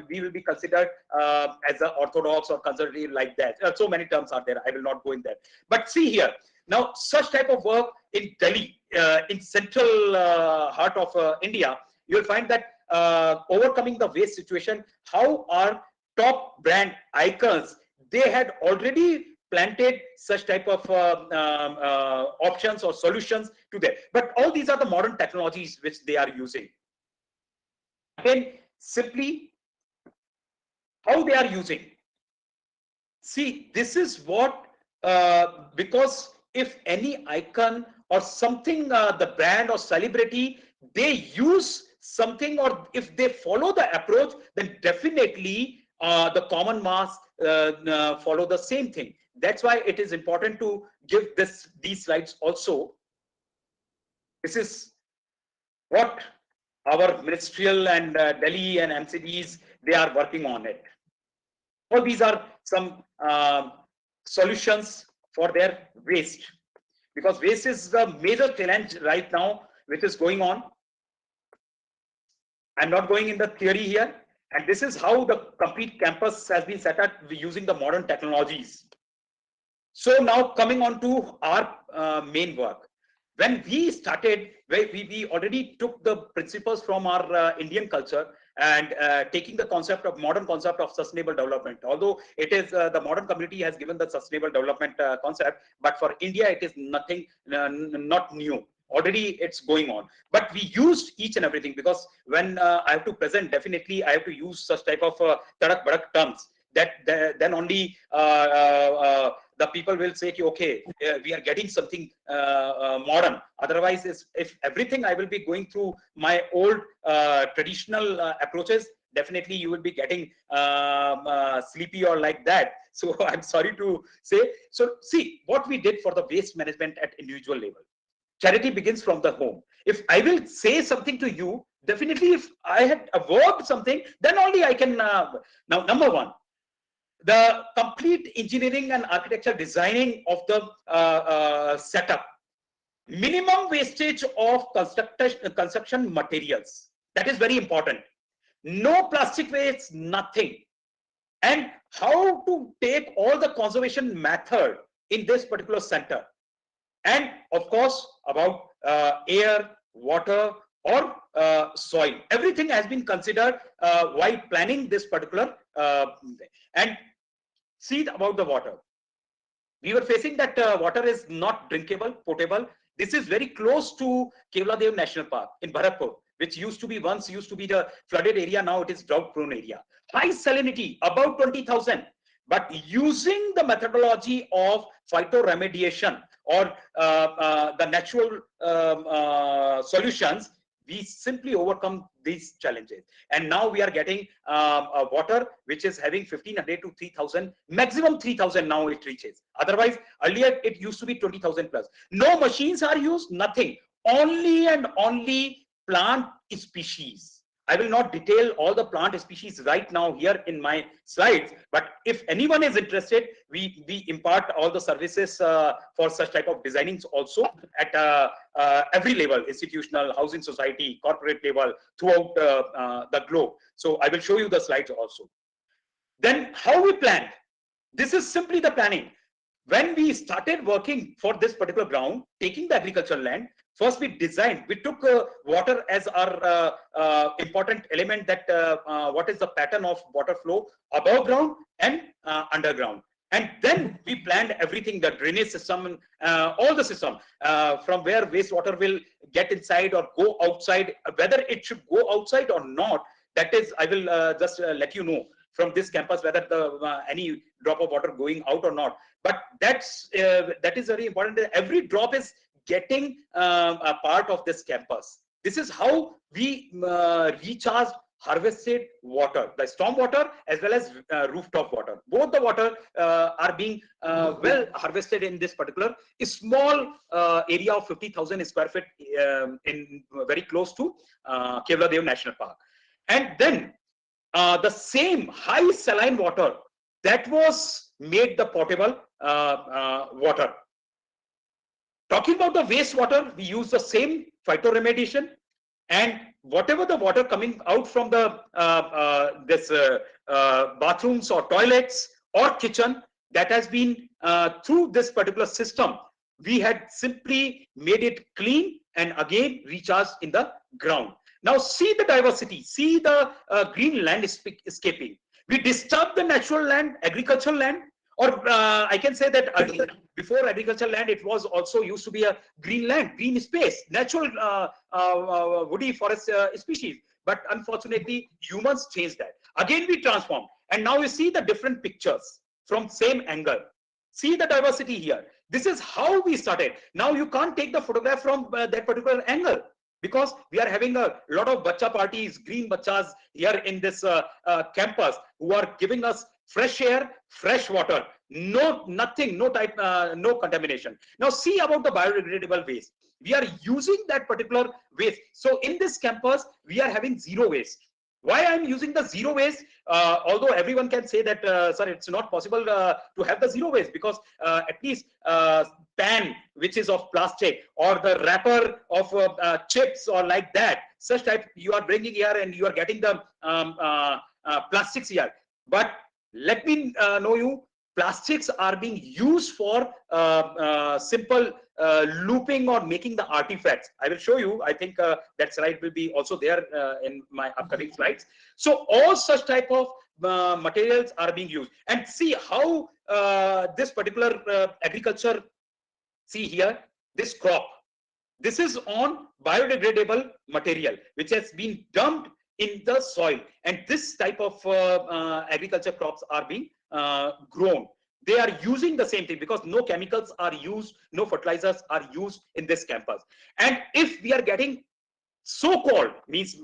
we will be considered as an orthodox or conservative like that. So many terms are there, I will not go in that. But see here, now such type of work in Delhi, in central heart of India, you will find that overcoming the waste situation, how our top brand icons, they had already planted such type of options or solutions to them. But all these are the modern technologies which they are using. Again, simply how they are using. See, this is what, because if any icon or something, the brand or celebrity, they use something, or if they follow the approach, then definitely the common mass follow the same thing. That's why it is important to give these slides also. This is what our ministerial and Delhi and MCDs, they are working on it. All these are some solutions for their waste, because waste is the major challenge right now which is going on. I'm not going in the theory here, and this is how the complete campus has been set up using the modern technologies. So now coming on to our main work. When we started, we already took the principles from our Indian culture, and taking the concept of modern concept of sustainable development. Although it is the modern community has given the sustainable development concept, but for India it is nothing, not new. Already it's going on, but we used each and everything, because when I have to present, definitely I have to use such type of tadak badak terms, that then only the people will say, okay, we are getting something modern. Otherwise, if everything I will be going through my old traditional approaches, definitely you will be getting sleepy or like that. So I'm sorry to say. So see what we did for the waste management at individual level. Charity begins from the home. If I will say something to you, definitely if I had absorbed something, then only I can. Now, number one, the complete engineering and architecture designing of the setup. Minimum wastage of construction materials. That is very important. No plastic waste, nothing. And how to take all the conservation method in this particular center. And of course, about air, water, or soil. Everything has been considered while planning this particular and see about the water. We were facing that water is not drinkable, potable. This is very close to Kevladev National Park in Bharatpur, which once used to be the flooded area. Now it is drought prone area. High salinity, about 20,000. But using the methodology of phytoremediation or the natural solutions, we simply overcome these challenges. And now we are getting water which is having 1,500 to 3,000, maximum 3,000 now it reaches. Otherwise, earlier it used to be 20,000 plus. No machines are used, nothing. Only and only plant species. I will not detail all the plant species right now here in my slides, but if anyone is interested, we impart all the services for such type of designings also at every level, institutional, housing society, corporate level, throughout the globe. So I will show you the slides also. Then how we planned. This is simply the planning. When we started working for this particular ground, taking the agricultural land, first we designed, we took water as our important element, that what is the pattern of water flow above ground and underground. And then we planned everything, the drainage system, all the system, from where wastewater will get inside or go outside, whether it should go outside or not. That is, I will just let you know from this campus whether the any drop of water going out or not. But that is very important. Every drop is getting a part of this campus. This is how we recharge harvested water, the storm water as well as rooftop water. Both the water are being well harvested in this particular small area of 50,000 square feet in very close to Kevladev National Park. And then the same high saline water that was made the potable water. Talking about the wastewater, we use the same phytoremediation, and whatever the water coming out from the bathrooms or toilets or kitchen, that has been through this particular system, we had simply made it clean and again recharged in the ground. Now see the diversity, see the green landscaping. We disturb the natural land, agricultural land, or I can say that before agricultural land, it was also used to be a green land, green space, natural woody forest species. But unfortunately, humans changed that. Again, we transformed. And now you see the different pictures from same angle. See the diversity here. This is how we started. Now you can't take the photograph from that particular angle, because we are having a lot of bacha parties, green bachas here in this campus, who are giving us fresh air, fresh water, nothing, no contamination. Now see about the biodegradable waste. We are using that particular waste. So in this campus, we are having zero waste. Why I'm using the zero waste? Although everyone can say that, sir, it's not possible to have the zero waste, because at least pan, which is of plastic, or the wrapper of chips or like that, such type you are bringing here and you are getting the plastics here. But let me know you, plastics are being used for simple looping or making the artifacts. I will show you. I think that slide will be also there in my upcoming slides. So all such type of materials are being used. And see how this particular agriculture, see here, this crop, this is on biodegradable material which has been dumped in the soil, and this type of agriculture crops are being grown. They are using the same thing because no chemicals are used, no fertilizers are used in this campus. And if we are getting so-called, means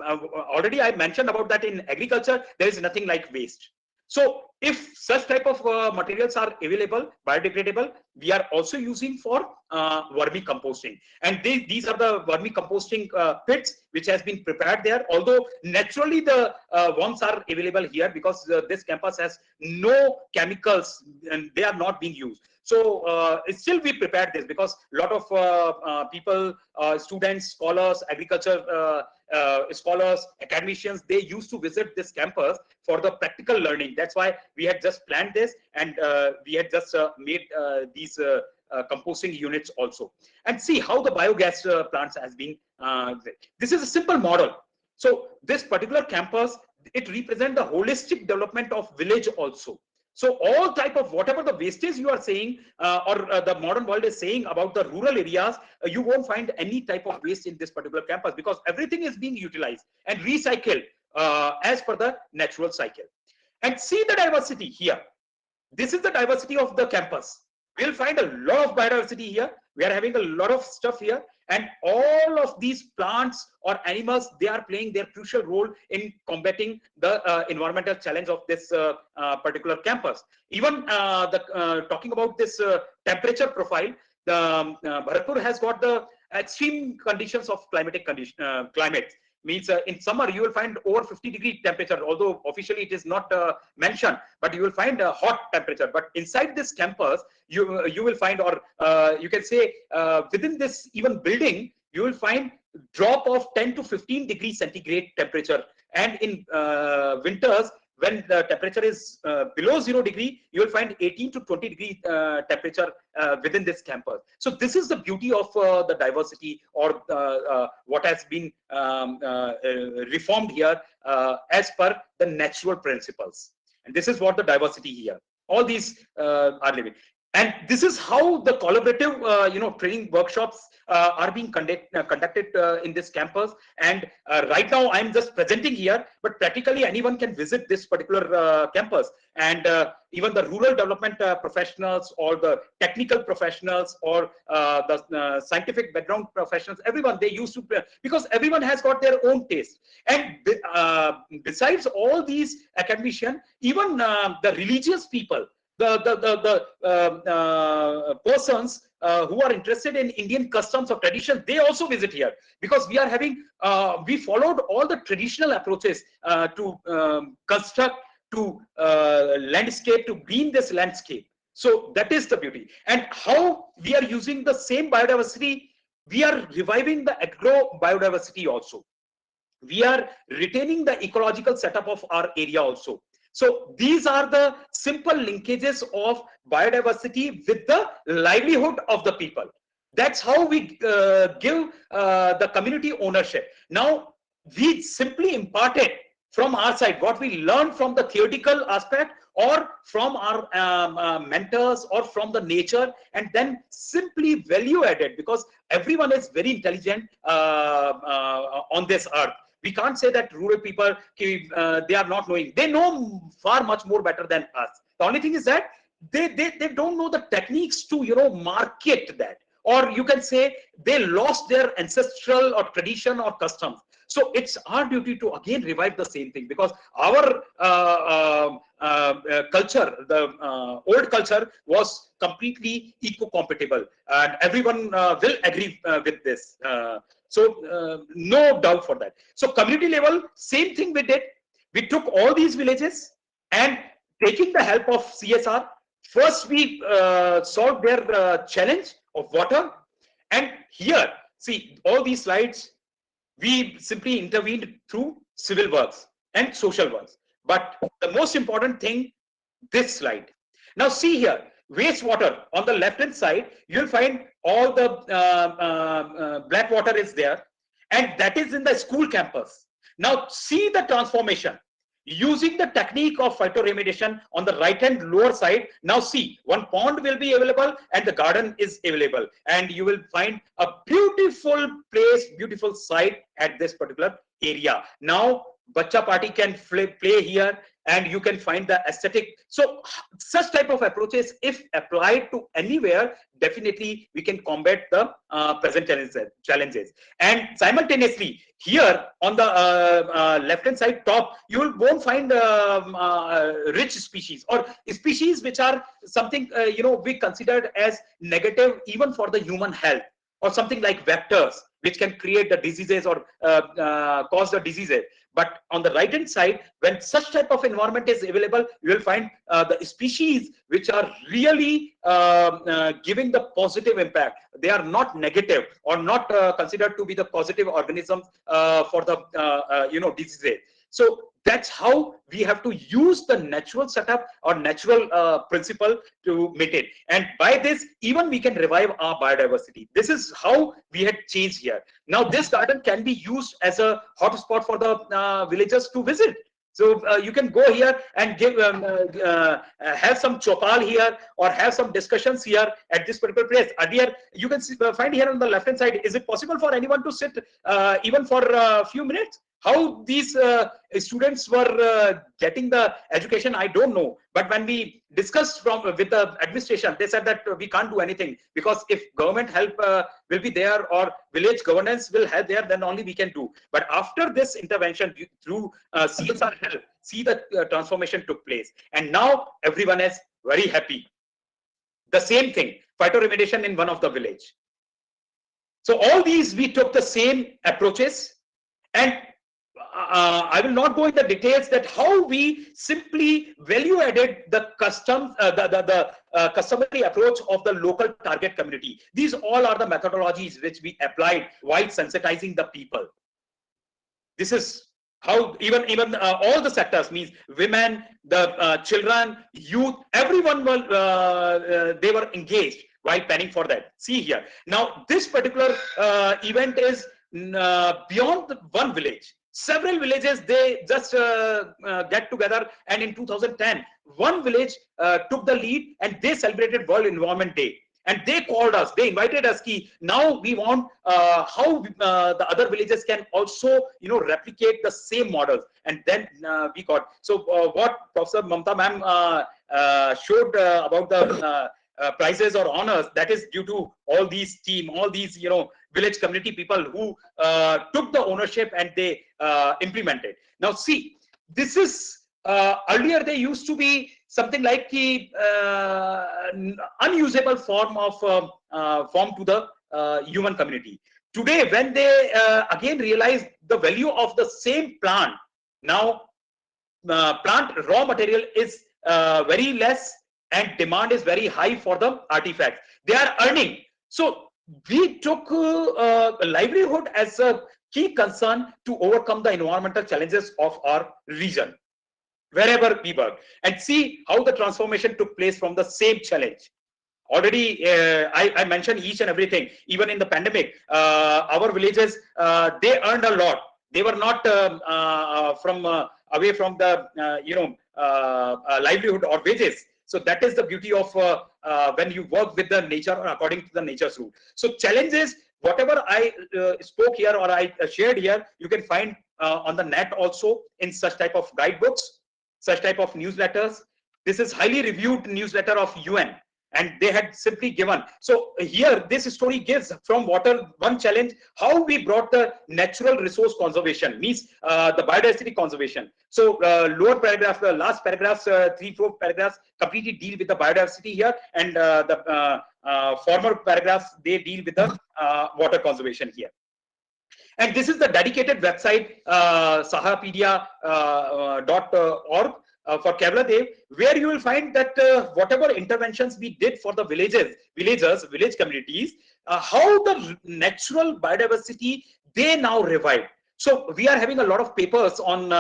already I mentioned about that in agriculture, there is nothing like waste. So if such type of materials are available, biodegradable, we are also using for vermicomposting. And these are the vermicomposting pits which has been prepared there. Although naturally the ones are available here because this campus has no chemicals and they are not being used. So still we prepared this because a lot of people, students, scholars, agriculture scholars, academicians, they used to visit this campus for the practical learning. That's why we had just planned this, and we had just made these composting units also. And see how the biogas plants has been. This is a simple model. So this particular campus, it represents the holistic development of village also. So all type of whatever the wastage you are saying or the modern world is saying about the rural areas, you won't find any type of waste in this particular campus because everything is being utilized and recycled as per the natural cycle. And see the diversity here. This is the diversity of the campus. We'll find a lot of biodiversity here. We are having a lot of stuff here, and all of these plants or animals, they are playing their crucial role in combating the environmental challenge of this particular campus. Even talking about this temperature profile, the Bharatpur has got the extreme conditions of climate. Means in summer you will find over 50-degree temperature, although officially it is not mentioned, but you will find a hot temperature. But inside this campus, you will find, or you can say within this even building, you will find drop of 10 to 15 degrees centigrade temperature. And in winters, when the temperature is below 0 degree, you will find 18 to 20 degree temperature within this campus. So this is the beauty of the diversity, or what has been reformed here as per the natural principles. And this is what the diversity here. All these are living. And this is how the collaborative, training workshops are being conducted in this campus. And right now I'm just presenting here, but practically anyone can visit this particular campus. And even the rural development professionals, or the technical professionals, or the scientific background professionals, everyone, they used to, because everyone has got their own taste. And besides all these academicians, even the religious people, the persons who are interested in Indian customs or traditions, they also visit here, because we are having, we followed all the traditional approaches to construct, to landscape, to green this landscape. So that is the beauty. And how we are using the same biodiversity, we are reviving the agro biodiversity also. We are retaining the ecological setup of our area also. So these are the simple linkages of biodiversity with the livelihood of the people. That's how we give the community ownership. Now, we simply imparted from our side what we learned from the theoretical aspect, or from our mentors, or from the nature, and then simply value added, because everyone is very intelligent on this earth. We can't say that rural people, they are not knowing. They know far much more better than us. The only thing is that they don't know the techniques to market that, or you can say they lost their ancestral or tradition or customs. So it's our duty to again revive the same thing, because our culture, the old culture, was completely eco-compatible, and everyone will agree with this. So no doubt for that. So community level, same thing we did. We took all these villages, and taking the help of CSR, first we solved their challenge of water. And here, see, all these slides, we simply intervened through civil works and social works. But the most important thing, this slide. Now see here, wastewater on the left hand side, you'll find all the black water is there, and that is in the school campus. Now see the transformation. Using the technique of phytoremediation on the right hand lower side, now see, one pond will be available and the garden is available, and you will find a beautiful place, beautiful site at this particular area. Now Bacha party can play here, and you can find the aesthetic. So such type of approaches, if applied to anywhere, definitely we can combat the present challenges. And simultaneously here on the left hand side top, you won't find rich species or species which are something we considered as negative even for the human health, or something like vectors which can create the diseases or cause the diseases. But on the right hand side, when such type of environment is available, you will find the species which are really giving the positive impact. They are not negative or not considered to be the positive organisms for the diseases. So that's how we have to use the natural setup or natural principle to meet it. And by this, even we can revive our biodiversity. This is how we had changed here. Now this garden can be used as a hotspot for the villagers to visit. So you can go here and give have some chopal here, or have some discussions here at this particular place. Earlier, you can see, find here on the left hand side, is it possible for anyone to sit even for a few minutes? How these students were getting the education, I don't know. But when we discussed with the administration, they said that we can't do anything, because if government help will be there or village governance will help there, then only we can do. But after this intervention through CSR help, see the transformation took place. And now everyone is very happy. The same thing, phytoremediation in one of the village. So all these, we took the same approaches, and I will not go into the details that how we simply value added the customary approach of the local target community. These all are the methodologies which we applied while sensitizing the people. This is how even all the sectors, means women, the children, youth, everyone were they were engaged while planning for that. See here. Now this particular event is beyond one village. Several villages, they just get together, and in 2010, one village took the lead, and they celebrated World Environment Day. And they called us, they invited us, now we want how the other villages can also, replicate the same models. And then we got, so what Professor Mamta ma'am showed about the prizes or honors, that is due to all these team, all these, village community people who took the ownership and they implemented. Now see, this is earlier they used to be something like the unusable form of form to the human community. Today, when they again realize the value of the same plant, now plant raw material is very less and demand is very high for the artifacts. They are earning. So we took livelihood as a key concern to overcome the environmental challenges of our region, wherever we work, and see how the transformation took place from the same challenge. Already, I mentioned each and everything. Even in the pandemic, our villages, they earned a lot. They were not away from the livelihood or wages. So that is the beauty of when you work with the nature or according to the nature's rule. So challenges, whatever I spoke here or I shared here, you can find on the net also in such type of guidebooks, such type of newsletters. This is highly reviewed newsletter of UN, and they had simply given. So here, this story gives from water one challenge, how we brought the natural resource conservation, means the biodiversity conservation. So lower paragraph, the last paragraphs, 3-4 paragraphs completely deal with the biodiversity here, and the former paragraphs, they deal with the water conservation here. And this is the dedicated website, sahapedia.org. For Kevla Dev, where you will find that whatever interventions we did for the village communities, how the natural biodiversity, they now revived. So we are having a lot of papers on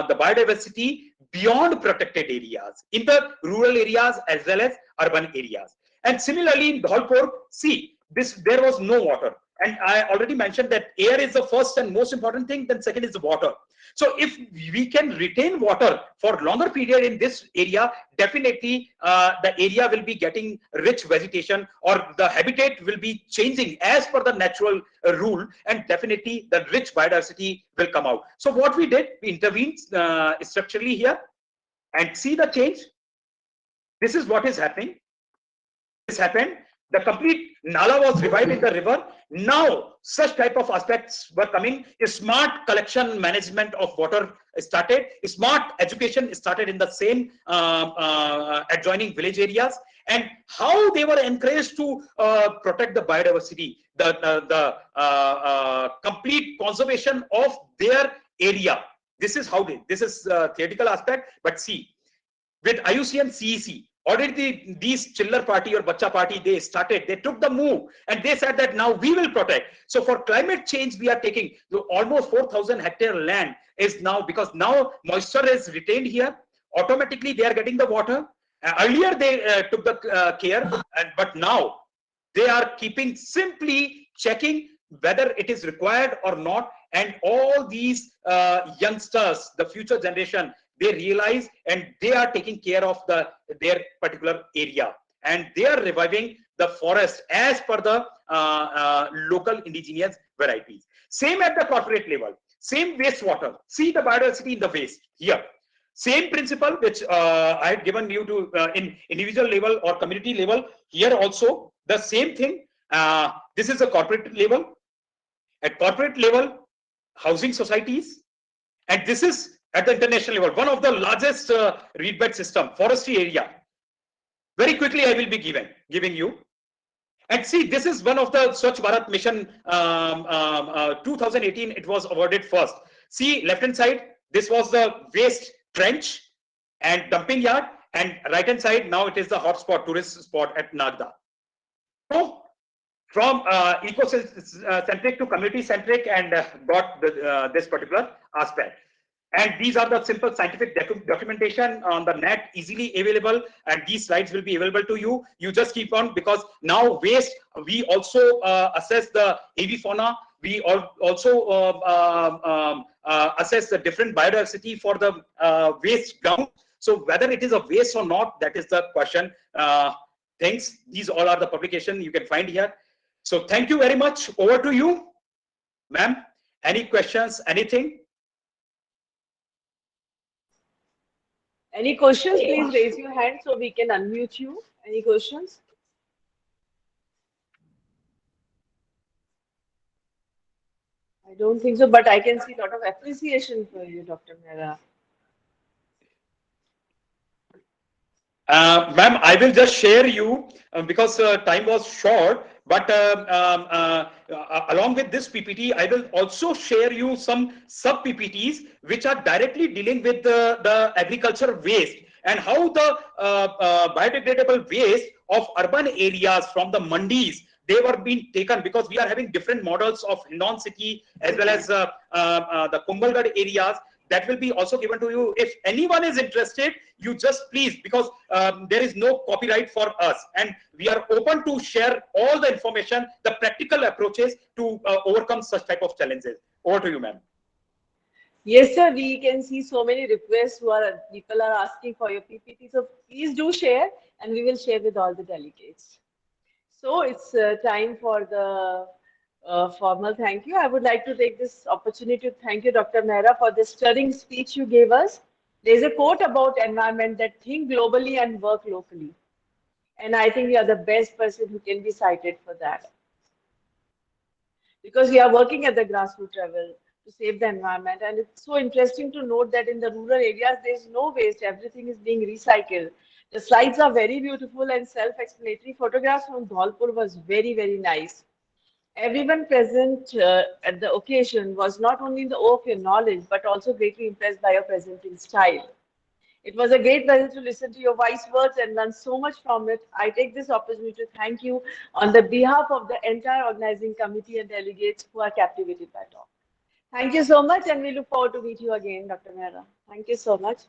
the biodiversity beyond protected areas, in the rural areas as well as urban areas. And similarly in Dholpur, see, there was no water. And I already mentioned that air is the first and most important thing, then second is the water. So if we can retain water for longer period in this area, definitely the area will be getting rich vegetation, or the habitat will be changing as per the natural rule, and definitely the rich biodiversity will come out. So what we did, we intervened structurally here and see the change. This is what is happening. This happened. The complete Nala was revived in the river. Now, such type of aspects were coming. A smart collection management of water started. A smart education started in the same adjoining village areas. And how they were encouraged to protect the biodiversity, the complete conservation of their area. This is how this is theoretical aspect. But see, with IUCN CEC, already these chiller party or bacha party, they took the move and they said that now we will protect. So for climate change, we are taking almost 4,000 hectare land is now, because now moisture is retained here, automatically they are getting the water. Earlier they took the care, but now they are keeping, simply checking whether it is required or not. And all these youngsters, the future generation, they realize and they are taking care of their particular area, and they are reviving the forest as per the local indigenous varieties. Same at the corporate level, same wastewater. See the biodiversity in the waste here. Same principle which I had given you to in individual level or community level. Here also the same thing. This is a corporate level. At corporate level, housing societies, and this is at the international level, one of the largest reedbed system, forestry area. Very quickly, I will be giving you. And see, this is one of the Swachh Bharat Mission 2018. It was awarded first. See, left hand side, this was the waste trench and dumping yard, and right hand side, now it is the hotspot, tourist spot at Nagda. So, from eco-centric to community-centric, and got this particular aspect. And these are the simple scientific documentation on the net, easily available, and these slides will be available to you. You just keep on, because now waste, we also assess the avifauna. We also assess the different biodiversity for the waste ground. So whether it is a waste or not, that is the question. Thanks. These all are the publication you can find here. So thank you very much. Over to you, ma'am. Any questions, anything? Any questions? Please raise your hand so we can unmute you. Any questions? I don't think so, but I can see a lot of appreciation for you, Dr. Mehra. Ma'am, I will just share you because time was short, but along with this PPT, I will also share you some sub PPTs which are directly dealing with the agriculture waste, and how the biodegradable waste of urban areas from the mandis, they were being taken, because we are having different models of Hindon city as well as the Kumbhalgarh areas. That will be also given to you. If anyone is interested, you just please, because there is no copyright for us, and we are open to share all the information, the practical approaches to overcome such type of challenges. Over to you, ma'am. Yes, sir. We can see so many requests people are asking for your PPT. So please do share, and we will share with all the delegates. So it's time for the formal thank you. I would like to take this opportunity to thank you, Dr. Mehra, for the stirring speech you gave us. There's a quote about environment that think globally and work locally. And I think you are the best person who can be cited for that. Because we are working at the grassroots level to save the environment. And it's so interesting to note that in the rural areas, there's no waste. Everything is being recycled. The slides are very beautiful and self-explanatory. Photographs from Dholpur was very, very nice. Everyone present at the occasion was not only in the awe of your knowledge, but also greatly impressed by your presenting style. It was a great pleasure to listen to your wise words and learn so much from it. I take this opportunity to thank you on the behalf of the entire organizing committee and delegates who are captivated by talk. Thank you so much, and we look forward to meet you again, Dr. Mehra. Thank you so much.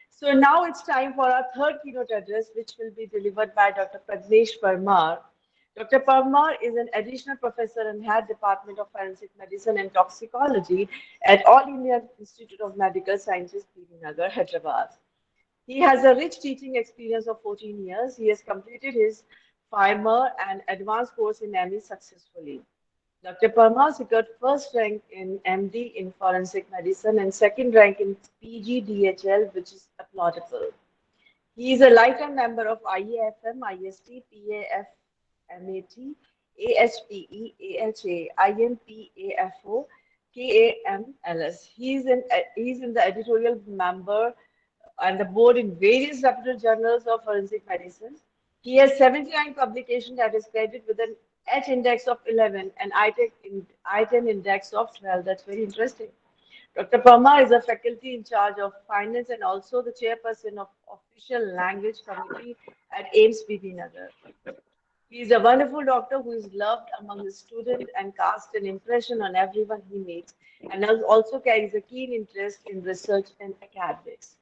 So now it's time for our third keynote address, which will be delivered by Dr. Pradnesh Parmar. Dr. Parmar is an additional professor and head Department of Forensic Medicine and Toxicology at All India Institute of Medical Sciences, Nagar, Hyderabad. He has a rich teaching experience of 14 years. He has completed his primer and advanced course in ME successfully. Dr. Parmar secured first rank in MD in forensic medicine and second rank in PG DHL, which is applaudable. He is a lifetime member of IAFM, IST, PAFMAT, AHPE, AHA, IMPAFO, KAMLS. He is in the editorial member and the board in various reputable journals of forensic medicine. He has 79 publications that is credited with an H index of 11 and I10 index of 12. That's very interesting. Dr. Parmar is a faculty in charge of finance and also the chairperson of official language committee at AIMS Nagar. He is a wonderful doctor who is loved among his students and casts an impression on everyone he meets, and also carries a keen interest in research and academics.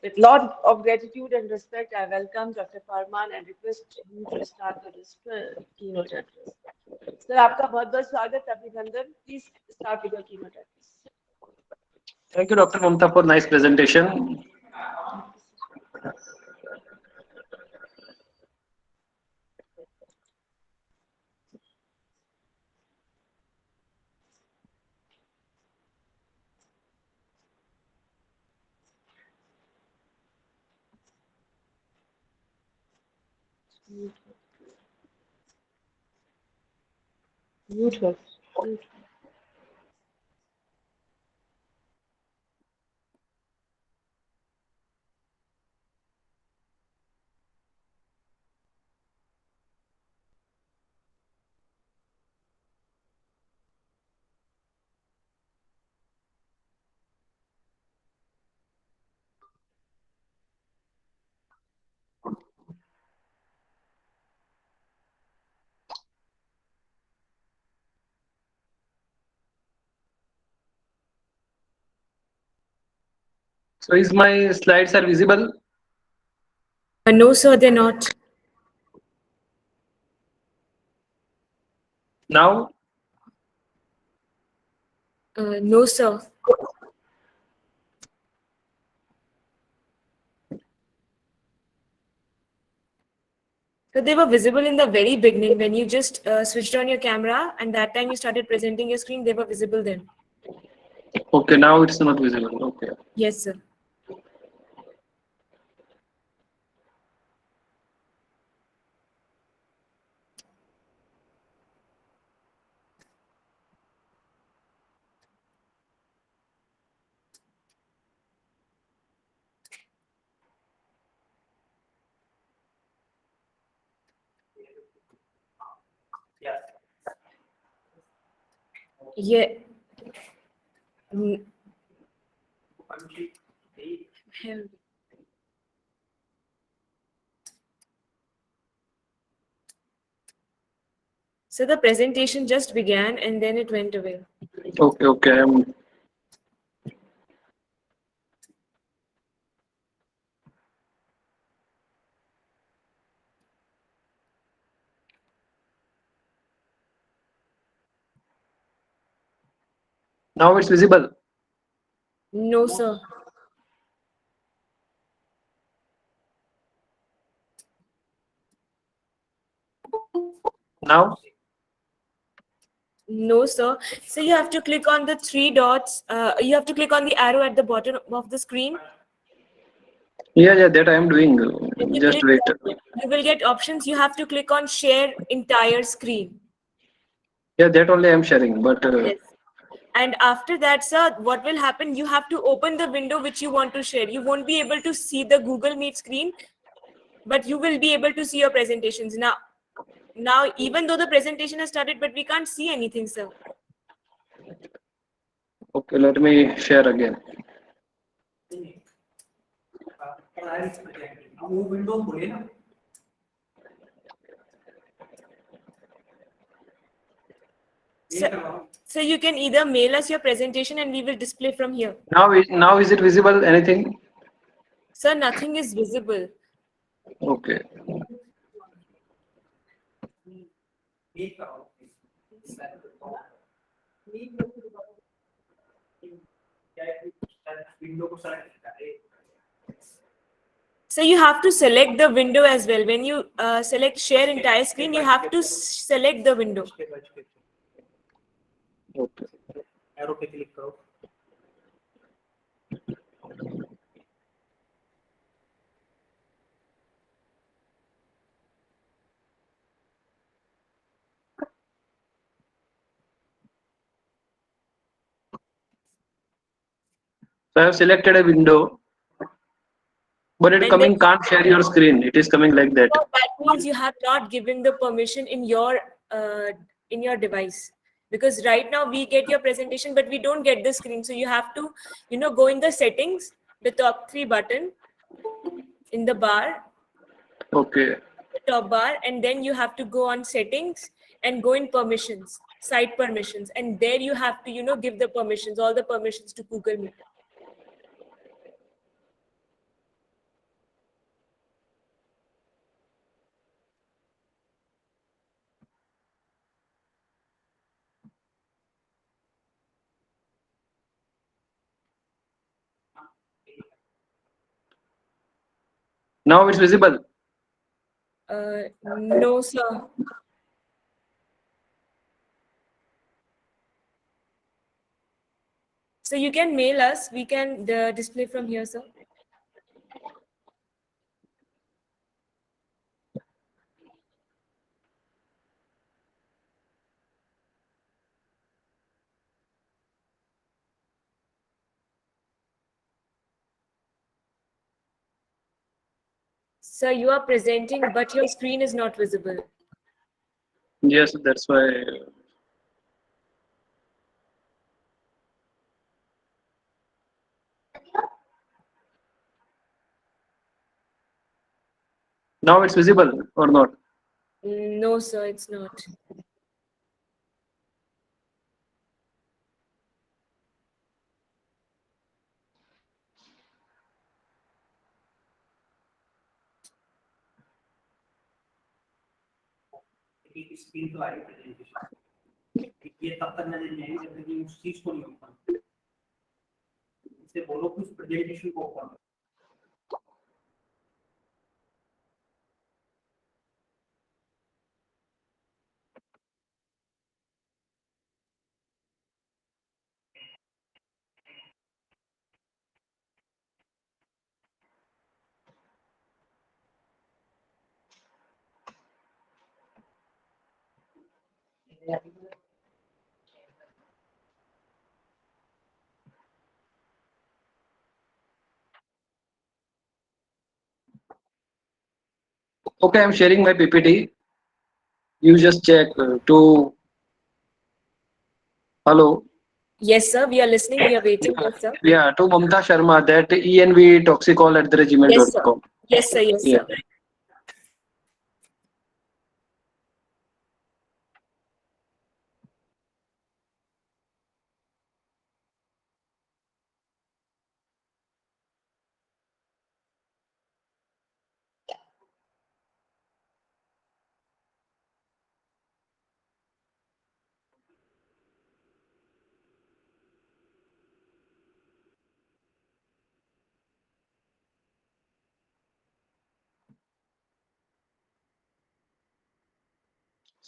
With lot of gratitude and respect, I welcome Dr. Parmar and request him to start with his keynote address. Sir, आपका बहुत-बहुत स्वागत, अभिनंदन. Please start with your keynote address. Thank you, Dr. Mamta, for nice presentation. Beautiful. So, is my slides are visible No, sir, they're not. now? No, sir. So they were visible in the very beginning when you just switched on your camera, and that time you started presenting your screen, they were visible then. Okay, now it's not visible. Okay. Yes, sir. Yeah. So the presentation just began and then it went away. Okay, okay. Now it's visible. No, sir. Now? No, sir. So you have to click on the three dots. You have to click on the arrow at the bottom of the screen. Yeah, that I am doing. Just wait. You will get options. You have to click on share entire screen. Yeah, that only I am sharing. But Yes. And after that, sir, what will happen? You have to open the window which you want to share. You won't be able to see the Google Meet screen, but you will be able to see your presentations. Now, even though the presentation has started, but we can't see anything, sir. okay, let me share again. So you can either mail us your presentation and we will display from here. Now is it visible? Anything? Sir, nothing is visible. Okay. So you have to select the window as well. When you select share entire screen, you have to select the window. Okay. Arrow पे click करो. So I have selected a window, but it And coming then can't share your screen. It is coming like that. so that means you have not given the permission in your device, because right now we get your presentation but we don't get the screen. So you have to go in the settings, the top 3 button in the bar, Okay. the top bar, and then you have to go on settings and go in permissions, site permissions, and there you have to give the permissions, all the permissions to Google Meet. Now it's visible. No, sir. So you can mail us. We can display from here, sir. Sir, you are presenting, but your screen is not visible. Yes, that's why. Now it's visible or not? No, sir, it's not. Screen तो आ रही presentation. ये तब तक नजर नहीं आएगी जब तक ये उस चीज को नहीं ओपन. इससे बोलो कि उस प्रेजेंटेशन को open. Okay, I'm sharing my PPT. You just check to. Hello. Yes, sir, we are listening. We are waiting. Yes, sir. Yeah, to Mamta Sharma, that envtoxicol@gmail.com. Yes, sir. Yes, sir. Yes, Yeah. sir.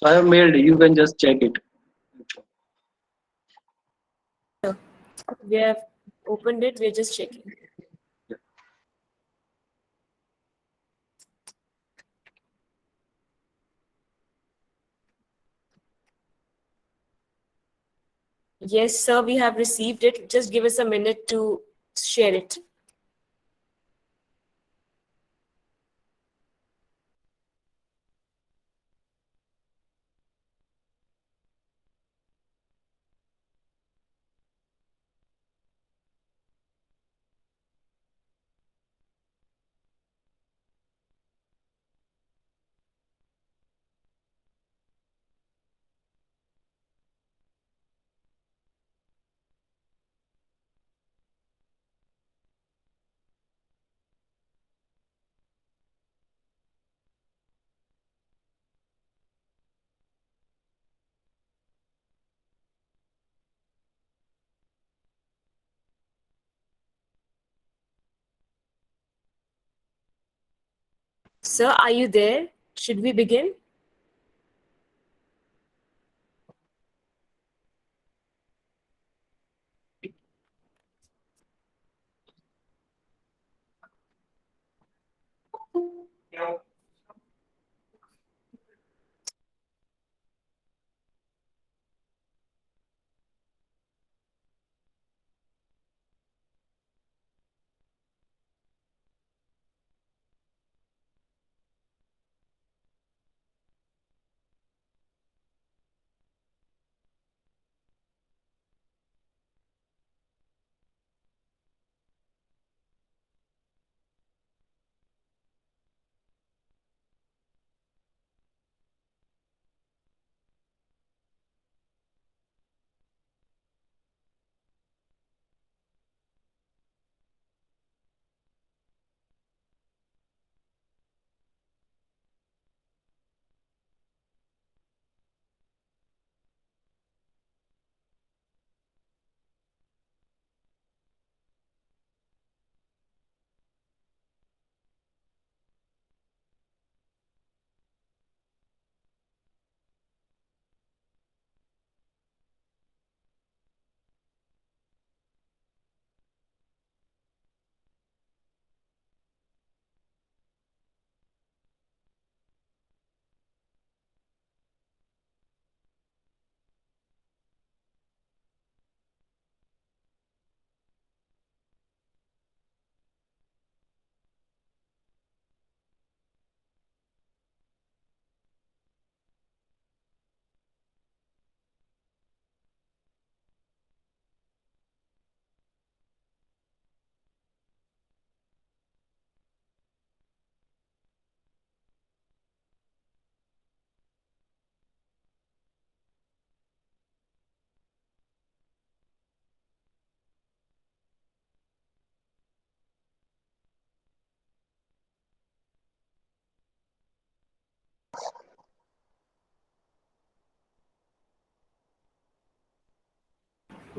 So I have mailed. You can just check it. We have opened it. We're just checking. Yes, sir, we have received it. Just give us a minute to share it. Sir, are you there? Should we begin?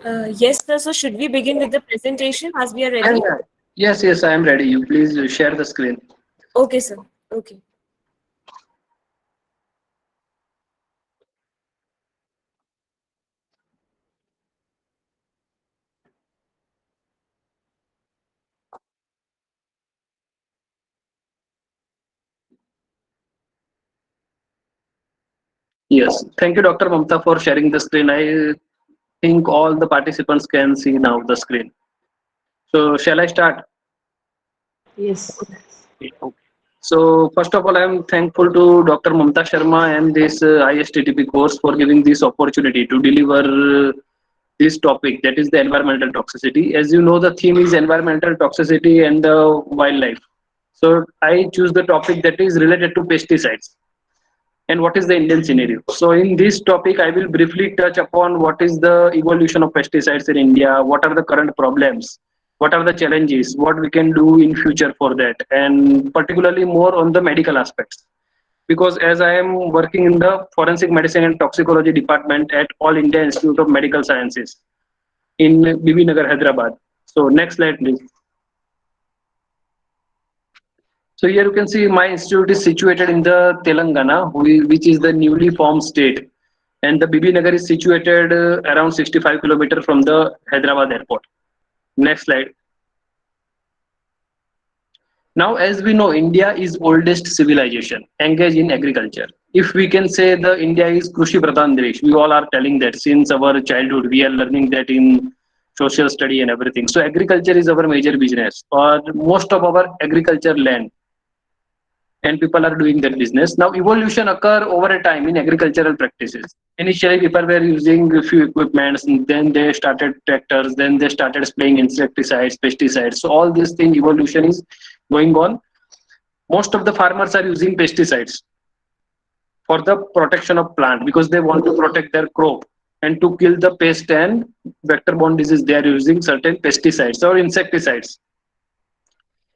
Yes, sir. So should we begin with the presentation as we are Yeah, ready? yeah. Yes, yes, I am ready. You please share the screen. Okay, sir. Okay. Yes, thank you, Dr. Mamta, for sharing the screen. I think all the participants can see now the screen. So, shall I start? Yes. Okay. So, first of all, I am thankful to Dr. Mamta Sharma and this ISTTP course for giving this opportunity to deliver this topic, that is the environmental toxicity. As you know, the theme is environmental toxicity and the wildlife. So, I choose the topic that is related to pesticides and what is the Indian scenario. So in this topic, I will briefly touch upon what is the evolution of pesticides in India, what are the current problems, what are the challenges, what we can do in future for that, and particularly more on the medical aspects. Because as I am working in the forensic medicine and toxicology department at All India Institute of Medical Sciences in Bibi Nagar, Hyderabad. So next slide, please. So here you can see my institute is situated in the Telangana, which is the newly formed state. And the Bibi Nagar is situated around 65 kilometers from the Hyderabad airport. Next slide. Now, as we know, India is oldest civilization engaged in agriculture. If we can say the India is Krushi Pradhan Desh, we all are telling that since our childhood, we are learning that in social study and everything. So agriculture is our major business, or most of our agriculture land and people are doing that business. Now, evolution occur over a time in agricultural practices. Initially, people were using a few equipments, and then they started tractors, then they started spraying insecticides, pesticides. So all this thing, evolution is going on. Most of the farmers are using pesticides for the protection of plant because they want to protect their crop and to kill the pest and vector-borne disease. They are using certain pesticides or insecticides.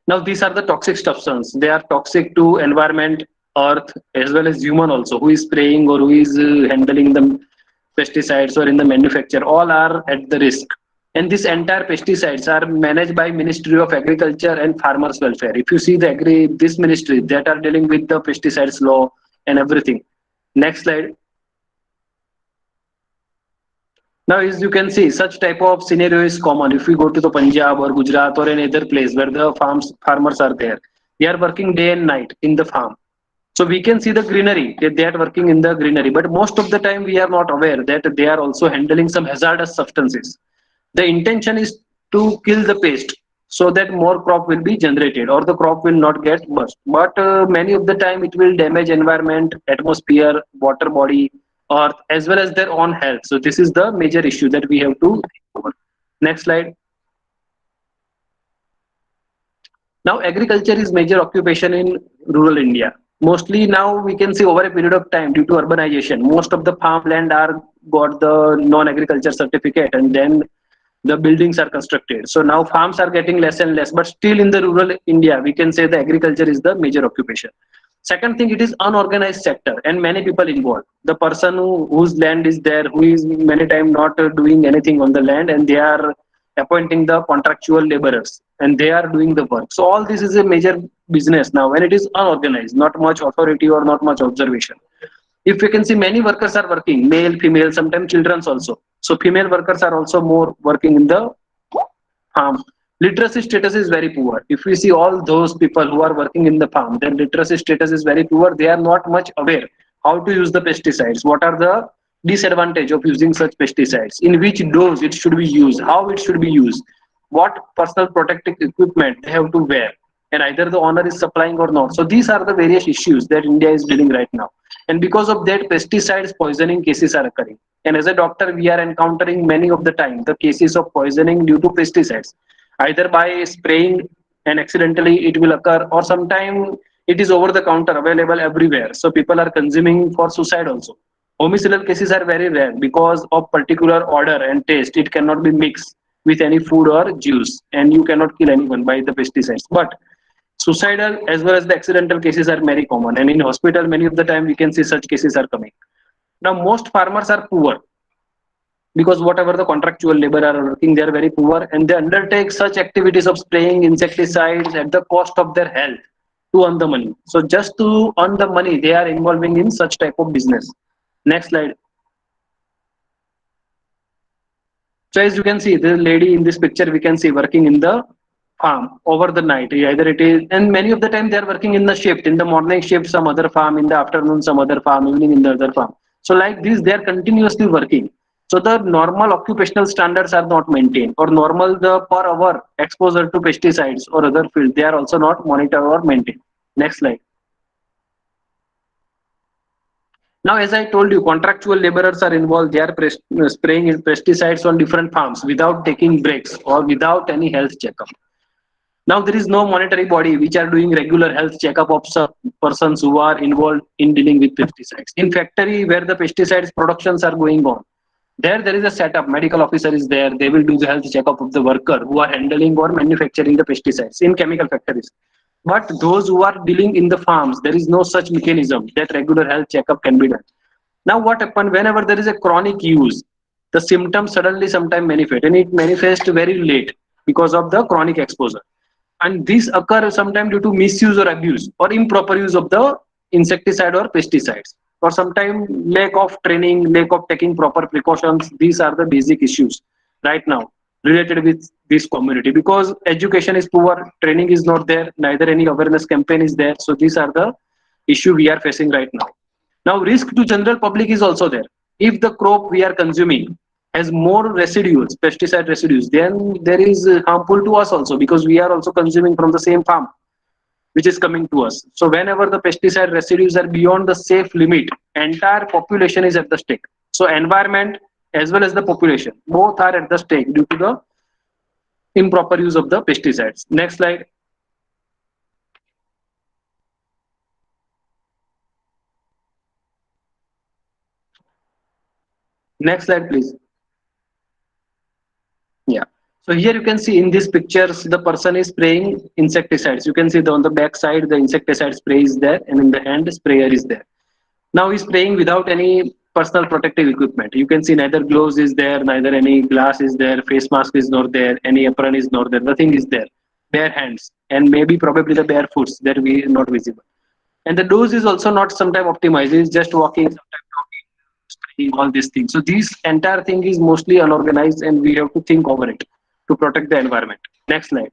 Now, these are the toxic substances. They are toxic to environment, earth, as well as human also, who is spraying or who is handling the pesticides or in the manufacture. All are at the risk And this entire pesticides are managed by Ministry of Agriculture and Farmers Welfare. If you see this ministry that are dealing with the pesticides law and everything. Next slide. Now, as you can see, such type of scenario is common. If we go to the Punjab or Gujarat or any other place where the farmers are there, they are working day and night in the farm. So we can see the greenery, that they are working in the greenery, but most of the time we are not aware that they are also handling some hazardous substances. The intention is to kill the pest so that more crop will be generated or the crop will not get burst. But many of the time it will damage environment, atmosphere, water body, earth, as well as their own health. So this is the major issue that we have to think over. Next slide. Now agriculture is major occupation in rural India. Mostly now we can see over a period of time due to urbanization, most of the farmland are got the non-agriculture certificate and then the buildings are constructed. So now farms are getting less and less, but still in the rural India, we can say the agriculture is the major occupation. Second thing, it is unorganized sector and many people involved. The person whose land is there, who is many times not doing anything on the land, and they are appointing the contractual laborers and they are doing the work. So all this is a major business now and it is unorganized, not much authority or not much observation. If you can see, many workers are working, male, female, sometimes children's also. So female workers are also more working in the farm. Literacy status is very poor. If we see all those people who are working in the farm, their literacy status is very poor. They are not much aware how to use the pesticides. What are the disadvantage of using such pesticides? In which dose it should be used? How it should be used? What personal protective equipment they have to wear? And either the owner is supplying or not. So these are the various issues that India is dealing right now. And because of that, pesticides poisoning cases are occurring. And as a doctor, we are encountering many of the time the cases of poisoning due to pesticides, either by spraying and accidentally it will occur, or sometime it is over the counter available everywhere. So people are consuming for suicide also. Homicidal cases are very rare because of particular odor and taste. It cannot be mixed with any food or juice and you cannot kill anyone by the pesticides. But suicidal as well as the accidental cases are very common, and in hospital many of the time we can see such cases are coming. Now most farmers are poor because whatever the contractual labor are working, they are very poor and they undertake such activities of spraying insecticides at the cost of their health to earn the money. So just to earn the money, they are involving in such type of business. Next slide. So as you can see, the lady in this picture we can see working in the farm over the night. Either it is, and many of the time they are working in the shift, in the morning shift some other farm, in the afternoon some other farm, evening in the other farm. So like this they are continuously working. So the normal occupational standards are not maintained, or normal the per hour exposure to pesticides or other field, they are also not monitored or maintained. Next slide. Now, as I told you, contractual laborers are involved. They are spraying pesticides on different farms without taking breaks or without any health checkup. Now, there is no monetary body which are doing regular health checkup of some persons who are involved in dealing with pesticides. In factory where the pesticides productions are going on, there is a setup. Medical officer is there. They will do the health checkup of the worker who are handling or manufacturing the pesticides in chemical factories. But those who are dealing in the farms, there is no such mechanism that regular health checkup can be done. Now what happens whenever there is a chronic use, the symptoms suddenly sometimes manifest and it manifests very late because of the chronic exposure. And this occurs sometimes due to misuse or abuse or improper use of the insecticide or pesticides, or sometimes lack of training, lack of taking proper precautions. These are the basic issues right now related with this community, because education is poor, training is not there, neither any awareness campaign is there. So these are the issue we are facing right now. Now risk to general public is also there. If the crop we are consuming has more residues, pesticide residues, then there is harmful to us also, because we are also consuming from the same farm which is coming to us. So whenever the pesticide residues are beyond the safe limit, entire population is at the stake. So environment as well as the population, both are at the stake due to the improper use of the pesticides. Next slide. Next slide, please. Yeah. So here you can see in these pictures, the person is spraying insecticides. You can see on the back side, the insecticide spray is there, and in the hand, sprayer is there. Now he's spraying without any personal protective equipment. You can see neither gloves is there, neither any glass is there, face mask is not there, any apron is not there, nothing is there. Bare hands and maybe probably the bare foots that we not visible. And the dose is also not sometime optimized. It's just walking, sometimes talking, spraying, all these things. So this entire thing is mostly unorganized, and we have to think over it to protect the environment. Next slide.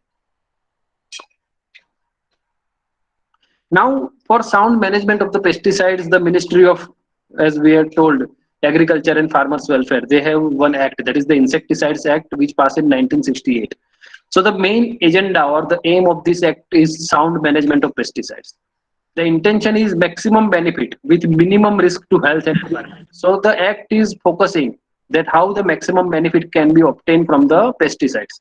Now, for sound management of the pesticides, the Ministry of, as we are told, Agriculture and Farmers Welfare, they have one act, that is the Insecticides Act, which passed in 1968. So the main agenda or the aim of this act is sound management of pesticides. The intention is maximum benefit with minimum risk to health and environment. So the act is focusing that how the maximum benefit can be obtained from the pesticides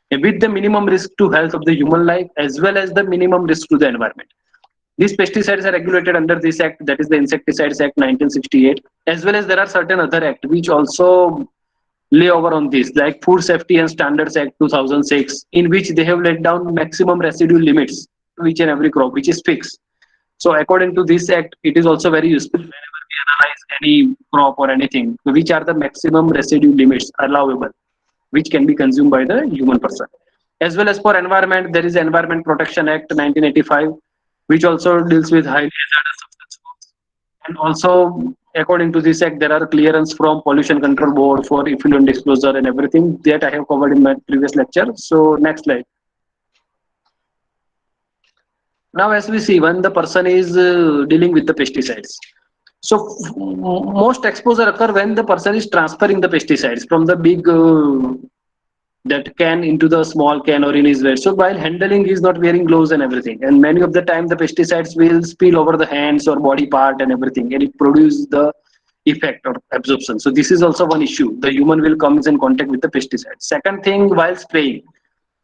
with the minimum risk to health of the human life as well as the minimum risk to the environment. These pesticides are regulated under this act, that is the Insecticides Act 1968, as well as there are certain other acts which also lay over on this, like Food Safety and Standards Act 2006, in which they have laid down maximum residue limits to each and every crop, which is fixed. So according to this act, it is also very useful whenever we analyze any crop or anything, which are the maximum residue limits allowable, which can be consumed by the human person. As well as for environment, there is Environment Protection Act 1985, which also deals with highly hazardous substances. And also, according to this act, there are clearance from Pollution Control Board for effluent disclosure and everything that I have covered in my previous lecture. So next slide. Now, as we see, when the person is dealing with the pesticides, so most exposure occur when the person is transferring the pesticides from the big that can into the small can or in his way. So while handling, he is not wearing gloves and everything. And many of the time, the pesticides will spill over the hands or body part and everything, and it produces the effect or absorption. So this is also one issue. The human will come in contact with the pesticides. Second thing, while spraying,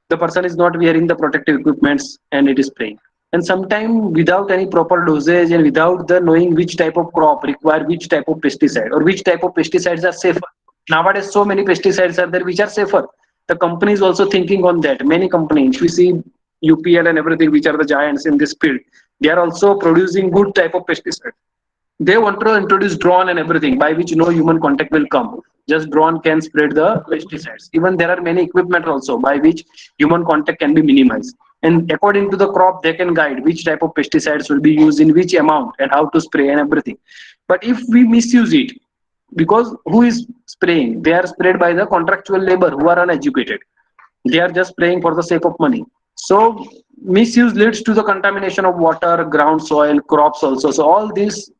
the person is not wearing the protective equipments and it is spraying. And sometimes without any proper dosage and without the knowing which type of crop require which type of pesticide or which type of pesticides are safer. Nowadays, so many pesticides are there which are safer. The company is also thinking on that. Many companies, we see UPL and everything, which are the giants in this field, they are also producing good type of pesticide. They want to introduce drone and everything by which no human contact will come. Just drone can spread the pesticides. Even there are many equipment also by which human contact can be minimized. And according to the crop, they can guide which type of pesticides will be used in which amount and how to spray and everything. But if we misuse it, because who is spraying? They are sprayed by the contractual labor who are uneducated. They are just spraying for the sake of money. So misuse leads to the contamination of water, ground soil, crops also. So all these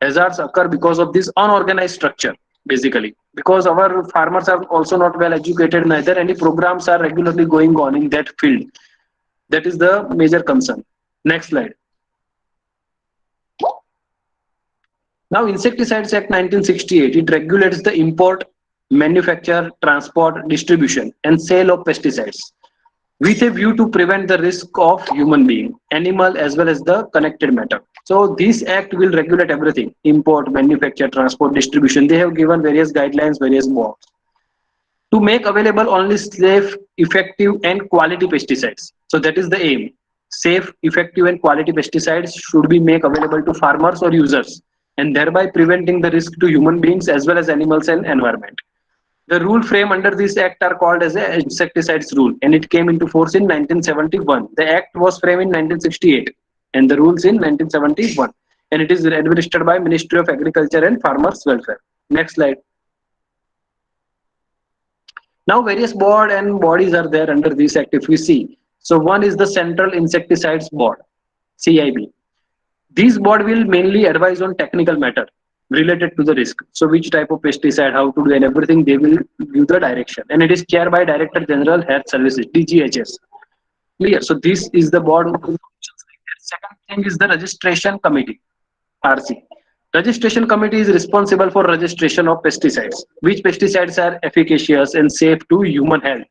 hazards occur because of this unorganized structure, basically. Because our farmers are also not well educated, neither any programs are regularly going on in that field. That is the major concern. Next slide. Now, Insecticides Act 1968, it regulates the import, manufacture, transport, distribution, and sale of pesticides with a view to prevent the risk of human being, animal, as well as the connected matter. So this act will regulate everything: import, manufacture, transport, distribution. They have given various guidelines, various laws to make available only safe, effective, and quality pesticides. So that is the aim. Safe, effective, and quality pesticides should be made available to farmers or users, and thereby preventing the risk to human beings as well as animals and environment. The rule frame under this act are called as the Insecticides Rule, and it came into force in 1971. The act was framed in 1968, and the rules in 1971, and it is administered by Ministry of Agriculture and Farmers Welfare. Next slide. Now, various board and bodies are there under this act if we see. So one is the Central Insecticides Board, CIB. This board will mainly advise on technical matter related to the risk. So which type of pesticide, how to do and everything, they will give the direction. And it is chaired by Director General Health Services, DGHS. Clear. So this is the board. Second thing is the Registration Committee, RC. Registration Committee is responsible for registration of pesticides. Which pesticides are efficacious and safe to human health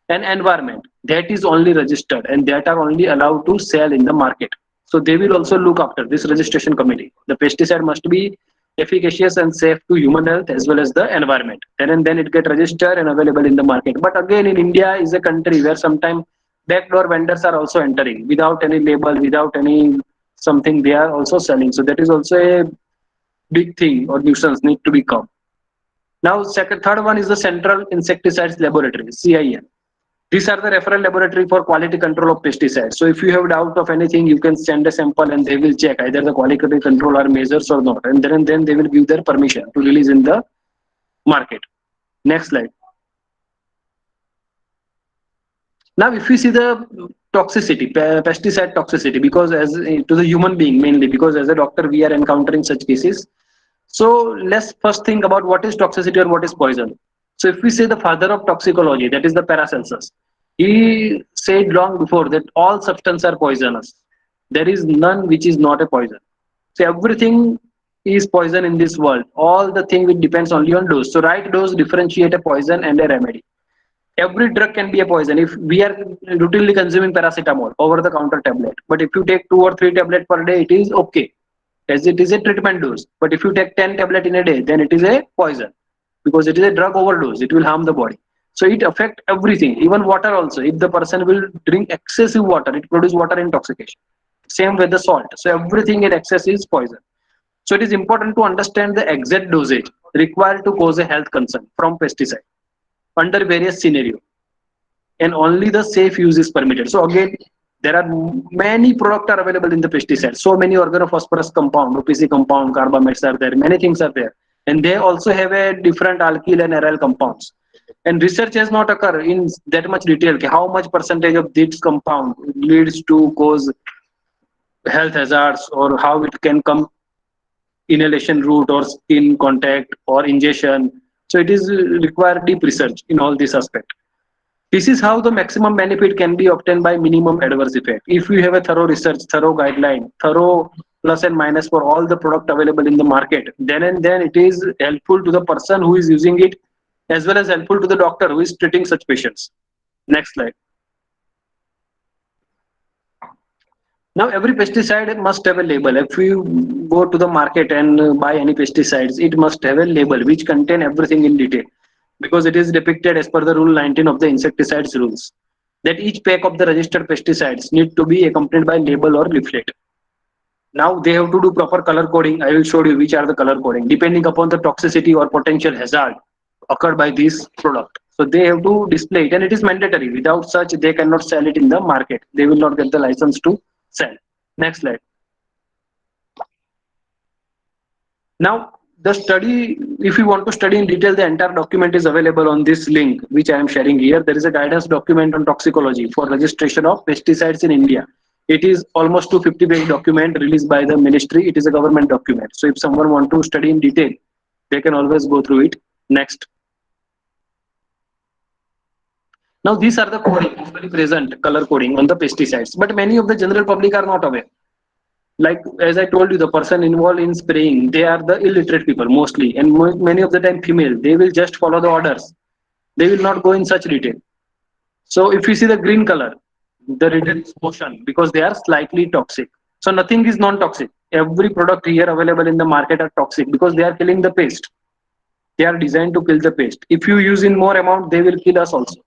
and environment. That is only registered and that are only allowed to sell in the market. So they will also look after this registration committee. The pesticide must be efficacious and safe to human health as well as the environment. And then it get registered and available in the market. But again, in India is a country where sometimes backdoor vendors are also entering without any label, without any something they are also selling. So that is also a big thing or nuisance need to be come. Now, third one is the Central Insecticides Laboratory, CIL. These are the referral laboratory for quality control of pesticides. So if you have doubt of anything, you can send a sample and they will check either the quality control are measures or not. And then they will give their permission to release in the market. Next slide. Now, if we see the toxicity, pesticide toxicity, because as to the human being mainly, because as a doctor, we are encountering such cases. So let's first think about what is toxicity or what is poison. So if we say the father of toxicology, that is the Paracelsus, he said long before that all substances are poisonous. There is none which is not a poison. So everything is poison in this world. All the thing which depends only on dose. So right dose differentiate a poison and a remedy. Every drug can be a poison. If we are routinely consuming paracetamol, over the counter tablet, but if you take 2 or 3 tablets per day, it is okay, as it is a treatment dose. But if you take 10 tablets in a day, then it is a poison, because it is a drug overdose. It will harm the body. So it affects everything, even water also. If the person will drink excessive water, it produces water intoxication. Same with the salt. So everything in excess is poison. So it is important to understand the exact dosage required to cause a health concern from pesticide under various scenarios, and only the safe use is permitted. So again, there are many products are available in the pesticide. So many organophosphorus compound, OPC compound, carbamates are there, many things are there. And they also have a different alkyl and aryl compounds. And research has not occurred in that much detail. How much percentage of this compound leads to cause health hazards, or how it can come inhalation route or skin contact or ingestion. So it is required deep research in all this aspect. This is how the maximum benefit can be obtained by minimum adverse effect. If we have a thorough research, thorough guideline, thorough plus and minus for all the product available in the market, then and then it is helpful to the person who is using it, as well as helpful to the doctor who is treating such patients. Next slide. Now, every pesticide must have a label. If you go to the market and buy any pesticides, it must have a label which contain everything in detail, because it is depicted as per the rule 19 of the insecticides rules, that each pack of the registered pesticides need to be accompanied by label or leaflet. Now they have to do proper color coding. I will show you which are the color coding depending upon the toxicity or potential hazard occurred by this product. So they have to display it, and it is mandatory. Without such, they cannot sell it in the market. They will not get the license to sell. Next slide. Now, the study, if you want to study in detail, the entire document is available on this link, which I am sharing here. There is a guidance document on toxicology for registration of pesticides in India. It is almost 250-page document released by the ministry. It is a government document. So if someone want to study in detail, they can always go through it. Next. Now, these are the coding, usually present color coding on the pesticides, but many of the general public are not aware. Like, as I told you, the person involved in spraying, they are the illiterate people mostly, and many of the time female. They will just follow the orders. They will not go in such detail. So if you see the green color, the written is caution, because they are slightly toxic. So nothing is non-toxic. Every product here available in the market are toxic because they are killing the pest. They are designed to kill the pest. If you use in more amount, they will kill us also.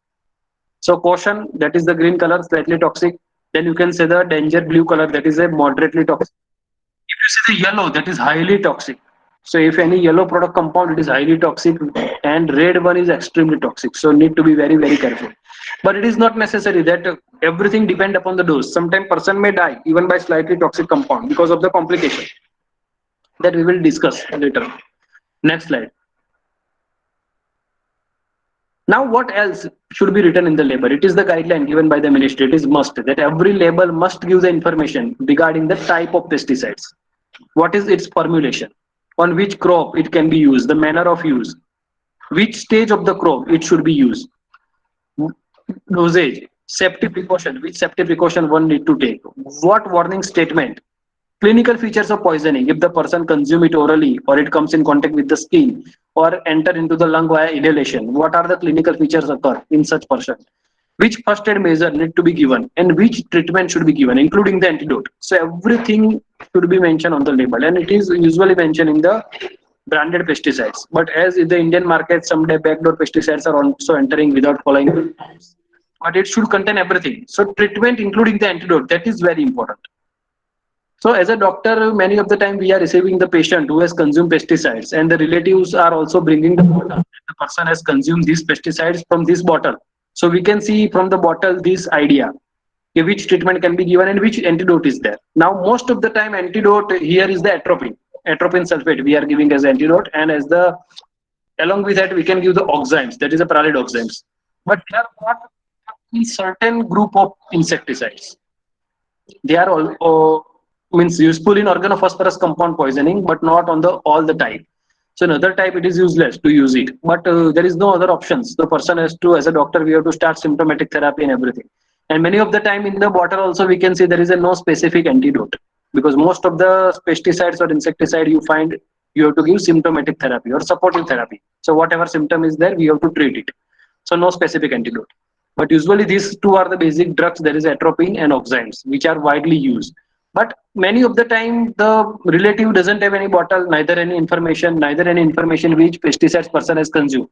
So caution, that is the green color, slightly toxic. Then you can say the danger blue color, that is a moderately toxic. If you see the yellow, that is highly toxic. So if any yellow product compound, it is highly toxic, and red one is extremely toxic. So need to be very, very careful. But it is not necessary that everything depend upon the dose. Sometimes person may die even by slightly toxic compound because of the complication that we will discuss later. Next slide. Now, what else should be written in the label? It is the guideline given by the ministry. It is must that every label must give the information regarding the type of pesticides. What is its formulation? On which crop it can be used? The manner of use? Which stage of the crop it should be used? Dosage, safety precaution. Which safety precaution one need to take? What warning statement? Clinical features of poisoning, if the person consume it orally or it comes in contact with the skin or enter into the lung via inhalation. What are the clinical features occur in such person? Which first aid measure need to be given and which treatment should be given, including the antidote. So everything should be mentioned on the label, and it is usually mentioned in the branded pesticides. But as in the Indian market, someday backdoor pesticides are also entering without following the rules. But it should contain everything. So treatment including the antidote, that is very important. So as a doctor, many of the time we are receiving the patient who has consumed pesticides, and the relatives are also bringing the bottle. The person has consumed these pesticides from this bottle. So we can see from the bottle this idea, okay, which treatment can be given and which antidote is there. Now, most of the time antidote here is the atropine. Atropine sulfate we are giving as antidote, and as the along with that we can give the oximes, that is a parallel oximes. But there are not a certain group of insecticides. They are all means useful in organophosphorus compound poisoning, but not on the all the type. So another type it is useless to use it, but there is no other options. The person has to, as a doctor, we have to start symptomatic therapy and everything. And many of the time in the bottle also we can see there is a no specific antidote, because most of the pesticides or insecticide you find you have to give symptomatic therapy or supportive therapy. So whatever symptom is there, we have to treat it. So no specific antidote. But usually these two are the basic drugs. There is atropine and oximes, which are widely used. But many of the time, the relative doesn't have any bottle, neither any information which pesticides person has consumed.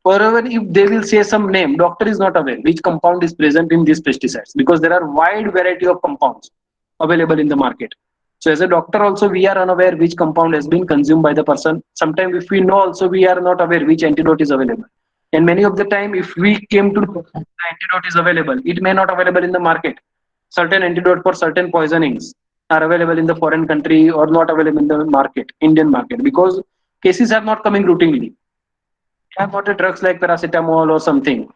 However, if they will say some name, doctor is not aware which compound is present in these pesticides, because there are wide variety of compounds available in the market. So as a doctor also, we are unaware which compound has been consumed by the person. Sometimes if we know also, we are not aware which antidote is available. And many of the time, if we came to the antidote is available, it may not available in the market. Certain antidote for certain poisonings are available in the foreign country or not available in the market, Indian market, because cases are not coming routinely. We have got a drugs like paracetamol or something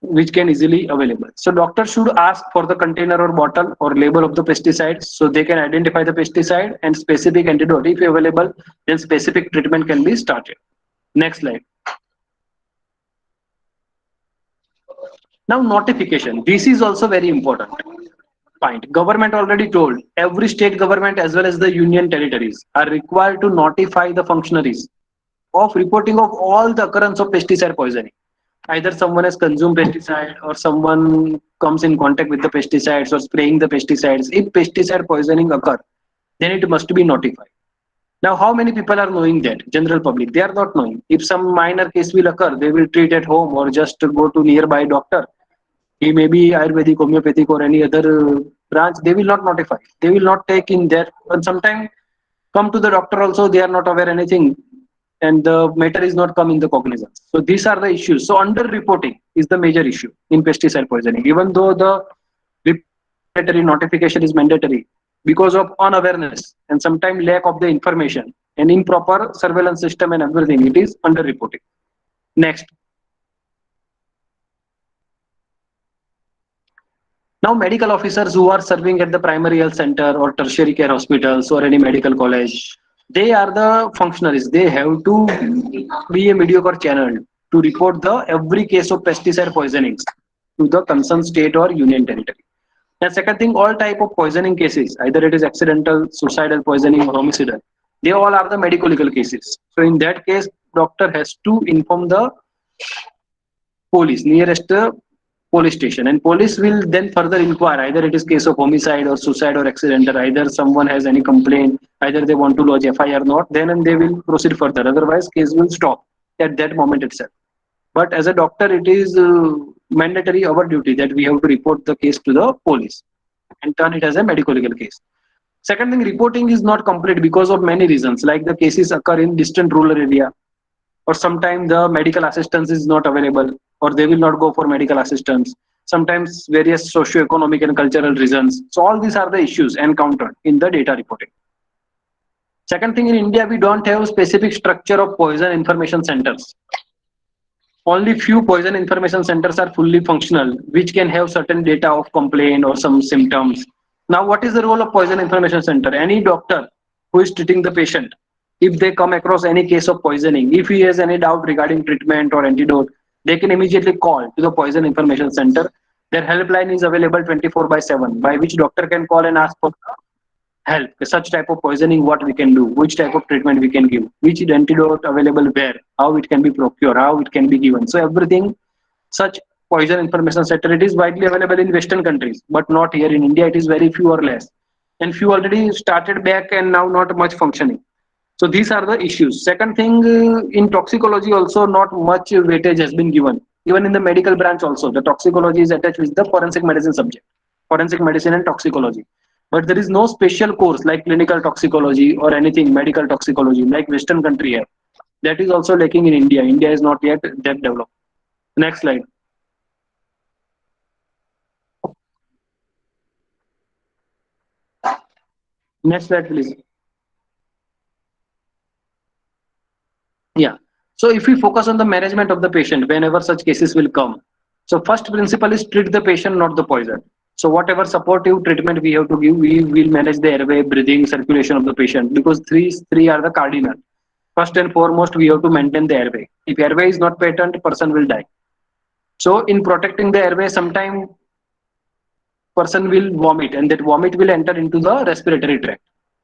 which can easily available. So doctor should ask for the container or bottle or label of the pesticides, so they can identify the pesticide and specific antidote. If available, then specific treatment can be started. Next slide. Now notification. This is also very important point. Government already told every state government as well as the union territories are required to notify the functionaries of reporting of all the occurrence of pesticide poisoning. Either someone has consumed pesticide or someone comes in contact with the pesticides or spraying the pesticides. If pesticide poisoning occur, then it must be notified. Now, how many people are knowing that? General public, they are not knowing. If some minor case will occur, they will treat at home or just go to nearby doctor. He may be Ayurvedic, homeopathic or any other branch. They will not notify. They will not take in there. And sometimes come to the doctor also, they are not aware anything. And the matter is not come in the cognizance. So these are the issues. So under-reporting is the major issue in pesticide poisoning. Even though the mandatory notification is mandatory, because of unawareness and sometimes lack of the information and improper surveillance system and everything, it is under-reporting. Next. Now, medical officers who are serving at the primary health center or tertiary care hospitals or any medical college, they are the functionaries. They have to be a mediocre channel to report the every case of pesticide poisonings to the concerned state or union territory. And second thing, all type of poisoning cases, either it is accidental, suicidal poisoning or homicidal, they all are the medical legal cases. So in that case, doctor has to inform the police, nearest police station, and police will then further inquire either it is case of homicide or suicide or accidental, either someone has any complaint, either they want to lodge FIR or not, then and they will proceed further. Otherwise, case will stop at that moment itself. But as a doctor, it is mandatory our duty that we have to report the case to the police and turn it as a medical legal case. Second thing, reporting is not complete because of many reasons, like the cases occur in distant rural area, or sometimes the medical assistance is not available, or they will not go for medical assistance. Sometimes various socio-economic and cultural reasons. So all these are the issues encountered in the data reporting. Second thing, in India, we don't have specific structure of poison information centers. Only few poison information centers are fully functional, which can have certain data of complaint or some symptoms. Now, what is the role of poison information center? Any doctor who is treating the patient, if they come across any case of poisoning, if he has any doubt regarding treatment or antidote, they can immediately call to the poison information center. Their helpline is available 24/7, by which doctor can call and ask for help. Such type of poisoning, what we can do, which type of treatment we can give, which antidote available where, how it can be procured, how it can be given. So everything, such poison information center, it is widely available in Western countries, but not here in India. It is very few or less. And few already started back and now not much functioning. So these are the issues. Second thing, in toxicology also not much weightage has been given. Even in the medical branch also, the toxicology is attached with the forensic medicine subject. Forensic medicine and toxicology. but there is no special course like clinical toxicology or anything medical toxicology like Western country have. That is also lacking in India. India is not yet that developed. Next slide. Next slide, please. Yeah. So if we focus on the management of the patient whenever such cases will come. So first principle is treat the patient, not the poison. So whatever supportive treatment we have to give, we will manage the airway, breathing, circulation of the patient because three are the cardinal. First and foremost, we have to maintain the airway. If airway is not patent, person will die. So in protecting the airway, sometime person will vomit and that vomit will enter into the respiratory tract.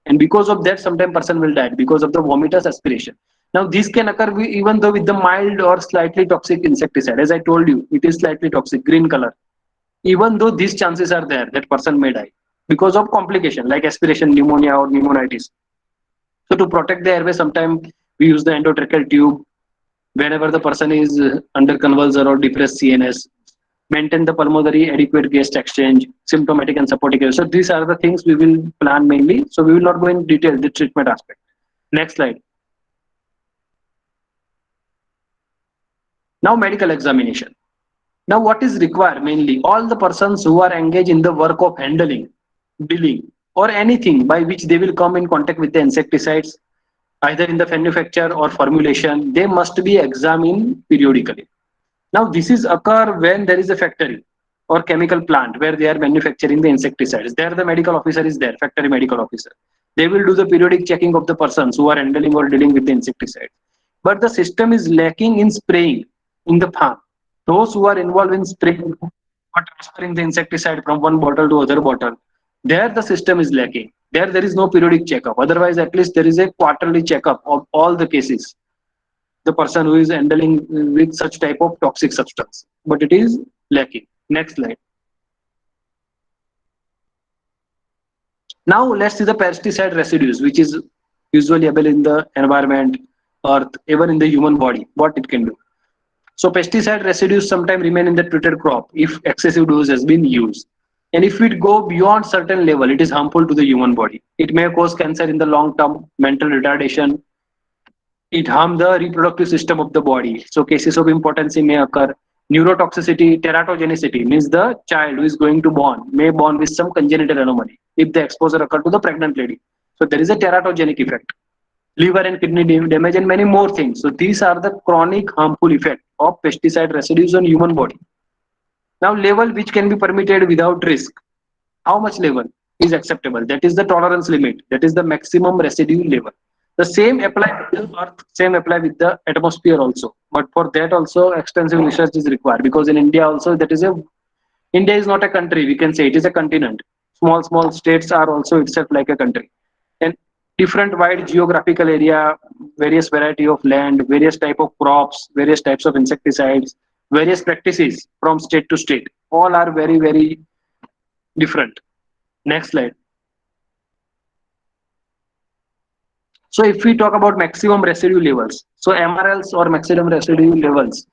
And because of that, sometime person will die because of the vomitous aspiration. Now this can occur even though with the mild or slightly toxic insecticide. As I told you, it is slightly toxic, green color. Even though these chances are there, that person may die because of complication like aspiration, pneumonia or pneumonitis. So to protect the airway, sometimes we use the endotracheal tube whenever the person is under convulsion or depressed CNS. Maintain the pulmonary adequate gas exchange, symptomatic and supporting care. So these are the things we will plan mainly. So we will not go in detail the treatment aspect. Next slide. Now medical examination. Now what is required mainly? All the persons who are engaged in the work of handling, dealing or anything by which they will come in contact with the insecticides, either in the manufacture or formulation, they must be examined periodically. Now this is occur when there is a factory or chemical plant where they are manufacturing the insecticides. There the medical officer is there, factory medical officer. They will do the periodic checking of the persons who are handling or dealing with the insecticide. But the system is lacking in spraying in the farm. Those who are involved in spraying or transferring the insecticide from one bottle to other bottle, there the system is lacking. There is no periodic checkup. Otherwise, at least there is a quarterly checkup of all the cases. The person who is handling with such type of toxic substance, but it is lacking. Next slide. Now let's see the pesticide residues, which is usually available in the environment or even in the human body, what it can do. So pesticide residues sometimes remain in the treated crop if excessive dose has been used. And if it go beyond certain level, it is harmful to the human body. It may cause cancer in the long term, mental retardation. It harms the reproductive system of the body. So cases of impotency may occur. Neurotoxicity, teratogenicity means the child who is going to born may born with some congenital anomaly if the exposure occur to the pregnant lady. So there is a teratogenic effect. Liver and kidney damage and many more things. So these are the chronic harmful effect of pesticide residues on human body. Now level which can be permitted without risk. How much level is acceptable? That is the tolerance limit. That is the maximum residue level. The same apply with the earth, same apply with the atmosphere also. But for that also extensive research is required because in India also India is not a country. We can say it is a continent. Small states are also itself like a country. And different wide geographical area, various variety of land, various type of crops, various types of insecticides, various practices from state to state. All are very, very different. Next slide. So if we talk about maximum residue levels, so MRLs or maximum residue levels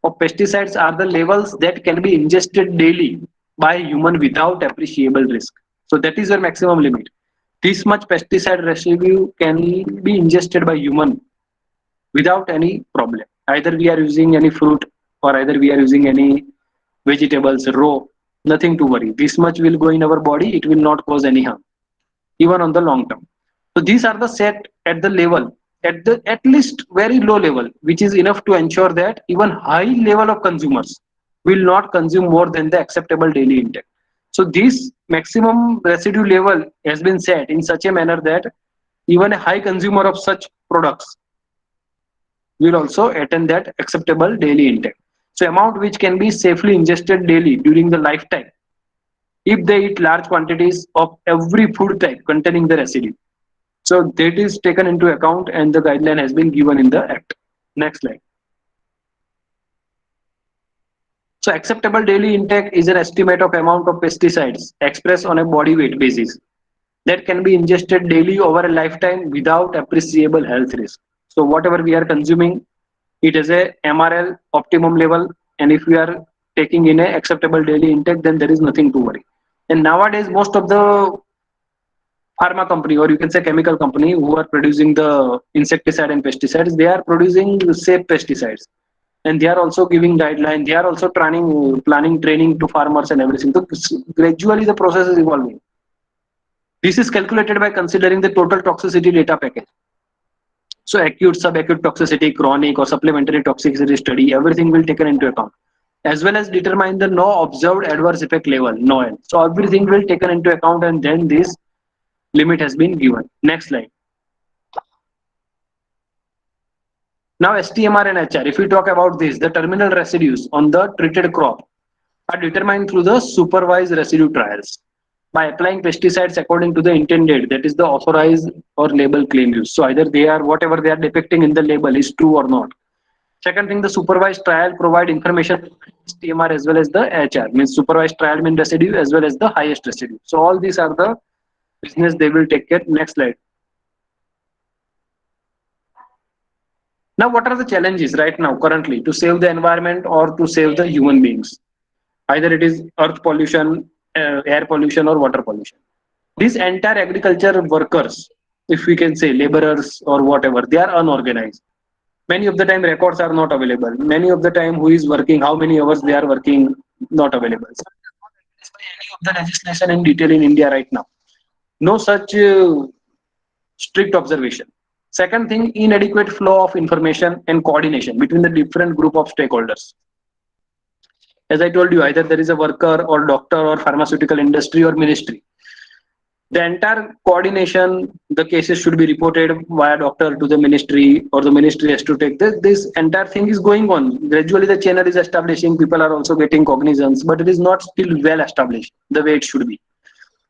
of pesticides are the levels that can be ingested daily by human without appreciable risk. So that is your maximum limit. This much pesticide residue can be ingested by human without any problem. Either we are using any fruit or either we are using any vegetables raw, nothing to worry. This much will go in our body, it will not cause any harm, even on the long term. So these are the set at the level, at least very low level, which is enough to ensure that even high level of consumers will not consume more than the acceptable daily intake. So this maximum residue level has been set in such a manner that even a high consumer of such products will also attain that acceptable daily intake. So amount which can be safely ingested daily during the lifetime if they eat large quantities of every food type containing the residue. So that is taken into account and the guideline has been given in the Act. Next slide. So acceptable daily intake is an estimate of amount of pesticides expressed on a body weight basis that can be ingested daily over a lifetime without appreciable health risk. So whatever we are consuming, it is a MRL optimum level, and if we are taking in a acceptable daily intake, then there is nothing to worry. And nowadays, most of the pharma company, or you can say chemical company, who are producing the insecticide and pesticides, they are producing safe pesticides, and they are also giving guidelines. They are also planning training to farmers and everything. So gradually the process is evolving. This is calculated by considering the total toxicity data package. So acute, subacute toxicity, chronic or supplementary toxicity study, everything will taken into account, as well as determine the no observed adverse effect level, NOAL. So everything will taken into account, and then this limit has been given. Next slide. Now STMR and HR, if we talk about this, the terminal residues on the treated crop are determined through the supervised residue trials by applying pesticides according to the intended, that is the authorized or label claim use. So either they are, whatever they are depicting in the label is true or not. Second thing, the supervised trial provide information STMR as well as the HR, means supervised trial mean residue as well as the highest residue. So all these are the business they will take care. Next slide. Now, what are the challenges right now currently to save the environment or to save the human beings? Either it is earth pollution, air pollution, or water pollution. These entire agriculture workers, if we can say laborers or whatever, they are unorganized. Many of the time records are not available. Many of the time who is working, how many hours they are working, not available. So, any of the legislation in detail in India right now. No such strict observation. Second thing, inadequate flow of information and coordination between the different group of stakeholders. As I told you, either there is a worker or doctor or pharmaceutical industry or ministry. The entire coordination, the cases should be reported via doctor to the ministry, or the ministry has to take this. This entire thing is going on. Gradually the channel is establishing, people are also getting cognizance, but it is not still well established the way it should be.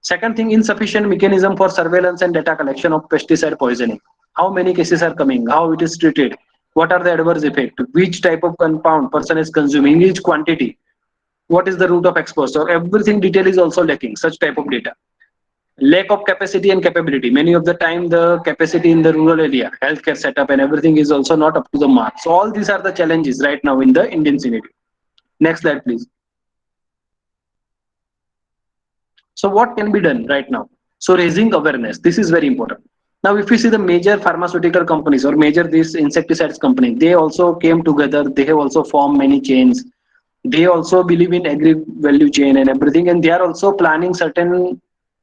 Second thing, insufficient mechanism for surveillance and data collection of pesticide poisoning. How many cases are coming, how it is treated, what are the adverse effects, which type of compound person is consuming, each quantity, what is the route of exposure, everything detail is also lacking, such type of data. Lack of capacity and capability. Many of the time the capacity in the rural area, healthcare setup and everything is also not up to the mark. So all these are the challenges right now in the Indian scenario. Next slide, please. So what can be done right now? So raising awareness, this is very important. Now, if you see the major pharmaceutical companies or major these insecticides company, they also came together. They have also formed many chains. They also believe in agri value chain and everything, and they are also planning certain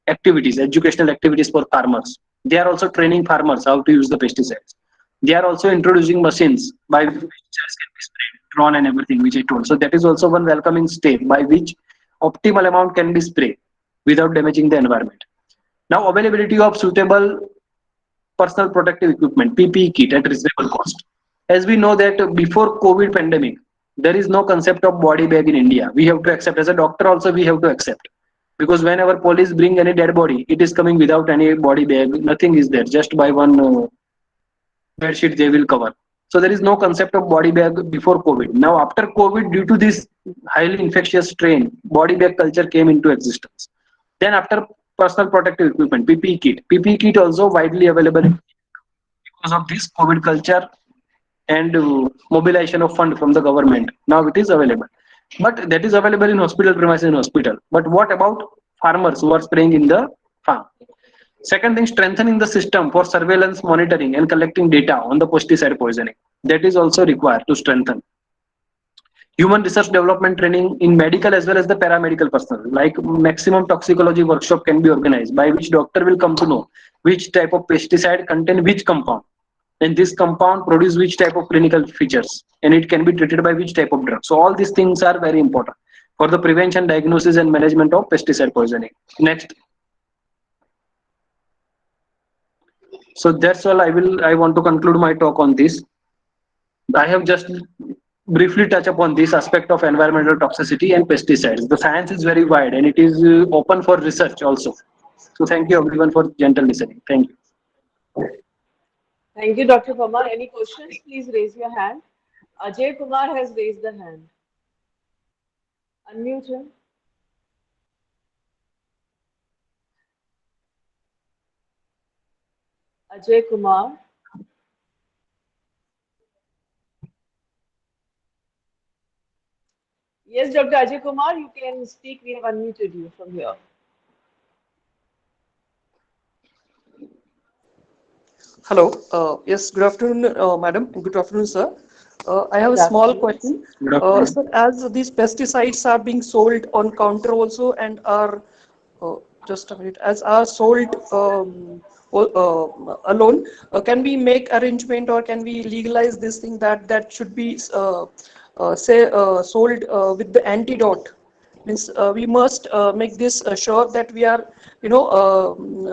activities, educational activities for farmers. They are also training farmers how to use the pesticides. They are also introducing machines by which pesticides can be sprayed, drone and everything, which I told. So that is also one welcoming step by which optimal amount can be sprayed without damaging the environment. Now, availability of suitable personal protective equipment, PPE kit at reasonable cost. As we know that before COVID pandemic, there is no concept of body bag in India. We have to accept, as a doctor also we have to accept. Because whenever police bring any dead body, it is coming without any body bag, nothing is there, just by one bed sheet they will cover. So there is no concept of body bag before COVID. Now after COVID, due to this highly infectious strain, body bag culture came into existence. Then after personal protective equipment, PPE kit. PPE kit also widely available because of this COVID culture and mobilization of fund from the government. Now it is available. But that is available in hospital premises in hospital. But what about farmers who are spraying in the farm? Second thing, strengthening the system for surveillance, monitoring and collecting data on the pesticide poisoning. That is also required to strengthen. Human research development training in medical as well as the paramedical personnel, like maximum toxicology workshop can be organized by which doctor will come to know which type of pesticide contain which compound, and this compound produce which type of clinical features, and it can be treated by which type of drug. So all these things are very important for the prevention, diagnosis and management of pesticide poisoning. Next. So that's all. I want to conclude my talk on this. I have just briefly touch upon this aspect of environmental toxicity and pesticides. The science is very wide and it is open for research also. So thank you everyone for gentle listening. Thank you. Thank you, Dr. Pamar. Any questions? Please raise your hand. Ajay Kumar has raised the hand. Unmute him. Ajay Kumar. Yes, Dr. Ajay Kumar, you can speak. We have unmuted you from here. Hello. Yes, good afternoon, madam. Good afternoon, sir. I have a Good small afternoon. question. Good afternoon. Sir, as these pesticides are being sold on counter also and are, uh, just a minute, as are sold alone, can we make arrangement or can we legalize this thing that should be, say, sold with the antidote? Means we must make this sure that we are,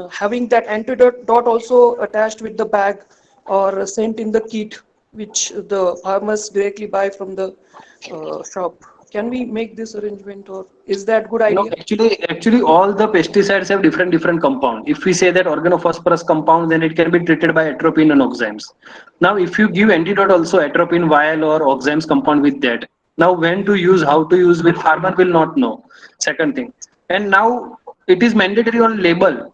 having that antidote dot also attached with the bag or sent in the kit, which the farmers directly buy from the shop. Can we make this arrangement, or is that good No, idea? actually, all the pesticides have different compound. If we say that organophosphorus compound, then it can be treated by atropine and oximes. Now, if you give antidote also atropine vial or oximes compound with that, now when to use, how to use, with farmer will not know. Second thing, and now it is mandatory on label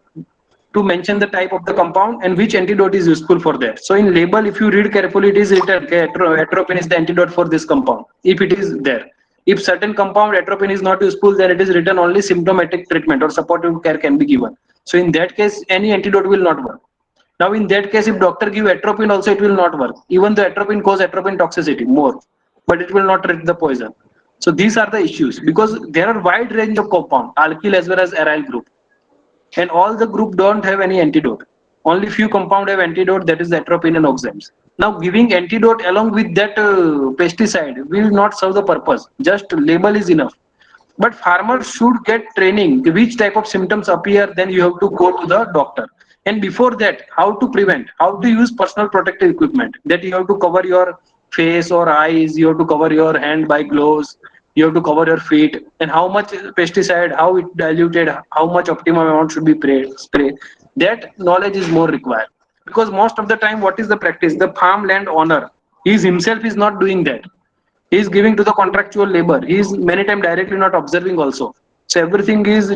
to mention the type of the compound and which antidote is useful for that. So in label, if you read carefully, it is written okay, atropine is the antidote for this compound. If it is there, if certain compound atropine is not useful, then it is written only symptomatic treatment or supportive care can be given. So in that case, any antidote will not work. Now in that case, if doctor give atropine also, it will not work. Even the atropine cause atropine toxicity more, but it will not treat the poison. So these are the issues because there are wide range of compound, alkyl as well as aryl group, and all the group don't have any antidote. Only few compound have antidote, that is atropine and oximes. Now giving antidote along with that pesticide will not serve the purpose, just label is enough. But farmers should get training which type of symptoms appear, then you have to go to the doctor. And before that, how to prevent, how to use personal protective equipment, that you have to cover your face or eyes, you have to cover your hand by gloves, you have to cover your feet, and how much pesticide, how it diluted, how much optimum amount should be spray. That knowledge is more required, because most of the time what is the practice, the farmland owner, he himself is not doing that. He is giving to the contractual labor. He is many times directly not observing also. So everything is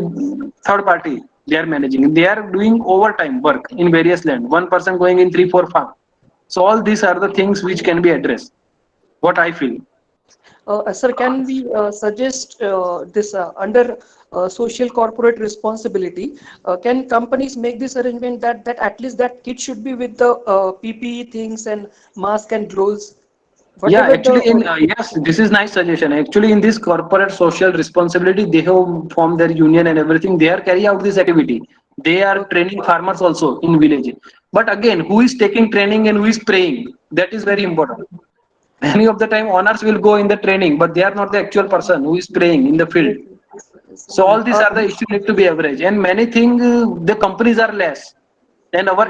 third party, they are managing, they are doing overtime work in various land, one person going in 3 4 farm. So all these are the things which can be addressed, what I feel. Sir, can we suggest this under social corporate responsibility? Can companies make this arrangement that at least that kit should be with the PPE things and mask and gloves, Yeah, whatever the actually, in yes, this is nice suggestion. Actually, in this corporate social responsibility, they have formed their union and everything. They are carry out this activity. They are training farmers also in village. But again, who is taking training and who is praying? That is very important. Many of the time, owners will go in the training, but they are not the actual person who is praying in the field. yes, yes, yes. So all these Uh, are the issues need to be average, and many things the companies are less. And our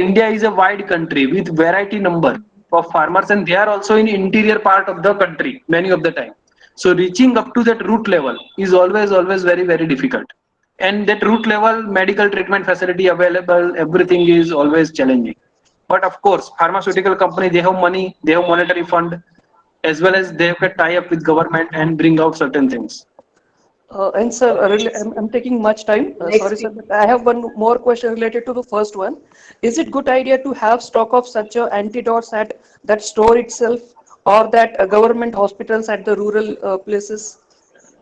India is a wide country with variety number of farmers, and they are also in interior part of the country many of the time. So reaching up to that root level is always very difficult. And that root level medical treatment facility available, everything is always challenging. But of course, pharmaceutical company, they have money, they have monetary fund, as well as they can tie up with government and bring out certain things. and sir, really, I'm taking much time. Next Sorry, sir, speaker. but I have one more question related to the first one. Is it good idea to have stock of such a antidotes at that store itself, or that government hospitals at the rural places?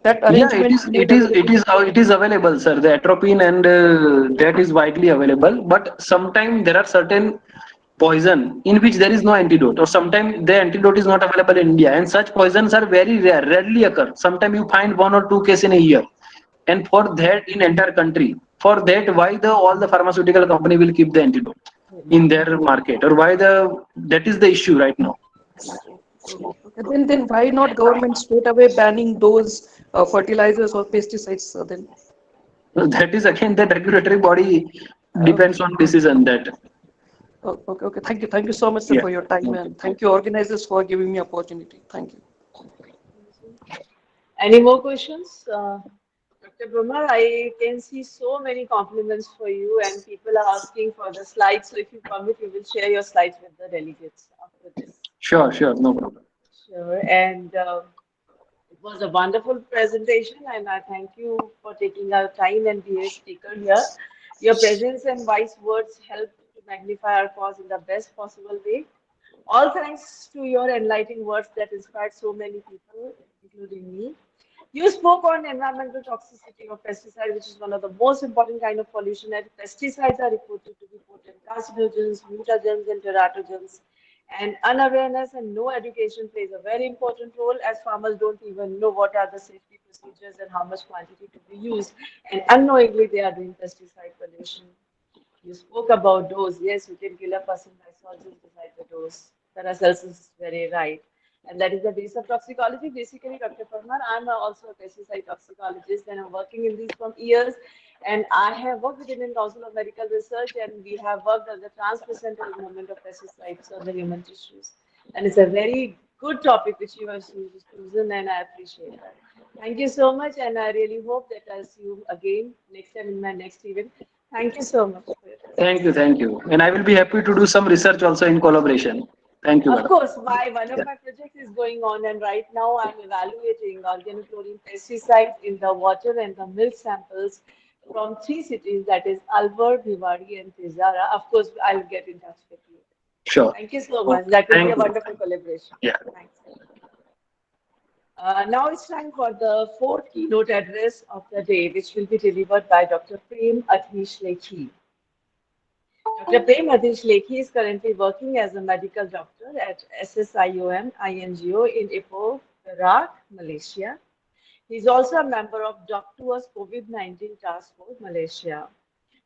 That Yeah, it arrangement is. made It is. available. It is available, sir. The atropine and that is widely available. But sometimes there are certain poison in which there is no antidote, or sometimes the antidote is not available in India, and such poisons are very rare, rarely occur. Sometimes you find 1 or 2 cases in a year, and for that in entire country. For that, why the all the pharmaceutical company will keep the antidote in their market, or why the that is the issue right now. Okay. Then why not government straight away banning those fertilizers or pesticides? Then That is again the regulatory body depends okay. on decision that. Okay. Thank you so much, sir, Yeah. for your time, Okay. and thank you organizers for giving me opportunity. Thank you. Any more questions? Dr. Brahma, I can see so many compliments for you, and people are asking for the slides. So, if you permit, you will share your slides with the delegates after this. Sure, no problem. Sure. And it was a wonderful presentation, and I thank you for taking our time and being a speaker here. Your presence and wise words helped to magnify our cause in the best possible way. All thanks to your enlightening words that inspired so many people, including me. You spoke on environmental toxicity of pesticides, which is one of the most important kind of pollution. And pesticides are reported to be potent carcinogens, mutagens, and teratogens. And unawareness and no education plays a very important role, as farmers don't even know what are the safety procedures and how much quantity to be used. And unknowingly, they are doing pesticide pollution. You spoke about dose. Yes, we can kill a person by salt just beside the dose. Paracelsus is very right. And that is the base of toxicology. Basically, Dr. Parmar, I'm also a pesticide toxicologist and I'm working in these from years. And I have worked with the Indian Council of Medical Research and we have worked on the transplacental movement of pesticides on the human tissues. And it's a very good topic which you have chosen and I appreciate that. Thank you so much. And I really hope that I'll see you again next time in my next event. Thank you so much. Thank you, thank you. And I will be happy to do some research also in collaboration. Thank you, Of madam. course, one of my projects is going on, and right now I'm evaluating organochlorine pesticides in the water and the milk samples from 3 cities, that is Alvar, Bhiwadi, and Tizara. Of course, I'll get in touch with you. Sure. Thank you so much. That will be Thank a you. wonderful collaboration. Yeah. Thanks. Now it's time for the 4th keynote address of the day, which will be delivered by Dr. Prem Adhish Lekhi. Dr. Prem Adhish Lekhi is currently working as a medical doctor at SSIOM INGO in Ipoh, Perak, Malaysia. He is also a member of Doctor's COVID-19 Task Force, Malaysia.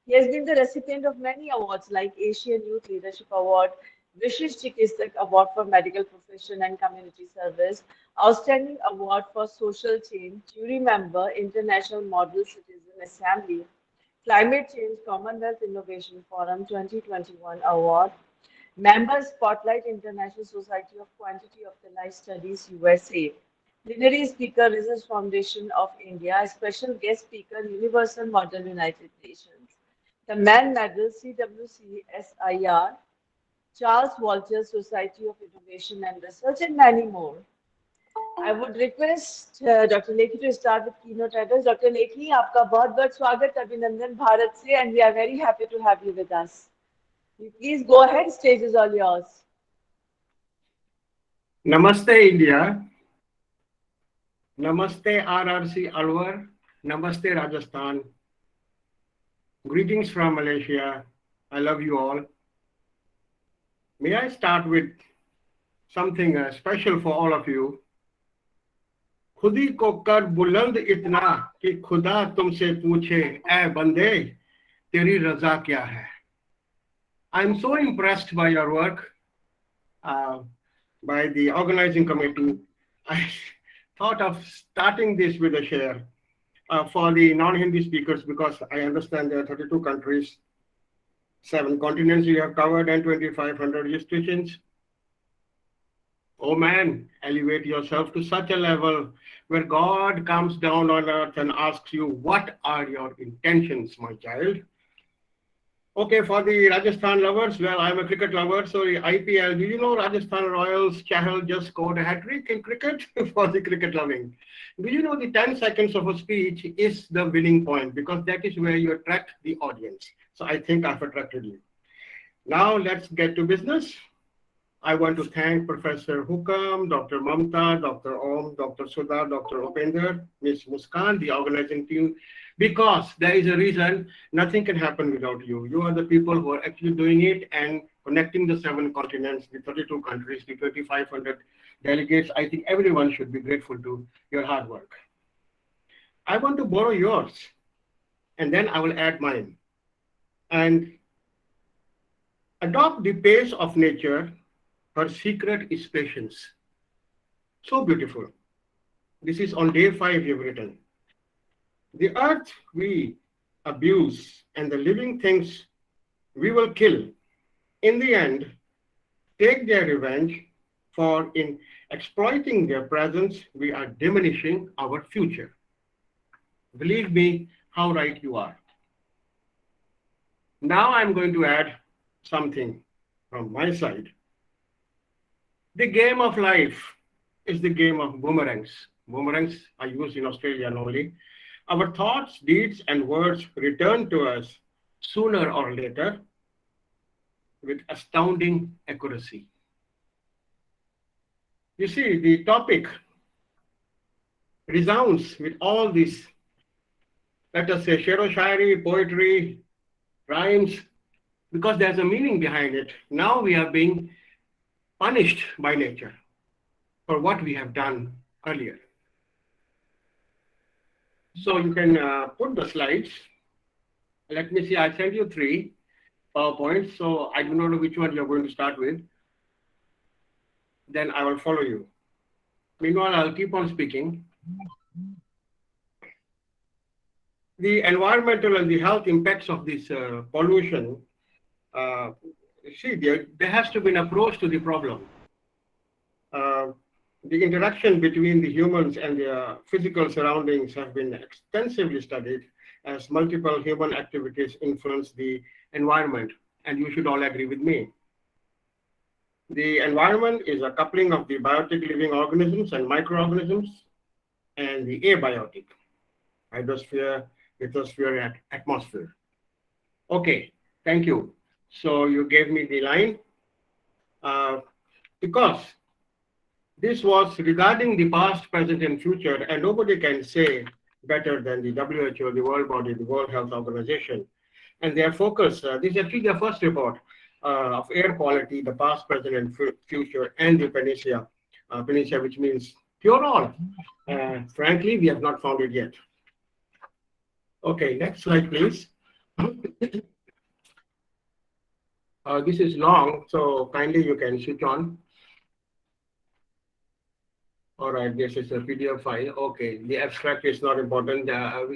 He has been the recipient of many awards like Asian Youth Leadership Award, Vishish Chikitsak Award for Medical Profession and Community Service, Outstanding Award for Social Change, Jury Member, International Model Citizen Assembly, Climate Change Commonwealth Innovation Forum 2021 Award, Member Spotlight International Society of Quantity of the Life Studies USA, Plenary Speaker Research Foundation of India, Special Guest Speaker Universal Model United Nations, the Mann Medal CWCSIR, Charles Walters Society of Innovation and Research, and many more. I would request Dr. Lekhi to start with keynote address. Dr. Lekhi, आपका बहुत-बहुत स्वागत अभिनंदन भारत से, and we are very happy to have you with us. Please go ahead. Stage is all yours. Namaste, India. Namaste, RRC Alwar. Namaste, Rajasthan. Greetings from Malaysia. I love you all. May I start with something special for all of you? खुदी को कर बुलंद इतना कि खुदा तुमसे पूछे ऐ बंदे तेरी रजा क्या है. I'm so impressed by your work, by the organizing committee. I thought of starting this with a share for the non-Hindi speakers because I understand there are 32 countries, 7 continents you have covered and 2,500 registrations. Oh man, elevate yourself to such a level where God comes down on earth and asks you, what are your intentions, my child? Okay, for the Rajasthan lovers, well, I'm a cricket lover, so IPL, do you know Rajasthan Royals Chahal just scored a hat-trick in cricket for the cricket loving? Do you know the 10 seconds of a speech is the winning point because that is where you attract the audience. So I think I've attracted you. Now let's get to business. I want to thank Professor Hukam, Dr. Mamta, Dr. Om, Dr. Sudha, Dr. Upender, Ms. Muskan, the organizing team, because there is a reason nothing can happen without you. You are the people who are actually doing it and connecting the 7 continents, the 32 countries, the 2,500 delegates. I think everyone should be grateful to your hard work. I want to borrow yours, and then I will add mine. And adopt the pace of nature. Her secret is patience. So beautiful. This is on day 5 you've written. The earth we abuse and the living things we will kill. In the end, take their revenge, for in exploiting their presence, we are diminishing our future. Believe me, how right you are. Now I'm going to add something from my side. The game of life is the game of boomerangs. Boomerangs are used in Australia only. Our thoughts, deeds, and words return to us sooner or later with astounding accuracy. You see, the topic resounds with all this, let us say, shero-shairi, poetry, rhymes, because there's a meaning behind it. Now we are being punished by nature for what we have done earlier. So you can put the slides. Let me see, I sent you 3 PowerPoints, so I do not know which one you're going to start with. Then I will follow you. Meanwhile, I'll keep on speaking. The environmental and the health impacts of this pollution, see, there has to be an approach to the problem. The interaction between the humans and their physical surroundings have been extensively studied as multiple human activities influence the environment, and you should all agree with me. The environment is a coupling of the biotic living organisms and microorganisms and the abiotic, hydrosphere, lithosphere, and atmosphere. Okay, thank you. So you gave me the line. Because this was regarding the past, present, and future, and nobody can say better than the WHO, the World Body, the World Health Organization. And their focus, this is actually their first report of air quality, the past, present, and future, and the Panacea, Panacea, which means cure all. Frankly, we have not found it yet. Okay, next slide, please. This is long, so kindly you can switch on. All right, this is a PDF file. Okay, the abstract is not important.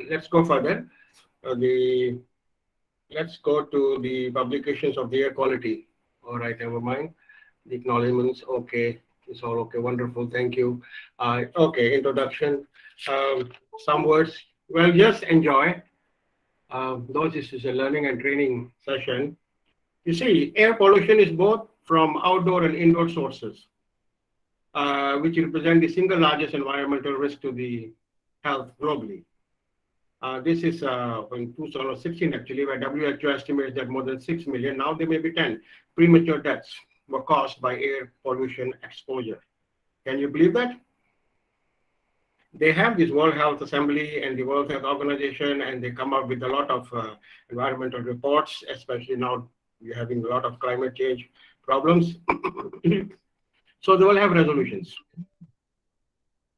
Let's go further. Let's go to the publications of the air quality. All right, never mind. The acknowledgements, okay, it's all okay, wonderful, thank you. Okay, introduction, some words. Well, just enjoy. Though this is a learning and training session. You see, air pollution is both from outdoor and indoor sources, which represent the single largest environmental risk to the health globally. This is in 2016, actually, where WHO estimates that more than 6 million, now there may be 10, premature deaths were caused by air pollution exposure. Can you believe that? They have this World Health Assembly and the World Health Organization, and they come up with a lot of environmental reports, especially now we're having a lot of climate change problems. So they will have resolutions.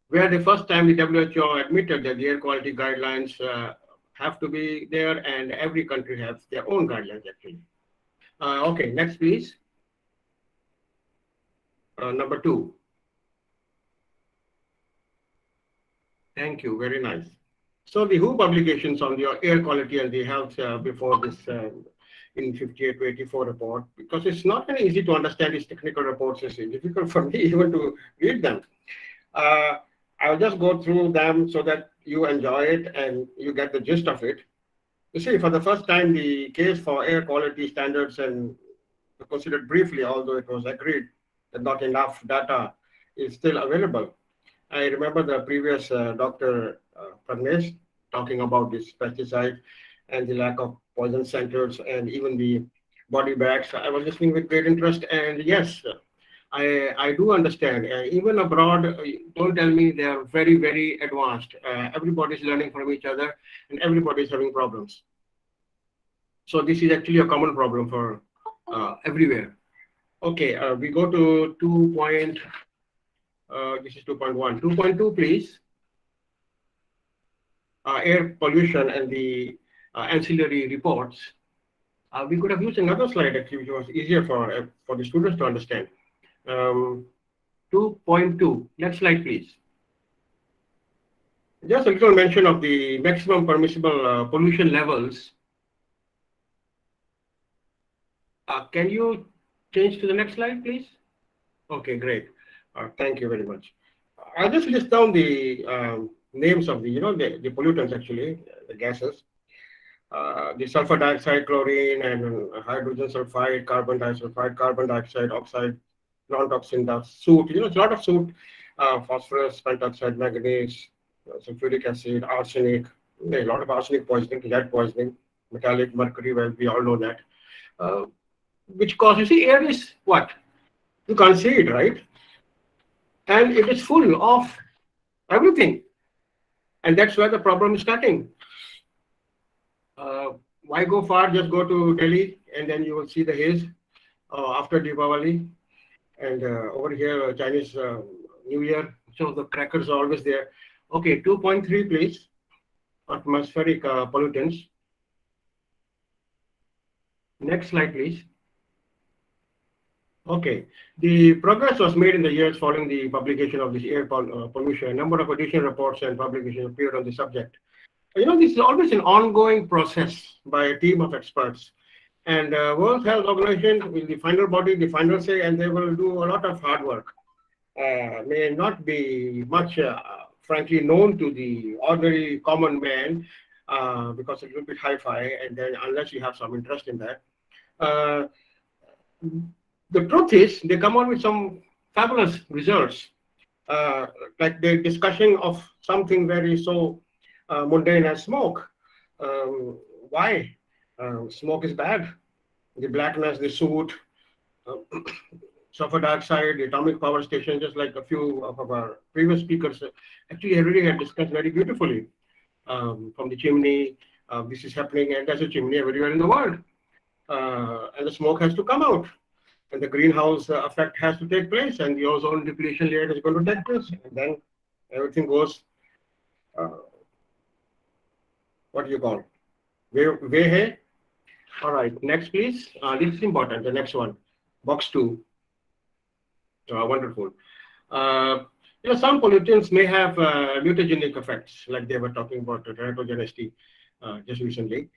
Where the first time the WHO admitted that the air quality guidelines have to be there, and every country has their own guidelines actually. Okay, next please. Number 2. Thank you, very nice. So the WHO publications on the air quality and the health before this in 58 to 84 report, because it's not very easy to understand these technical reports, it's difficult for me even to read them. I'll just go through them so that you enjoy it and you get the gist of it. You see, for the first time, the case for air quality standards and considered briefly, although it was agreed that not enough data is still available. I remember the previous Dr. Panacea talking about this pesticide and the lack of poison centers and even the body bags. I was listening with great interest, and yes, I do understand. Even abroad, don't tell me they are very, very advanced. Everybody's learning from each other, and everybody's having problems. So this is actually a common problem for everywhere. Okay, we go to 2. This is 2.1. 2.2, please. Air pollution and the ancillary reports. We could have used another slide actually, which was easier for the students to understand. 2.2. Next slide, please. Just a little mention of the maximum permissible pollution levels. Can you change to the next slide, please? Okay, great. Thank you very much. I'll just list down the names of the, the pollutants actually, the gases. The sulfur dioxide, chlorine, and hydrogen sulfide, carbon disulfide, carbon dioxide, oxide, non-toxin dust, soot, it's a lot of soot, phosphorus, pentoxide, manganese, sulfuric acid, arsenic, a lot of arsenic poisoning, lead poisoning, metallic mercury, well, we all know that. Which causes, air is what? You can't see it, right? And it is full of everything. And that's where the problem is starting. Why go far? Just go to Delhi and then you will see the haze after Diwali. And over here, Chinese New Year, so the crackers are always there. Okay, 2.3, please. Atmospheric pollutants. Next slide, please. Okay, the progress was made in the years following the publication of this air pollution. A number of additional reports and publications appeared on the subject. You know, this is always an ongoing process by a team of experts. And World Health Organization will be the final body, the final say, and they will do a lot of hard work. May not be much, frankly, known to the ordinary common man because it's a little bit hi-fi, and then unless you have some interest in that. The truth is, they come out with some fabulous results, like the discussion of something very so mundane as smoke. Why? Smoke is bad. The blackness, the soot, sulfur dioxide, the atomic power station, just like a few of our previous speakers actually already had discussed very beautifully. From the chimney, this is happening, and there's a chimney everywhere in the world. And the smoke has to come out. And the greenhouse effect has to take place, and the ozone depletion layer is going to take place. And then everything goes, what do you call? Way hai. All right, next please. This is important, the next one, box 2. Wonderful. You know, some pollutants may have mutagenic effects, like they were talking about teratogenicity just recently.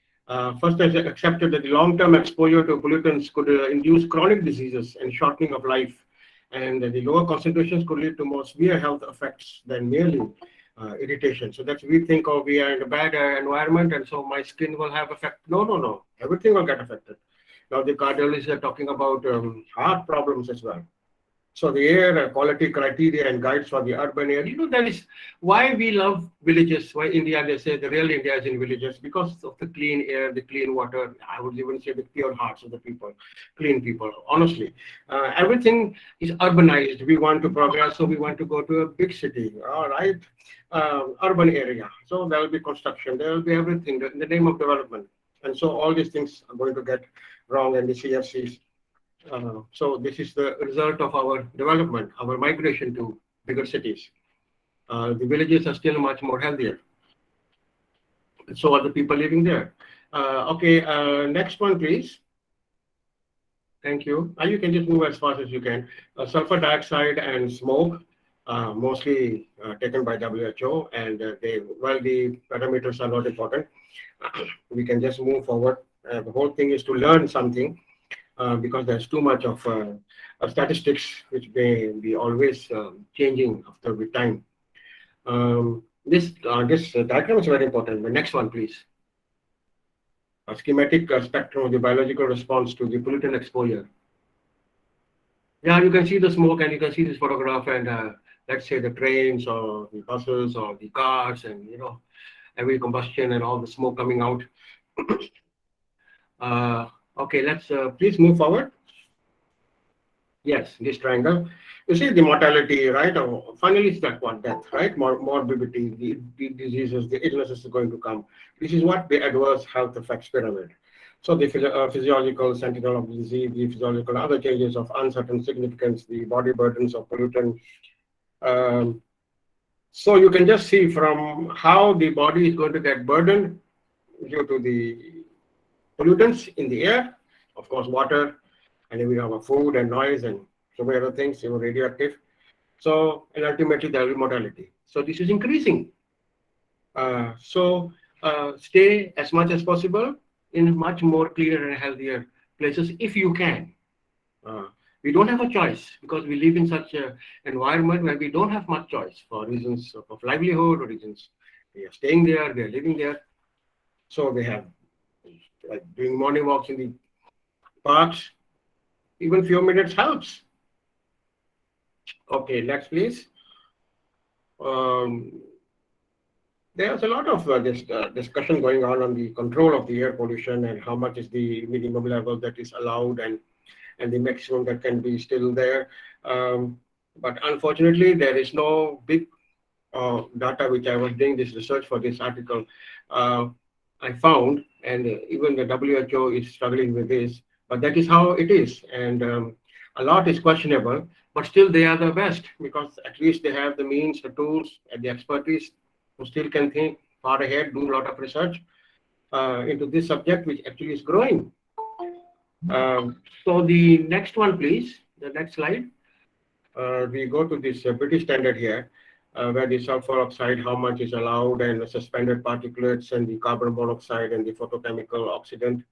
First, I accepted that the long-term exposure to pollutants could induce chronic diseases and shortening of life, and the lower concentrations could lead to more severe health effects than merely irritation. So that's we think, oh, we are in a bad environment, and so my skin will have effect. No, no, no. Everything will get affected. Now the cardiologists are talking about heart problems as well. So the air quality criteria and guides for the urban air, you know, that is why we love villages, why India, they say the real India is in villages, because of the clean air, the clean water, I would even say the pure hearts of the people, clean people, honestly. Everything is urbanized. We want to progress, so we want to go to a big city, all right, urban area. So there will be construction, there will be everything in the name of development. And so all these things are going to get wrong in the CFCs. So this is the result of our development, our migration to bigger cities. The villages are still much more healthier. So are the people living there. Okay, next one, please. Thank you. You can just move as fast as you can. Sulfur dioxide and smoke, mostly taken by WHO, and the parameters are not important. We can just move forward. The whole thing is to learn something. Because there's too much of statistics which may be always changing after with time. This diagram is very important. The next one, please. A schematic spectrum of the biological response to the pollutant exposure. Yeah, you can see the smoke, and you can see this photograph, and let's say the trains or the buses or the cars, and you know, every combustion and all the smoke coming out. Okay, let's please move forward. Yes, this triangle. You see the mortality, right? Finally, it's that one, death, right? Morbidity, the diseases, the illnesses are going to come. This is what the adverse health effects pyramid. So the physiological sentinel of disease, the physiological other changes of uncertain significance, the body burdens of pollutant. So you can just see from how the body is going to get burdened due to the pollutants in the air, of course, water, and then we have a food and noise and so many other things, radioactive. So, and ultimately there will be mortality. So this is increasing. Stay as much as possible in much more cleaner and healthier places if you can. We don't have a choice because we live in such an environment where we don't have much choice for reasons of livelihood or reasons. We are staying there, we are living there. So they have like doing morning walks in the parks, even few minutes helps. Okay, next please. There's a lot of this discussion going on the control of the air pollution and how much is the minimum level that is allowed and the maximum that can be still there. But unfortunately, there is no big data which I was doing this research for this article, I found, and even the WHO is struggling with this, but that is how it is. And a lot is questionable, but still they are the best because at least they have the means, the tools, and the expertise who still can think far ahead, do a lot of research into this subject, which actually is growing. So the next one, please, the next slide. We go to this British standard here, where the sulfur oxide, how much is allowed, and the suspended particulates, and the carbon monoxide, and the photochemical oxidant.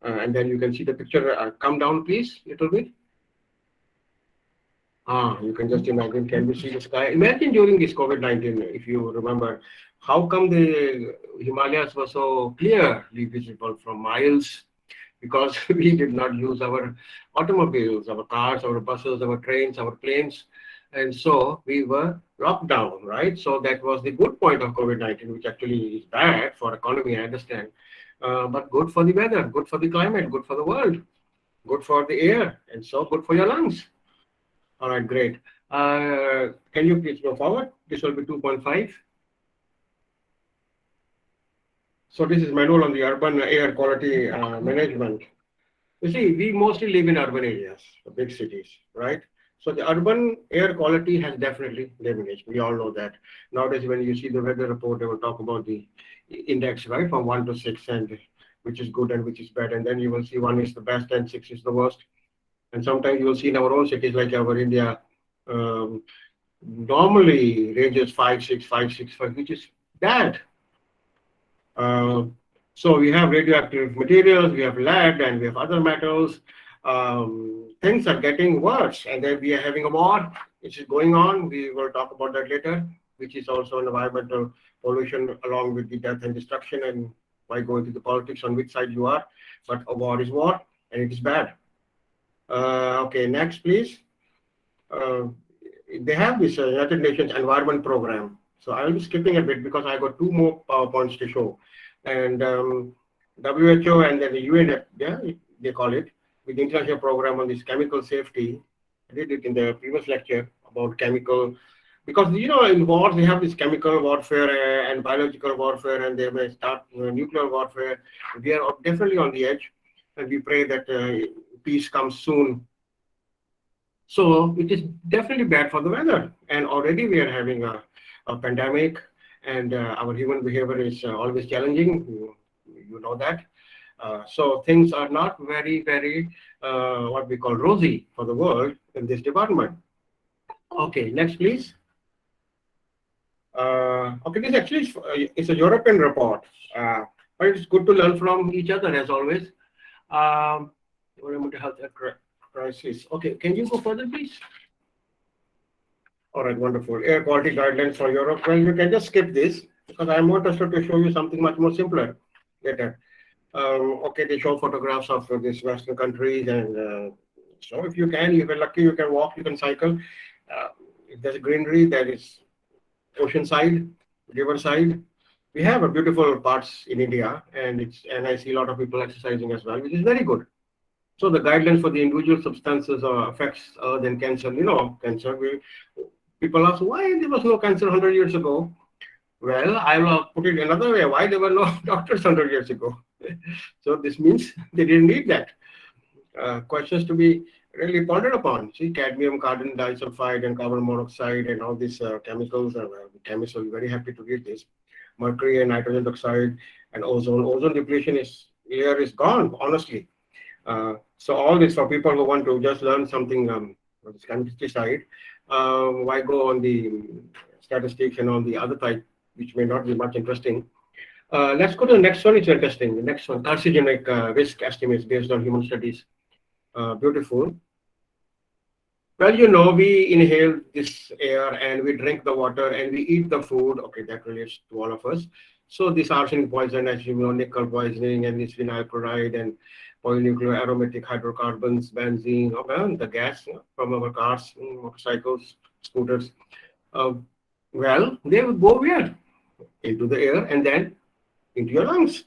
And then you can see the picture. Come down, please, a little bit. You can just imagine, can we see the sky? Imagine during this COVID-19, if you remember, how come the Himalayas were so clearly visible from miles? Because we did not use our automobiles, our cars, our buses, our trains, our planes. And so we were locked down, right? So that was the good point of COVID-19, which actually is bad for economy, I understand. But good for the weather, good for the climate, good for the world, good for the air, and so good for your lungs. All right, great. Can you please go forward? This will be 2.5. So this is manual on the urban air quality management. You see, we mostly live in urban areas, big cities, right? So the urban air quality has definitely diminished. We all know that. Nowadays, when you see the weather report, they will talk about the index, right, from 1 to 6, and which is good and which is bad. And then you will see 1 is the best and 6 is the worst. And sometimes you will see in our own cities, like our India, normally ranges 5, 6, 5, 6, 5, which is bad. So we have radioactive materials, we have lead, and we have other metals. Things are getting worse, and then we are having a war which is going on. We will talk about that later, which is also an environmental pollution along with the death and destruction, and why go into the politics on which side you are. But a war is war, and it is bad. Okay, next, please. They have this United Nations Environment Program. So I will be skipping a bit because I got 2 more PowerPoints to show. And WHO and then the UN, yeah, they call it, with the international program on this chemical safety. I did it in the previous lecture about chemical, because you know in wars they have this chemical warfare and biological warfare, and they may start nuclear warfare. We are definitely on the edge, and we pray that peace comes soon. So it is definitely bad for the weather, and already we are having a pandemic, and our human behavior is always challenging. You know that. So things are not very, very what we call rosy for the world in this department. Okay, next, please. Okay, this actually is a European report, but it's good to learn from each other as always. Environmental health crisis. Okay, can you go further, please? All right, wonderful. Air quality guidelines for Europe. Well, you can just skip this because I'm more interested to show you something much more simpler later. Okay, they show photographs of these Western countries, and so if you can, if you're lucky, you can walk, you can cycle. If there's greenery, there is oceanside, riverside. We have a beautiful parts in India, and I see a lot of people exercising as well, which is very good. So the guidelines for the individual substances affects then cancer. You know, cancer. People ask why there was no cancer 100 years ago. Well, I will put it another way. Why there were no doctors 100 years ago? So this means they didn't need that. Questions to be really pondered upon. See, cadmium, carbon disulfide, and carbon monoxide, and all these chemicals. Chemists will be very happy to read this. Mercury and nitrogen dioxide and ozone. Ozone depletion here is gone, honestly. So all this for people who want to just learn something on this chemistry side. Why go on the statistics and on the other type, which may not be much interesting. Let's go to the next one. It's interesting. The next one, carcinogenic risk estimates based on human studies. Beautiful. Well, you know, we inhale this air and we drink the water and we eat the food. Okay, that relates to all of us. So this arsenic poison, as you know, nickel poisoning, and this vinyl chloride and polynuclear aromatic hydrocarbons, benzene, the gas from our cars, motorcycles, scooters. Well, they would go where? Into the air and then into your lungs.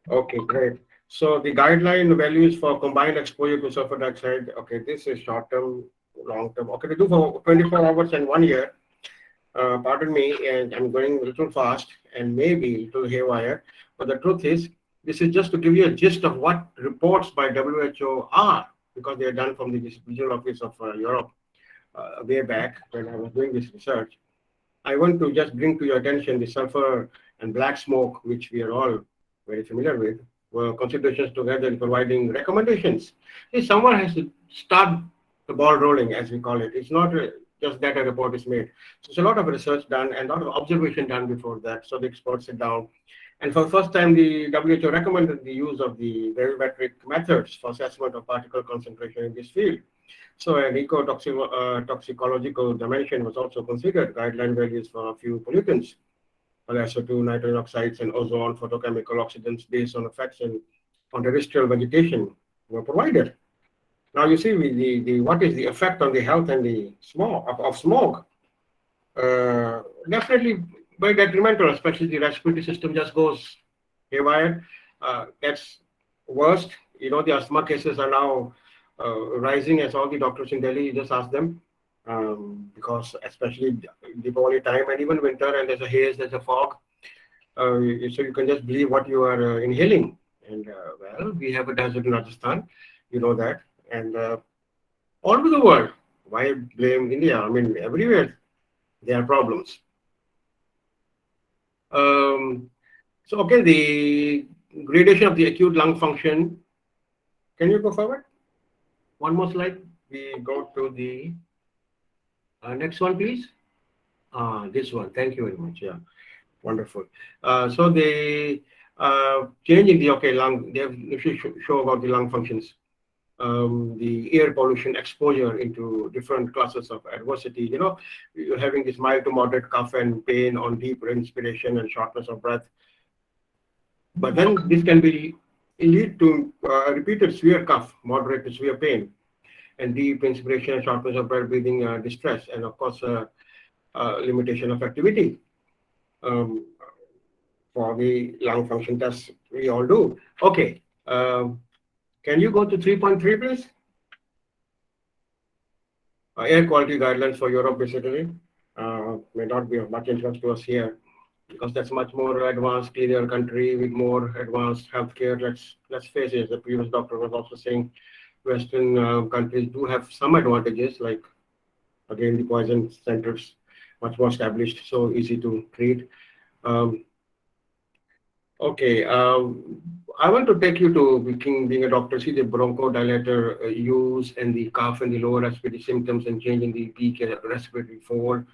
Okay, great. So the guideline values for combined exposure to sulfur dioxide. Okay, this is short term, long term. Okay, they do for 24 hours and 1 year. Pardon me, and I'm going a little fast and maybe a little haywire, but the truth is, this is just to give you a gist of what reports by WHO are, because they are done from the Regional Office of Europe way back when I was doing this research. I want to just bring to your attention the sulfur and black smoke, which we are all very familiar with, were considerations together in providing recommendations. See, someone has to start the ball rolling, as we call it. It's not just that a report is made. So there's a lot of research done and a lot of observation done before that. So the experts sit down. And for the first time, the WHO recommended the use of the gravimetric methods for assessment of particle concentration in this field. So an eco-toxicological dimension was also considered, guideline values for a few pollutants, SO2, nitrogen oxides, and ozone, photochemical oxidants based on effects on terrestrial vegetation were provided. Now you see what is the effect on the health and the smog of smog. Definitely very detrimental, especially the respiratory system just goes haywire, gets worse. You know, the asthma cases are now rising, as all the doctors in Delhi, you just ask them, because especially Diwali time and even winter, and there's a haze, there's a fog, so you can just believe what you are inhaling. And well, we have a desert in Rajasthan, you know that, and all over the world. Why blame India? I mean, everywhere there are problems. So okay, the gradation of the acute lung function. Can you go forward? One more slide. We go to the next one, please. This one. Thank you very much. Yeah, wonderful. So the changing the lung. They have show about the lung functions. The air pollution exposure into different classes of adversity. You know, you're having this mild to moderate cough and pain on deep inspiration and shortness of breath. But then this can be lead to repeated severe cough, moderate to severe pain, and deep inspiration and shortness of breath, breathing distress, and of course limitation of activity. For the lung function tests we all do. Okay. Can you go to 3.3, please? Air quality guidelines for Europe, basically. May not be of much interest to us here, because that's much more advanced, cleaner country with more advanced healthcare. Let's face it, the previous doctor was also saying Western countries do have some advantages, like again the poison centers, much more established, so easy to treat. Okay, I want to take you to being a doctor, see the bronchodilator use and the cough and the lower respiratory symptoms and change in the peak respiratory flow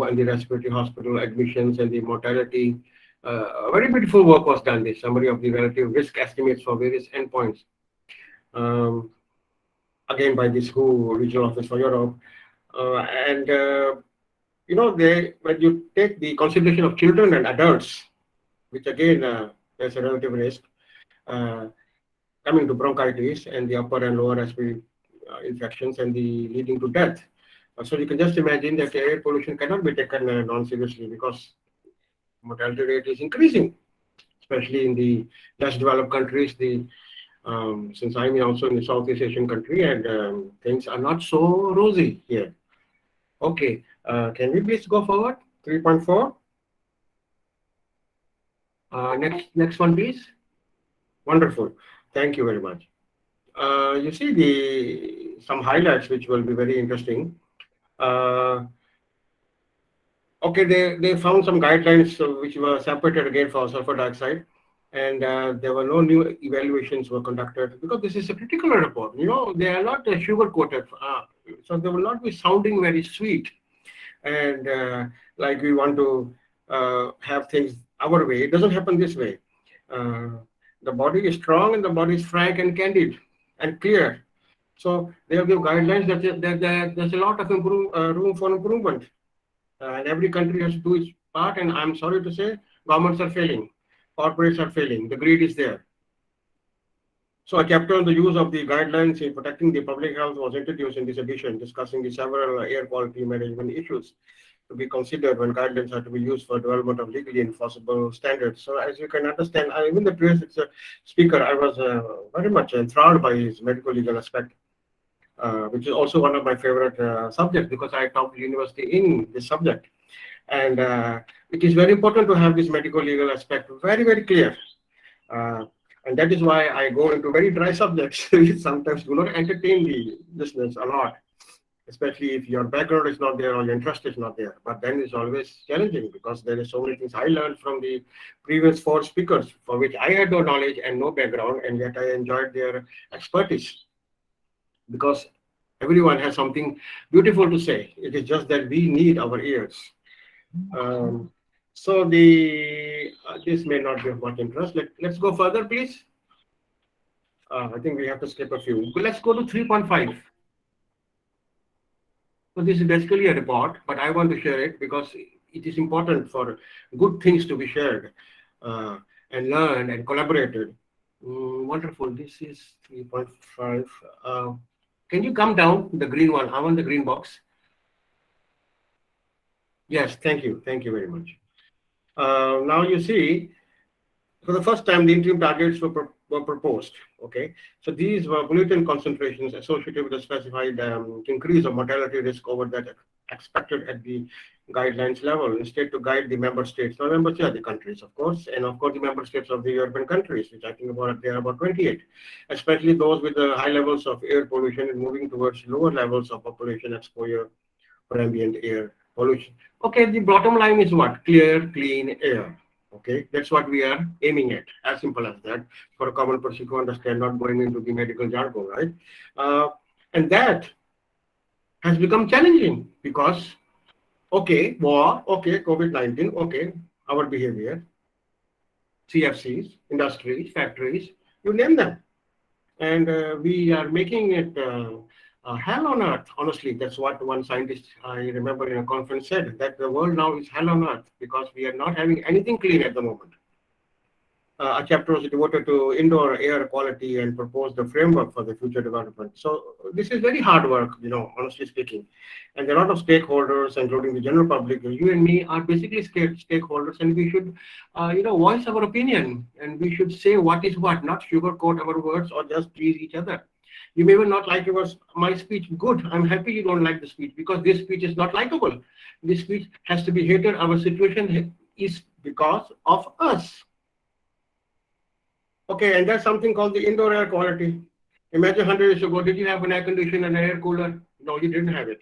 and the respiratory hospital admissions and the mortality. Very beautiful work was done, the summary of the relative risk estimates for various endpoints. Again, by this WHO Regional Office for Europe. You know, when you take the consideration of children and adults, which again, there's a relative risk coming to bronchitis and the upper and lower respiratory infections and the leading to death. So you can just imagine that air pollution cannot be taken non-seriously, because mortality rate is increasing, especially in the less developed countries. Since I'm also in the Southeast Asian country, and things are not so rosy here. Okay, can we please go forward? 3.4. Next one, please. Wonderful. Thank you very much. You see some highlights which will be very interesting. Okay, they found some guidelines which were separated again for sulfur dioxide, and there were no new evaluations were conducted, because this is a critical report. You know, they are not sugar coated, so they will not be sounding very sweet, and like we want to have things our way. It doesn't happen this way. The body is strong and the body is frank and candid and clear. So they'll give guidelines that there's a lot of room for improvement. And every country has to do its part. And I'm sorry to say, governments are failing. Corporates are failing. The greed is there. So a chapter on the use of the guidelines in protecting the public health was introduced in this edition, discussing the several air quality management issues to be considered when guidelines are to be used for development of legally enforceable standards. So as you can understand, even the previous speaker, I was very much enthralled by his medical legal aspect, which is also one of my favorite subjects, because I taught university in this subject. And it is very important to have this medical legal aspect very, very clear. And that is why I go into very dry subjects, which sometimes do not entertain the listeners a lot, especially if your background is not there or your interest is not there. But then it's always challenging because there is so many things I learned from the previous 4 speakers for which I had no knowledge and no background, and yet I enjoyed their expertise because everyone has something beautiful to say. It is just that we need our ears. So this may not be of much interest. Let's go further, please. I think we have to skip a few. But let's go to 3.5. So this is basically a report, but I want to share it because it is important for good things to be shared and learned and collaborated. Wonderful. This is 3.5. Can you come down, the green one? I want the green box. Yes, thank you. Thank you very much. Now you see, for the first time, the interim targets were proposed. Okay, so these were pollutant concentrations associated with a specified increase of mortality risk over that expected at the guidelines level, instead to guide the member states. Now, member states are the countries, of course, and of course the member states of the European countries, which I think they are about 28, especially those with the high levels of air pollution and moving towards lower levels of population exposure for ambient air pollution. Okay, the bottom line is what? Clear, clean air. Okay, that's what we are aiming at. As simple as that. For a common person to understand, not going into the medical jargon, right? And that has become challenging because, okay, war, okay, COVID-19, okay, our behavior, CFCs, industries, factories, you name them. And we are making it hell on earth. Honestly, that's what one scientist I remember in a conference said, that the world now is hell on earth because we are not having anything clean at the moment. A chapter was devoted to indoor air quality and proposed the framework for the future development. So this is very hard work, honestly speaking. And there are a lot of stakeholders, including the general public. You and me are basically stakeholders, and we should, voice our opinion, and we should say what is what, not sugarcoat our words or just please each other. You may not like my speech. Good. I'm happy you don't like the speech because this speech is not likable. This speech has to be hated. Our situation is because of us. Okay, and there's something called the indoor air quality. Imagine 100 years ago, did you have an air conditioner and an air cooler? No, you didn't have it.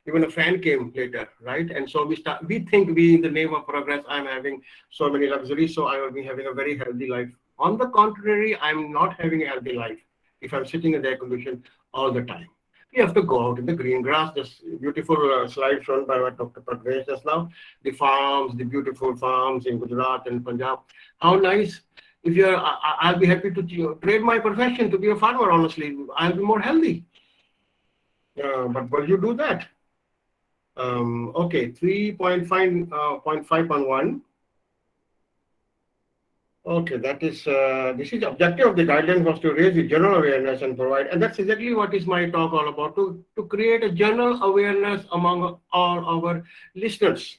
Even a fan came later, right? And so we think in the name of progress, I'm having so many luxuries, so I will be having a very healthy life. On the contrary, I'm not having a healthy life if I'm sitting in the air condition all the time. You have to go out in the green grass. This beautiful slide shown by Dr. Pradesh just now. The farms, the beautiful farms in Gujarat and Punjab. How nice. If you're, I'll be happy to trade my profession to be a farmer, honestly. I'll be more healthy. But will you do that? Okay, 3.5.1. Okay, that is, this is the objective of the guidelines was to raise the general awareness and provide, and that's exactly what is my talk all about, to create a general awareness among all our listeners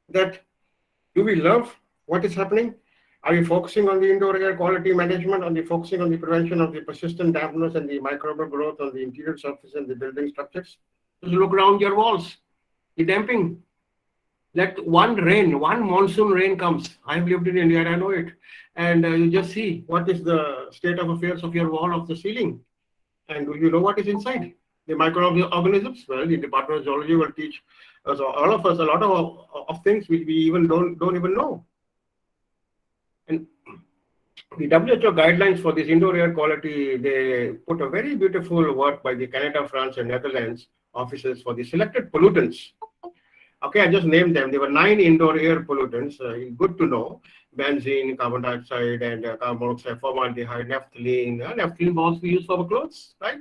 that do we love what is happening? Are you focusing on the indoor air quality management? Are you focusing on the prevention of the persistent dampness and the microbial growth on the interior surface and the building structures? Just look around your walls, the damping. Let one monsoon rain comes. I've lived in India and I know it. And you just see what is the state of affairs of your wall of the ceiling. And do you know what is inside? The microorganisms? Well, the Department of Zoology will teach us, all of us, a lot of things which we even don't even know. And the WHO guidelines for this indoor air quality, they put a very beautiful work by the Canada, France, and Netherlands offices for the selected pollutants. Okay, I just named them. There were 9 indoor air pollutants. Good to know. Benzene, carbon dioxide, and carbon monoxide, formaldehyde, naphthalene. Naphthalene balls we use for our clothes, right?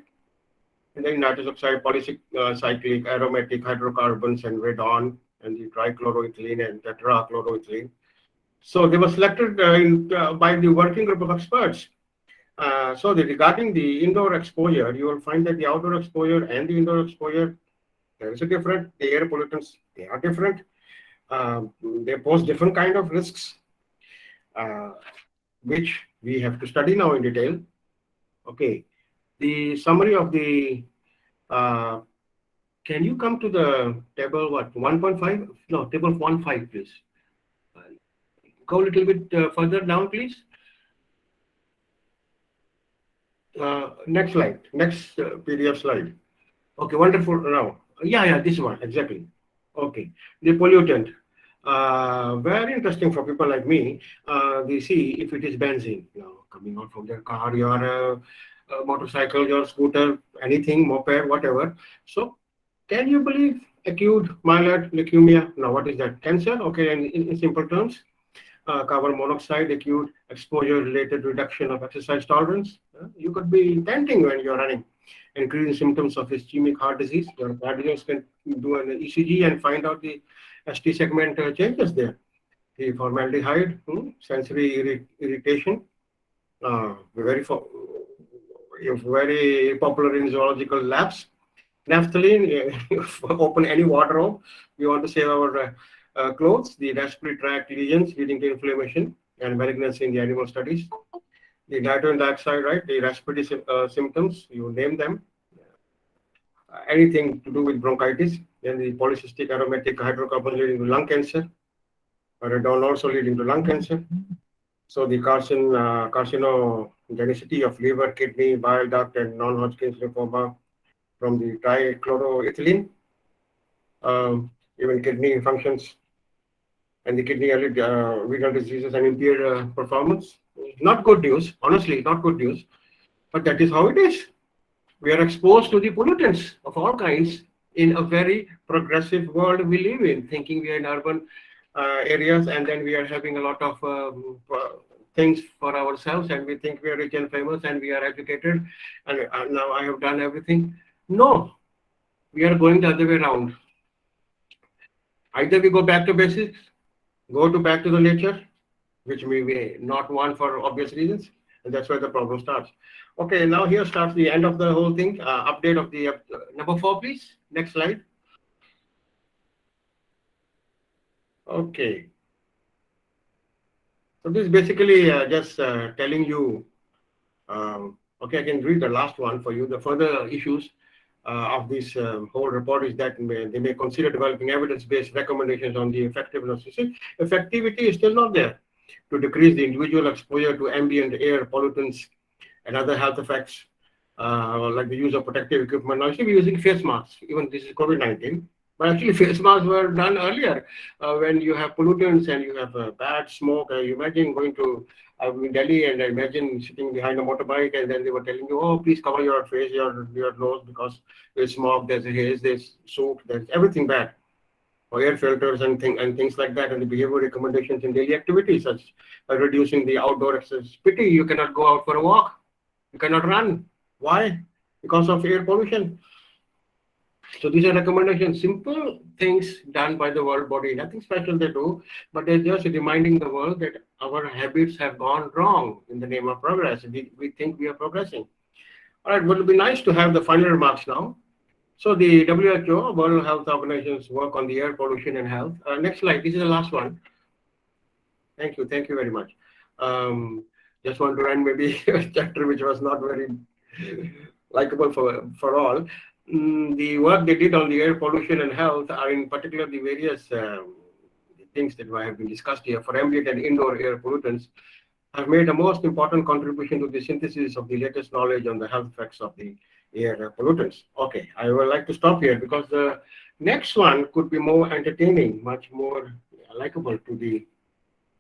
And then nitrous oxide, polycyclic, aromatic hydrocarbons, and radon, and the trichloroethylene and tetrachloroethylene. So they were selected by the working group of experts. Regarding the indoor exposure, you will find that the outdoor exposure and the indoor exposure, there is a difference. The air pollutants, they are different. They pose different kind of risks, which we have to study now in detail. Okay, the summary of the Can you come to the table, what, 1.5? No, table 1.5, please. Go a little bit further down, please. Next slide, next PDF slide. Okay, wonderful. Now, yeah, this one, exactly. Okay, the pollutant. Very interesting for people like me. They see if it is benzene, coming out from their car, your motorcycle, your scooter, anything, moped, whatever. So, can you believe acute myeloid leukemia? Now, what is that? Cancer? Okay, and in simple terms, carbon monoxide, acute exposure-related reduction of exercise tolerance. You could be panting when you're running. Increasing symptoms of ischemic heart disease. Your cardiologist can do an ECG and find out the ST segment changes there. The formaldehyde, sensory irritation, very popular in zoological labs. Naphthalene, open any wardrobe. We want to save our clothes. The respiratory tract lesions leading to inflammation and malignancy in the animal studies. The nitrogen dioxide, right? The respiratory symptoms, you name them. Anything to do with bronchitis. Then the polycystic aromatic hydrocarbon leading to lung cancer. Radon also leading to lung cancer. So the carcinogenicity of liver, kidney, bile duct, and non-Hodgkin's lymphoma from the trichloroethylene, even kidney functions and the kidney renal diseases and impaired performance. Not good news, honestly, not good news, but that is how it is. We are exposed to the pollutants of all kinds in a very progressive world we live in, thinking we are in urban areas, and then we are having a lot of things for ourselves, and we think we are rich and famous and we are educated, and now I have done everything. No, we are going the other way around. Either we go back to basics, back to the nature, which we may not want for obvious reasons, and that's where the problem starts. Okay, now here starts the end of the whole thing. Update of the number 4, please. Next slide. Okay. So this is basically just telling you, okay, I can read the last one for you. The further issues of this whole report is that they may consider developing evidence-based recommendations on the effectiveness. Effectivity is still not there to decrease the individual exposure to ambient air pollutants and other health effects, like the use of protective equipment. Now, we're using face masks, even this is COVID-19, but actually face masks were done earlier when you have pollutants and you have bad smoke. You imagine going to in Delhi, and I imagine sitting behind a motorbike, and then they were telling you, oh, please cover your face, your nose, because there's smog, there's haze, there's soot, there's everything bad. Or air filters and things like that, and the behavior recommendations in daily activities, such as reducing the outdoor exercise. Pity you cannot go out for a walk. You cannot run. Why? Because of air pollution. So these are recommendations, simple things done by the world body, nothing special they do, but they're just reminding the world that our habits have gone wrong in the name of progress. We think we are progressing. All right, well, it would be nice to have the final remarks now. So the WHO, World Health Organization's work on the air pollution and health. Next slide, this is the last one. Thank you very much. Just want to end maybe a chapter which was not very likable for all. The work they did on the air pollution and health are in particular the various things that have been discussed here for ambient and indoor air pollutants have made the most important contribution to the synthesis of the latest knowledge on the health effects of the air pollutants. Okay, I would like to stop here because the next one could be more entertaining, much more likable to the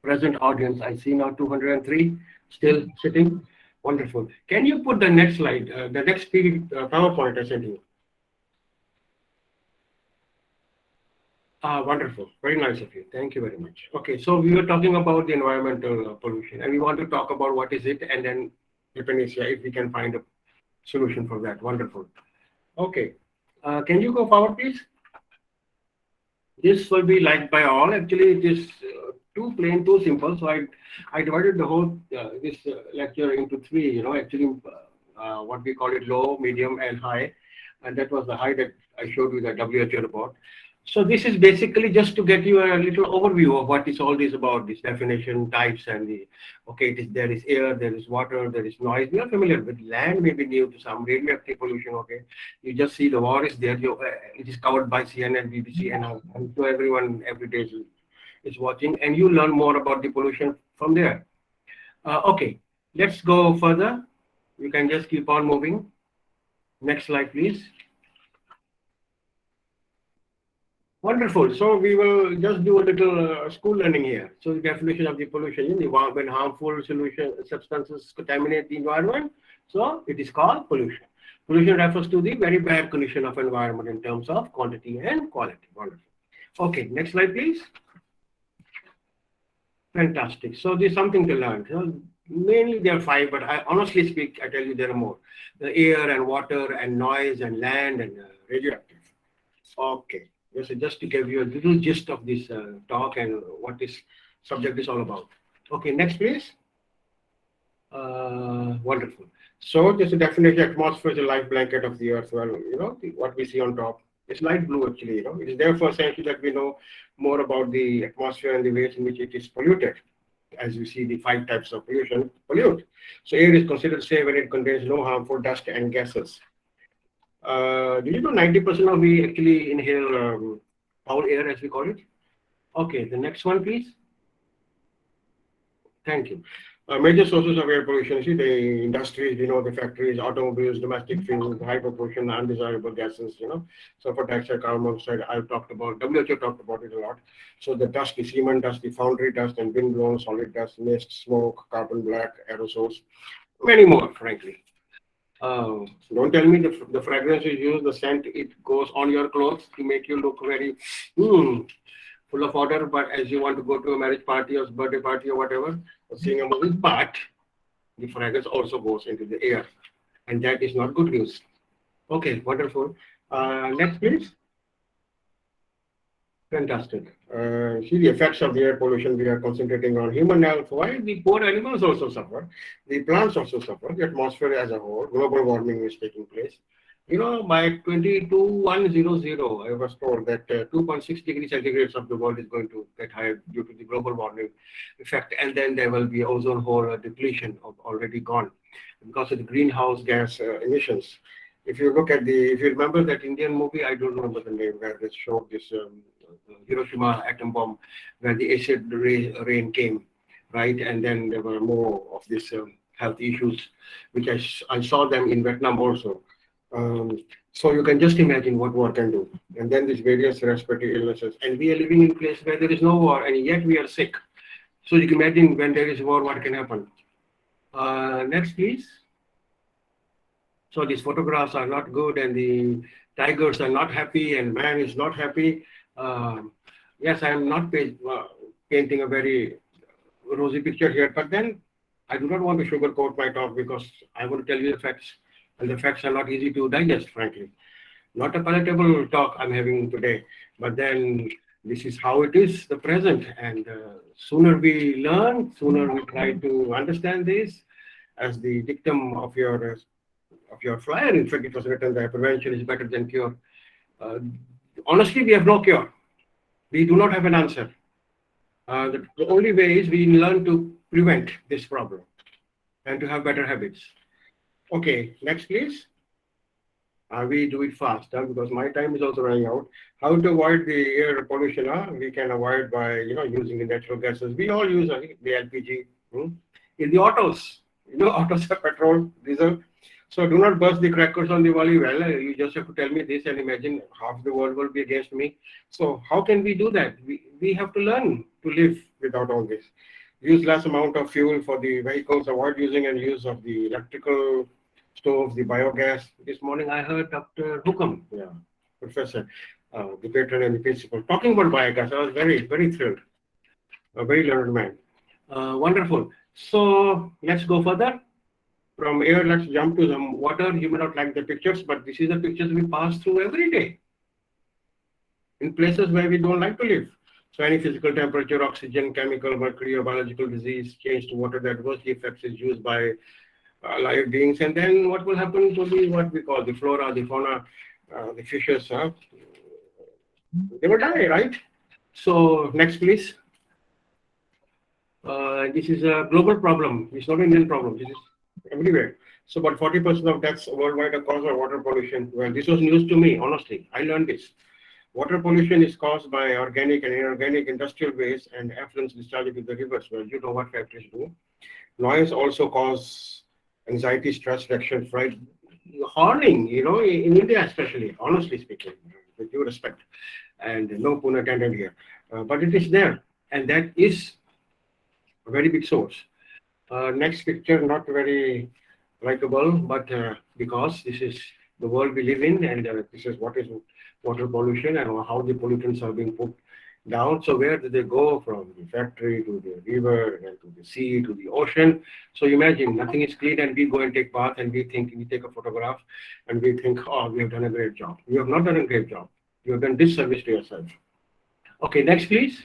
present audience. I see now 203 still sitting. Wonderful. Can you put the next slide, the next PowerPoint I sent you? Wonderful. Very nice of you. Thank you very much. Okay, so we were talking about the environmental pollution, and we want to talk about what is it, and then Panacea, if we can find a solution for that. Wonderful. Okay, can you go forward, please? This will be liked by all. Actually, it is too plain, too simple. So I divided the whole this lecture into 3. Actually, what we call it low, medium, and high, and that was the high that I showed you the WHO report. So this is basically just to get you a little overview of what is all this about, this definition, types, and the, okay, there is air, there is water, there is noise. We are familiar with land, may be new to some radioactive pollution, okay. You just see the war is there, it is covered by CNN, BBC, and I'm sure everyone every day is watching, and you learn more about the pollution from there. Okay, let's go further. You can just keep on moving. Next slide, please. Wonderful. So we will just do a little school learning here. So the definition of the pollution, when harmful substances contaminate the environment, so it is called pollution. Pollution refers to the very bad condition of environment in terms of quantity and quality. Wonderful. Okay, next slide, please. Fantastic. So there's something to learn. So mainly there are 5, but I honestly speak, I tell you there are more. The air and water and noise and land and radioactive. Okay. So just to give you a little gist of this talk and what this subject is all about. Okay, next please. Wonderful. So just a definition, atmosphere is a light blanket of the earth. Well, what we see on top. It's light blue actually, It is therefore essential that we know more about the atmosphere and the ways in which it is polluted. As we see the 5 types of pollution pollute. So air is considered safe when it contains no harmful dust and gases. Do you know 90% of we actually inhale foul air, as we call it? Okay, the next one, please. Thank you. Major sources of air pollution, see the industries, the factories, automobiles, domestic fuels, high proportion, undesirable gases, sulfur dioxide, carbon monoxide, I've talked about, WHO talked about it a lot. So the dust, the cement dust, the foundry dust, and windblown solid dust, mist, smoke, carbon black, aerosols, many more, frankly. Don't tell me the fragrance you use, the scent, it goes on your clothes to make you look very full of odor, but as you want to go to a marriage party or birthday party or whatever, or seeing a movie, but the fragrance also goes into the air, and that is not good news. Okay, wonderful. Next, please. Fantastic. See the effects of the air pollution. We are concentrating on human health. Why? The poor animals also suffer. The plants also suffer. The atmosphere as a whole. Global warming is taking place. By 2100, I was told that 2.6 degrees centigrade of the world is going to get higher due to the global warming effect. And then there will be ozone hole depletion already gone because of the greenhouse gas emissions. If you look at if you remember that Indian movie, I don't remember the name, where they showed this Hiroshima atom bomb, where the acid rain came, right? And then there were more of these health issues, which I saw them in Vietnam also. So you can just imagine what war can do. And then these various respiratory illnesses. And we are living in a place where there is no war, and yet we are sick. So you can imagine when there is war, what can happen. Next, please. So these photographs are not good, and the tigers are not happy, and man is not happy. Yes, I am not painting a very rosy picture here, but then I do not want to sugarcoat my talk because I want to tell you the facts, and the facts are not easy to digest, frankly. Not a palatable talk I'm having today, but then this is how it is, the present, and sooner we learn, sooner we try to understand this. As the dictum of your flyer, in fact, it was written that prevention is better than cure. Honestly, we have no cure. We do not have an answer. The only way is we learn to prevent this problem and to have better habits. Okay, next please. We do it fast because my time is also running out. How to avoid the air pollution? We can avoid by using the natural gases. We all use the LPG in the autos. Autos have petrol, diesel. So do not burst the crackers on Diwali. Well, you just have to tell me this and imagine half the world will be against me. So how can we do that? We have to learn to live without all this. Use less amount of fuel for the vehicles, avoid using and use of the electrical stoves, the biogas. This morning I heard Dr. Hukam, professor, the patron and the principal, talking about biogas. I was very, very thrilled. A very learned man. Wonderful. So let's go further. From air, let's jump to some water. You may not like the pictures, but this is the pictures we pass through every day in places where we don't like to live. So any physical temperature, oxygen, chemical, mercury, or biological disease change to water that adversely affects is used by live beings. And then what will happen to the what we call the flora, the fauna, the fishes, They will die, right? So next, please. This is a global problem. It's not an Indian problem. This is everywhere. So about 40% of deaths worldwide are caused by water pollution. Well, this was news to me, honestly. I learned this. Water pollution is caused by organic and inorganic industrial waste and effluents discharged into the rivers. Well, you know what factories do. Noise also causes anxiety, stress, reaction, fright, horning, in India especially, honestly speaking, with due respect, and no pun intended here. But it is there, and that is a very big source. Next picture, not very likable, but because this is the world we live in, and this is what is water pollution and how the pollutants are being put down. So where do they go? From the factory to the river and to the sea to the ocean. So imagine nothing is clean, and we go and take bath, and we take a photograph, and we think, oh, we have done a great job. You have not done a great job. You have done disservice to yourself. Okay, next please.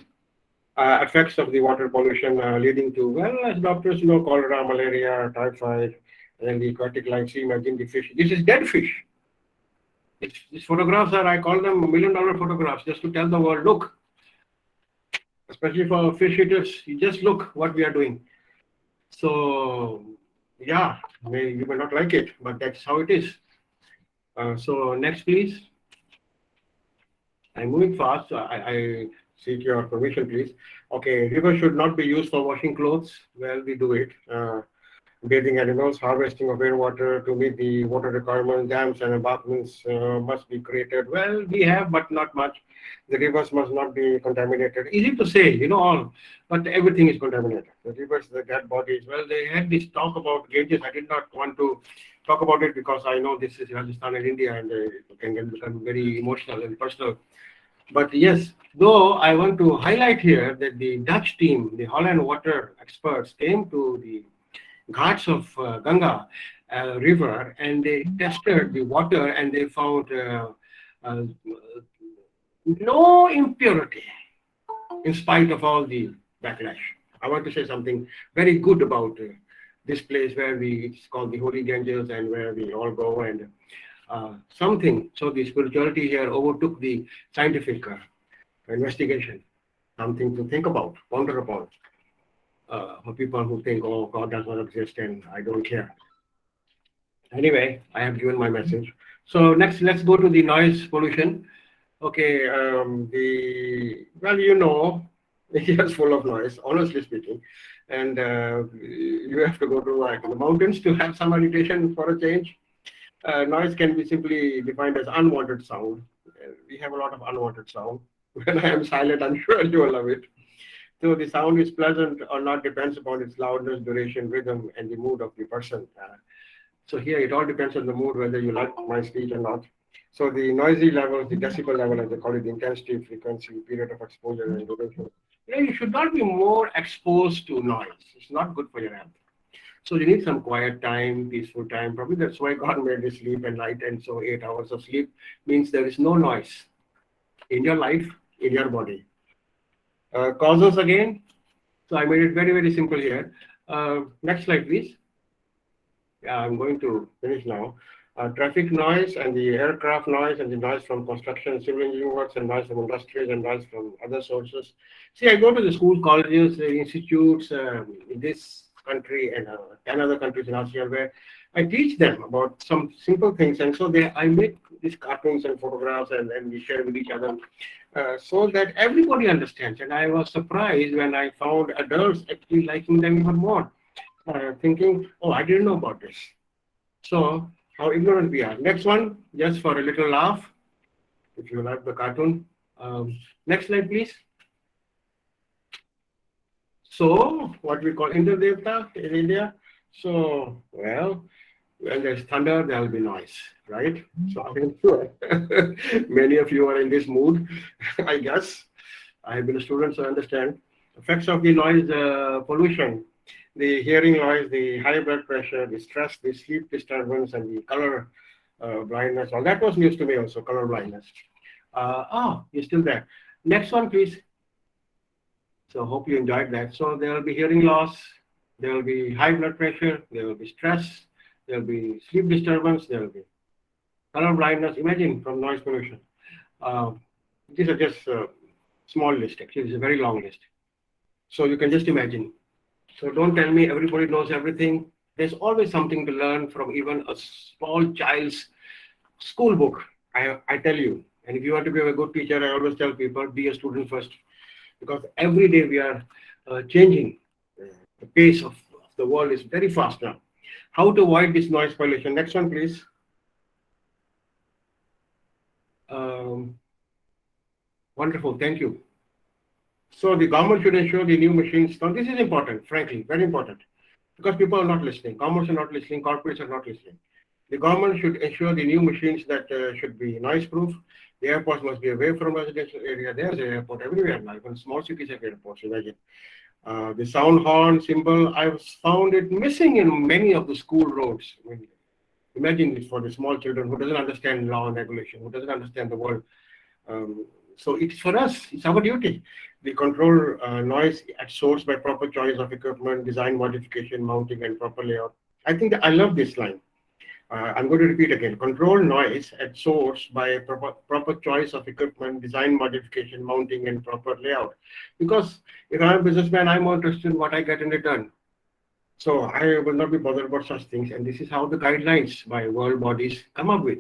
Effects of the water pollution leading to, well, as doctors know, cholera, malaria, typhoid, and then the aquatic life. See, imagine the fish. This is dead fish. These photographs are, I call them $1 million photographs, just to tell the world, look, especially for fish eaters, you just look what we are doing. So, yeah, you may not like it, but that's how it is. So next, please. I'm moving fast, so I seek your permission, please. Okay, river should not be used for washing clothes. Well, we do it. Bathing animals, harvesting of rainwater to meet the water requirements, dams and embankments must be created. Well, we have, but not much. The rivers must not be contaminated. Easy to say, all, but everything is contaminated. The rivers, the dead bodies. Well, they had this talk about Ganges. I did not want to talk about it because I know this is Rajasthan and India, and it can become very emotional and personal. But yes, though I want to highlight here that the Dutch team, the Holland water experts, came to the ghats of Ganga river, and they tested the water, and they found no impurity in spite of all the backlash. I want to say something very good about this place where it's called the Holy Ganges, and where we all go, and something. So the spirituality here overtook the scientific investigation. Something to think about, ponder upon. For people who think, oh, God does not exist and I don't care. Anyway, I have given my message. So next, let's go to the noise pollution. Okay, it is full of noise, honestly speaking. And you have to go to the mountains to have some meditation for a change. Noise can be simply defined as unwanted sound. We have a lot of unwanted sound. When I am silent, I'm sure you will love it. So the sound is pleasant or not depends upon its loudness, duration, rhythm, and the mood of the person. So here it all depends on the mood, whether you like my speech or not. So the noisy level, the decibel level, as they call it, the intensity, frequency, period of exposure, and duration. You should not be more exposed to noise. It's not good for your health. So you need some quiet time, peaceful time. Probably that's why God made you sleep at night. And so 8 hours of sleep means there is no noise in your life, in your body. Causes again. So I made it very, very simple here. Next slide, please. Yeah, I'm going to finish now. Traffic noise and the aircraft noise and the noise from construction, civil engineering works, and noise from industries and noise from other sources. See, I go to the schools, colleges, institutes in this country and 10 other countries in Asia where I teach them about some simple things. And so I make these cartoons and photographs and we share with each other so that everybody understands. And I was surprised when I found adults actually liking them even more, thinking, oh, I didn't know about this. So how ignorant we are. Next one, just for a little laugh, if you like the cartoon. Next slide, please. So what we call Interdevta in India. So, well, when there's thunder, there'll be noise, right? So I'm sure many of you are in this mood, I guess. I've been a student, so I understand. Effects of the noise pollution, the hearing noise, the high blood pressure, the stress, the sleep disturbance, and the color blindness. All that was news to me also, color blindness. You're still there. Next one, please. So hope you enjoyed that. So there will be hearing loss, there will be high blood pressure, there will be stress, there will be sleep disturbance, there will be color blindness. Imagine from noise pollution. These are just small list. Actually, it's a very long list. So you can just imagine. So don't tell me everybody knows everything. There's always something to learn from even a small child's school book. I tell you. And if you want to be a good teacher, I always tell people, be a student first. Because every day we are changing. The pace of the world is very fast now. How to avoid this noise pollution? Next one, please. Wonderful, thank you. So the government should ensure the new machines. Now this is important, frankly, very important, because people are not listening. Governments are not listening. Corporates are not listening. The government should ensure the new machines that should be noise-proof. The airports must be away from residential area. There's an airport everywhere now. Even small cities have airports. Imagine the sound horn symbol. I've found it missing in many of the school roads. I mean, imagine this for the small children who doesn't understand law and regulation, who doesn't understand the world. So it's for us, it's our duty. We control noise at source by proper choice of equipment, design modification, mounting, and proper layout. I think that I love this line. I'm going to repeat again. Control noise at source by proper choice of equipment, design modification, mounting, and proper layout. Because if I'm a businessman, I'm more interested in what I get in return. So I will not be bothered about such things. And this is how the guidelines by world bodies come up with.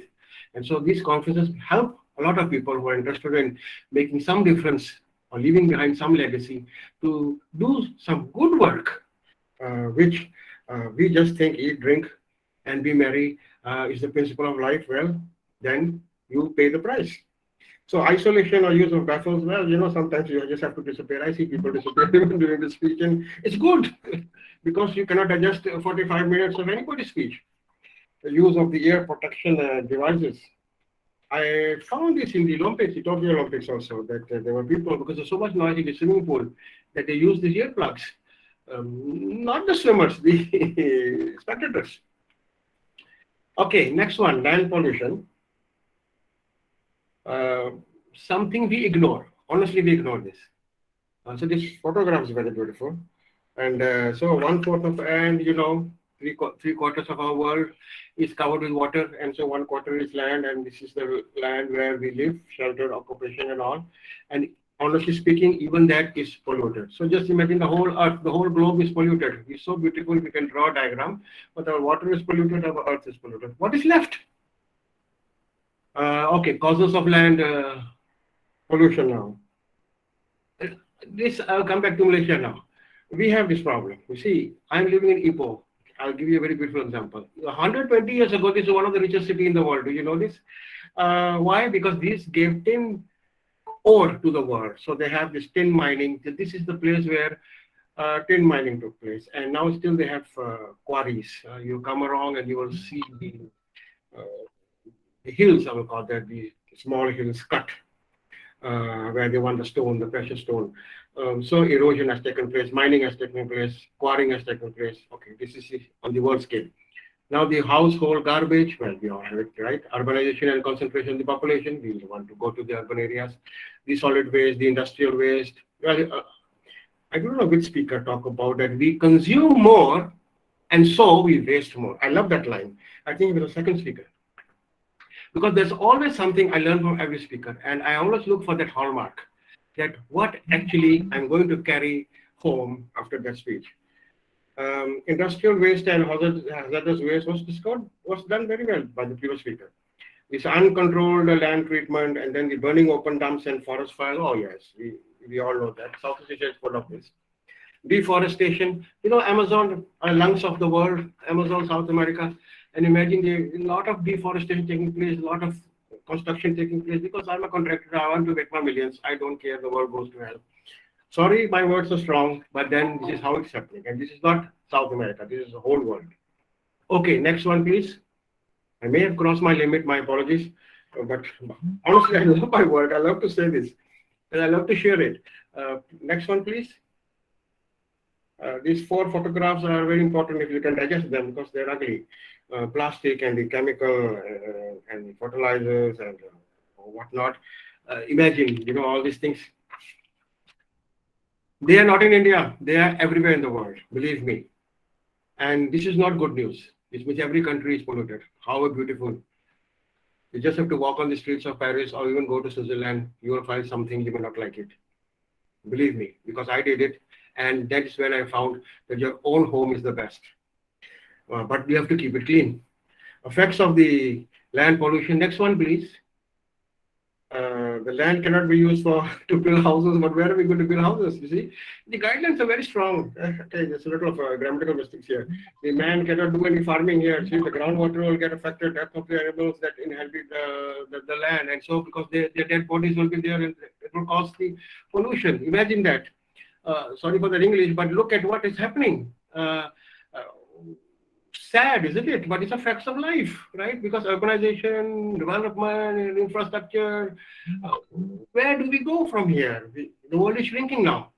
And so these conferences help a lot of people who are interested in making some difference or leaving behind some legacy to do some good work, which we just think eat, drink, and be merry is the principle of life. Well, then you pay the price. So isolation or use of baffles, well, you know, sometimes you just have to disappear. I see people disappear even during the speech, and it's good because you cannot adjust 45 minutes of anybody's speech. The use of the ear protection devices. I found this in the Olympics, the Tokyo Olympics also, that there were people, because there's so much noise in the swimming pool, that they use these earplugs. Not the swimmers, the spectators. Okay, next one, land pollution. Something we ignore. Honestly, we ignore this. So this photograph is very beautiful. And so 1/4 of, and you know, three quarters of our world is covered with water, and so 1/4 is land, and this is the land where we live, shelter, occupation, and all. And honestly speaking, even that is polluted. So just imagine the whole earth, the whole globe is polluted. It's so beautiful, we can draw a diagram, but our water is polluted, our earth is polluted. What is left? Okay, causes of land pollution now. I'll come back to Malaysia now. We have this problem. You see, I'm living in Ipoh. I'll give you a very beautiful example. 120 years ago, this is one of the richest cities in the world. Do you know this? Why? Because this gave tin ore to the world. So they have this tin mining. This is the place where tin mining took place. And now still they have quarries. You come along and you will see the hills, I will call that, the small hills cut, where they want the stone, the precious stone. So erosion has taken place, mining has taken place, quarrying has taken place. Okay, this is on the world scale. Now the household garbage, well, we all have it, right? Urbanization and concentration of the population, we want to go to the urban areas. The solid waste, the industrial waste. Well, I don't know which speaker talk about that. We consume more and so we waste more. I love that line. I think it was the second speaker. Because there's always something I learn from every speaker, and I always look for that hallmark, that what actually I'm going to carry home after that speech. Industrial waste and hazardous waste was done very well by the previous speaker. This uncontrolled land treatment and then the burning open dumps and forest fires. Oh yes, we all know that. Southeast Asia is full of this. Deforestation, you know, Amazon, lungs of the world, Amazon, South America. And imagine a lot of deforestation taking place, a lot of construction taking place, because I'm a contractor, I want to make my millions. I don't care, the world goes to hell. Sorry, my words are strong, but then this is how it's happening. And this is not South America, this is the whole world. Okay, next one, please. I may have crossed my limit, my apologies. But honestly, I love my work. I love to say this, and I love to share it. Next one, please. These 4 photographs are very important if you can digest them, because they're ugly. Plastic and the chemical and the fertilizers and whatnot. Imagine, you know, all these things. They are not in India. They are everywhere in the world, believe me. And this is not good news. This means every country is polluted. How beautiful. You just have to walk on the streets of Paris or even go to Switzerland. You will find something you may not like it. Believe me, because I did it. And that's when I found that your own home is the best. But you have to keep it clean. Effects of the land pollution. Next one, please. The land cannot be used to build houses, but where are we going to build houses? You see, the guidelines are very strong. Okay, there's a little of grammatical mistakes here. The man cannot do any farming here. See, the groundwater will get affected, death of the animals that inhabit the land, and so because their dead bodies will be there, and it will cause the pollution. Imagine that. Sorry for the English, but look at what is happening. Sad, isn't it? But it's a fact of life, right? Because urbanization, development, infrastructure, where do we go from here? The world is shrinking now.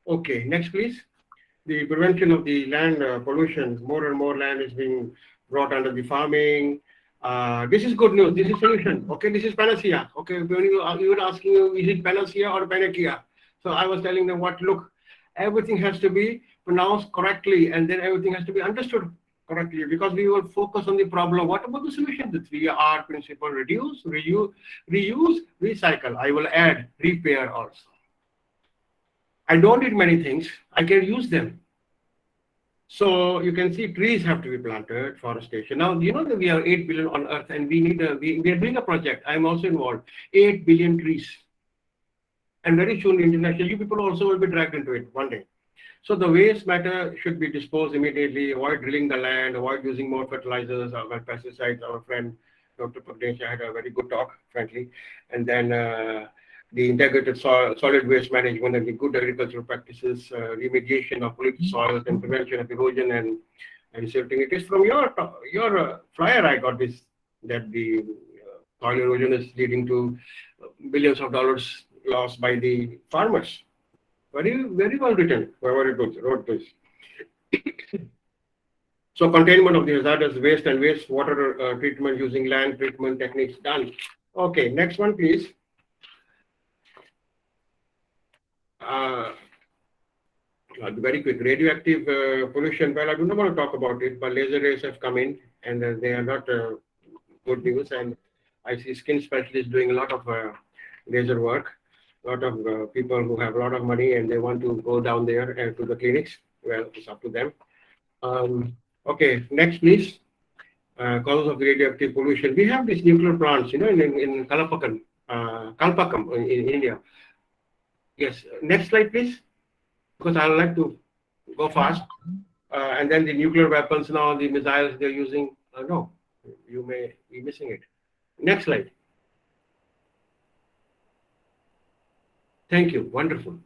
Okay, next please. The prevention of the land pollution. More and more land is being brought under the farming. This is good news. This is solution. Okay, this is panacea. Okay, when you were asking, is it panacea or panacea? So I was telling them look, everything has to be pronounced correctly, and then everything has to be understood correctly, because we will focus on the problem. What about the solution? The 3R principle: reduce, reuse, recycle. I will add repair also. I don't need many things. I can use them. So you can see trees have to be planted, forestation. Now, you know that we are 8 billion on Earth, and we are doing a project. I'm also involved. 8 billion trees. And very soon, internationally, you people also will be dragged into it one day. So the waste matter should be disposed immediately. Avoid drilling the land. Avoid using more fertilizers or pesticides. Our friend Dr. Panacea had a very good talk, frankly. And then the integrated solid waste management and the good agricultural practices, remediation of polluted soils and prevention of erosion and everything. It is from your flyer I got this, that the soil erosion is leading to billions of dollars lost by the farmers. Very, very well written, whoever wrote this. So containment of the hazardous waste and wastewater treatment using land treatment techniques done. Okay, next one, please. Very quick, radioactive pollution. Well, I do not want to talk about it, but laser rays have come in, and they are not good news. And I see skin specialists doing a lot of laser work. A lot of people who have a lot of money and they want to go down there to the clinics. Well, it's up to them. Okay, next please. Causes of radioactive pollution. We have these nuclear plants, you know, in Kalpakam in India. Yes, next slide please, because I would like to go fast. And then the nuclear weapons now, the missiles they're using. No, you may be missing it. Next slide. Thank you. Wonderful.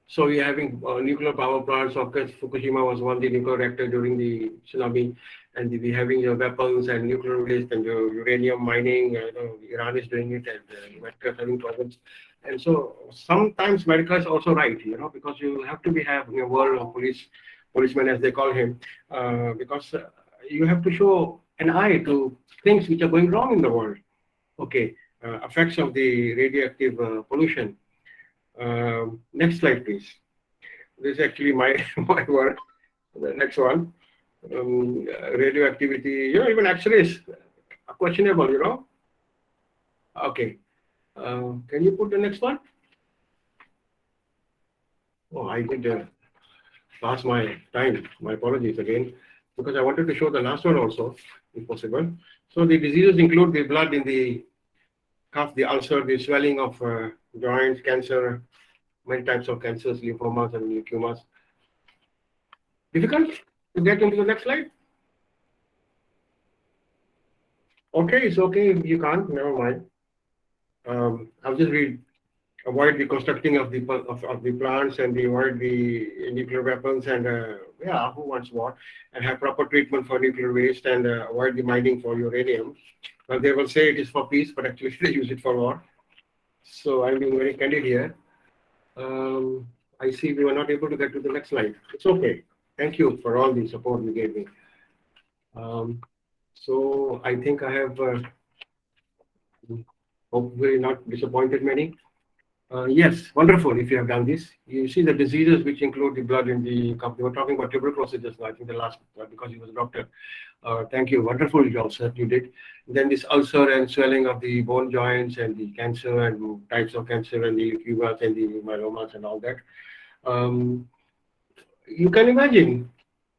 So we're having nuclear power plants. Of course, Fukushima was one, the nuclear reactor during the tsunami, and we're having weapons and nuclear waste and uranium mining. Iran is doing it, and America is having problems. And so sometimes America is also right, you know, because you have to having a world of policemen, as they call him, because you have to show an eye to things which are going wrong in the world. Okay, effects of the radioactive pollution. Next slide, please. This is actually my work. The next one. Radioactivity, you know, even X-rays are questionable, you know. Okay. Can you put the next one? Oh, I did pass my time. My apologies again, because I wanted to show the last one also, if possible. So the diseases include the blood in the cuff, the ulcer, the swelling of joints, cancer, many types of cancers, lymphomas and leukemas. Difficult to get into the next slide? Okay, it's okay if you can't, never mind. I'll just read. Avoid the constructing of the plants and avoid the nuclear weapons, and yeah, who wants war? And have proper treatment for nuclear waste, and avoid the mining for uranium. Well, they will say it is for peace, but actually they use it for war. So I'm being very candid here. I see we were not able to get to the next slide. It's okay. Thank you for all the support you gave me. So I think I have hopefully not disappointed many. Yes, wonderful if you have done this. You see the diseases which include the blood in the cup. We were talking about tuberculosis just now, I think the last, because he was a doctor. Thank you, wonderful job, sir, you did. Then this ulcer and swelling of the bone joints and the cancer and types of cancer and the leukemias and the myelomas and all that. You can imagine.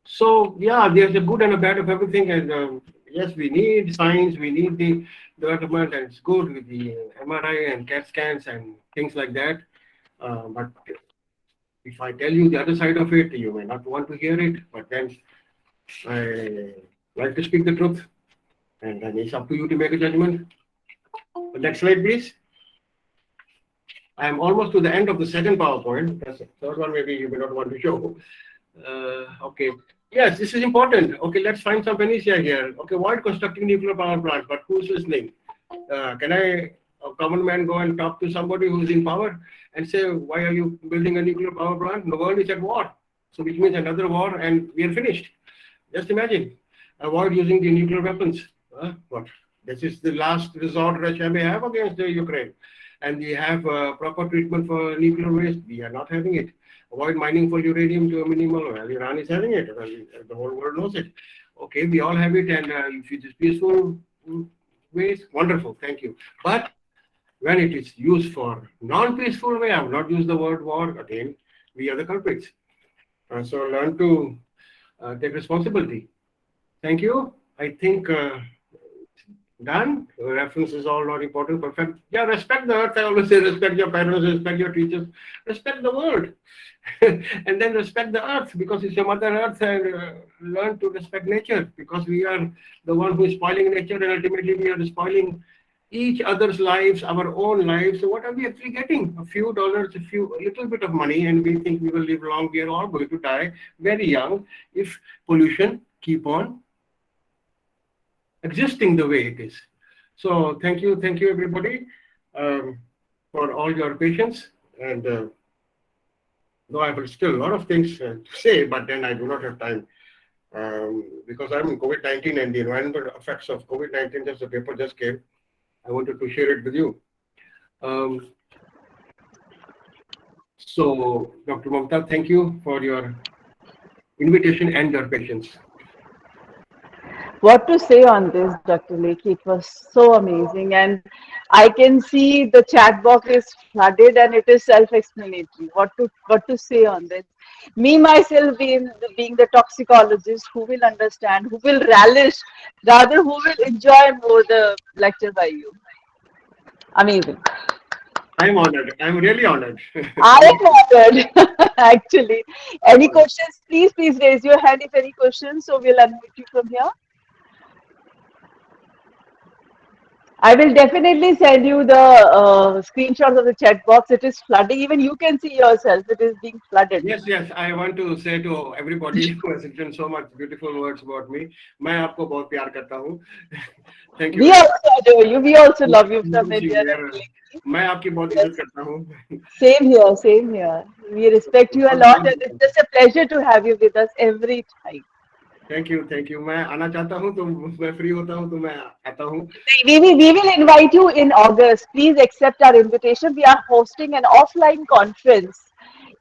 So yeah, there's a good and a bad of everything. And yes, we need science, we need the development, and it's good with the MRI and CAT scans and things like that. But if I tell you the other side of it, you may not want to hear it. But then I like to speak the truth, and then it's up to you to make a judgment. Next slide, please. I am almost to the end of the second PowerPoint. That's the third one, maybe you may not want to show. Okay. Yes, this is important. Okay, let's find some panacea here. Okay, avoid constructing nuclear power plants, but who's listening? Can I, a common man, go and talk to somebody who's in power and say, why are you building a nuclear power plant? The world is at war. So which means another war and we are finished. Just imagine. Avoid using the nuclear weapons. What? This is the last resort Russia may have against the Ukraine. And we have proper treatment for nuclear waste. We are not having it. Avoid mining for uranium to a minimal. Well, Iran is having it. Well, the whole world knows it. Okay, we all have it, and if it is peaceful ways, wonderful. Thank you. But when it is used for non-peaceful way, I will not use the word war again. We are the culprits. So learn to take responsibility. Thank you. I think done. Reference is all not important. Perfect. Yeah, respect the earth. I always say respect your parents, respect your teachers, respect the world. And then respect the earth because it's your mother earth, and learn to respect nature because we are the one who is spoiling nature, and ultimately we are spoiling each other's lives, our own lives. So what are we actually getting? A few dollars, a little bit of money, and we think we will live long. We are all going to die very young if pollution keep on existing the way it is. So thank you everybody for all your patience. And though I have still a lot of things to say, but then I do not have time because I'm in COVID-19 and the environmental effects of COVID-19. Just the paper just came. I wanted to share it with you. So Dr. Mamta, thank you for your invitation and your patience. What to say on this, Dr. Lekhi? It was so amazing, and I can see the chat box is flooded, and it is self-explanatory. What to say on this? Me myself being the toxicologist, who will understand, who will relish, rather who will enjoy more the lecture by you. Amazing. I'm honored. I'm really honored. I am honored, actually. Any questions? Please raise your hand if any questions. So we'll unmute you from here. I will definitely send you the screenshots of the chat box. It is flooding. Even you can see yourself. It is being flooded. Yes. I want to say to everybody who has written so much beautiful words about me, मैं आपको बहुत प्यार करता हूँ. Thank you. We also adore you. We also love you from India. मैं आपकी बहुत इज्जत करता हूँ. Same here. We respect you a lot, and it's just a pleasure to have you with us every time. Thank you. मैं आना चाहता हूँ तो मैं फ्री होता हूँ तो मैं आता हूँ. We will invite you in August. Please accept our invitation. We are hosting an offline conference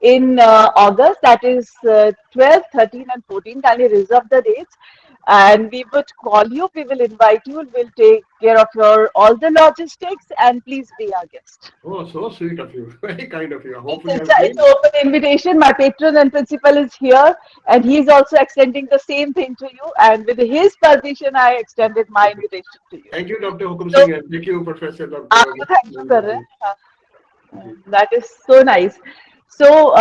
in August. That is 12, 13, and 14. Kindly reserve the dates, and we would call you. We will invite you. We'll take care of all the logistics, and please be our guest. Oh, so sweet of you. Very kind of you. Hopefully it's an open invitation. My patron and principal is here, and he's also extending the same thing to you. And with his permission, I extended my invitation to you. Thank you, Dr. Hukum Singh, and thank you, Professor Dr. Thank you, that is so nice. So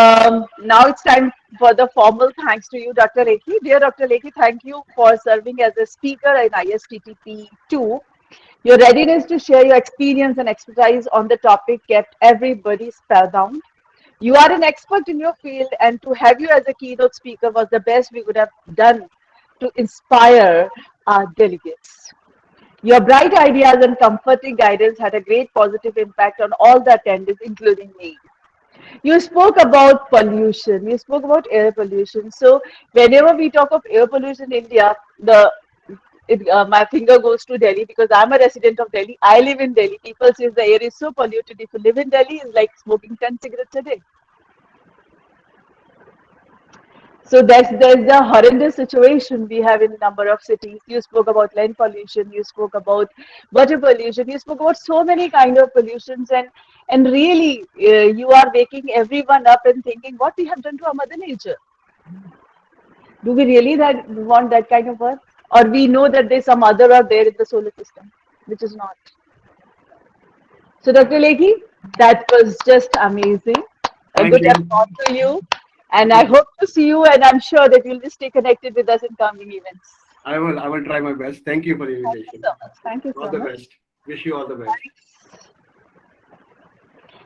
now it's time for the formal thanks to you, Dr. Lekhi. Dear Dr. Lekhi, thank you for serving as a speaker in ISTTP-2. Your readiness to share your experience and expertise on the topic kept everybody spellbound. You are an expert in your field, and to have you as a keynote speaker was the best we could have done to inspire our delegates. Your bright ideas and comforting guidance had a great positive impact on all the attendees, including me. You spoke about pollution. You spoke about air pollution. So whenever we talk of air pollution in India, the my finger goes to Delhi because I'm a resident of Delhi. I live in Delhi. People say the air is so polluted. If you live in Delhi, it's like smoking 10 cigarettes a day. So there's the horrendous situation we have in a number of cities. You spoke about land pollution, you spoke about water pollution, you spoke about so many kind of pollutions, and really you are waking everyone up and thinking what we have done to our mother nature. Do we really want that kind of work, or we know that there's some other out there in the solar system, which is not? So, Dr. Lekhi, that was just amazing. A Thank good you. applause to you. And I Thank you. hope to see you, and I'm sure that you'll stay connected with us in coming events. I will try my best. Thank you for the Thank you invitation. so much. Thank you All so the much. best. Wish you all the best.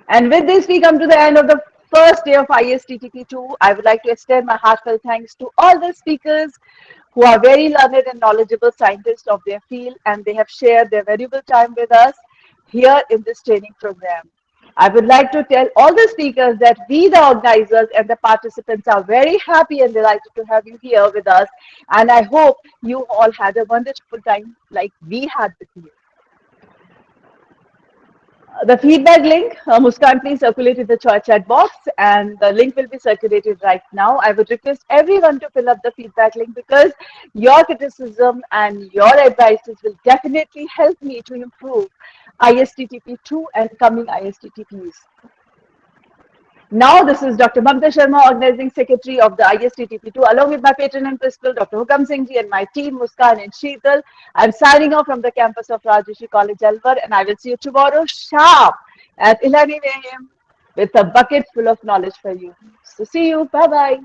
And with this, we come to the end of the first day of ISTTP-2. I would like to extend my heartfelt thanks to all the speakers who are very learned and knowledgeable scientists of their field, and they have shared their valuable time with us here in this training program. I would like to tell all the speakers that we, the organizers and the participants, are very happy and delighted to have you here with us. And I hope you all had a wonderful time like we had with you. The feedback link, Muskan, please circulate in the chat box, and the link will be circulated right now. I would request everyone to fill up the feedback link because your criticism and your advices will definitely help me to improve ISTTP-2 and coming ISTTPs. Now, this is Dr. Mamta Sharma, Organizing Secretary of the ISTTP-2, along with my patron and principal, Dr. Hukam Singh ji, and my team, Muskan and Sheetal. I'm signing off from the campus of Raj Rishi College, Alvar, and I will see you tomorrow sharp at 11 a.m. with a bucket full of knowledge for you. So, see you. Bye-bye.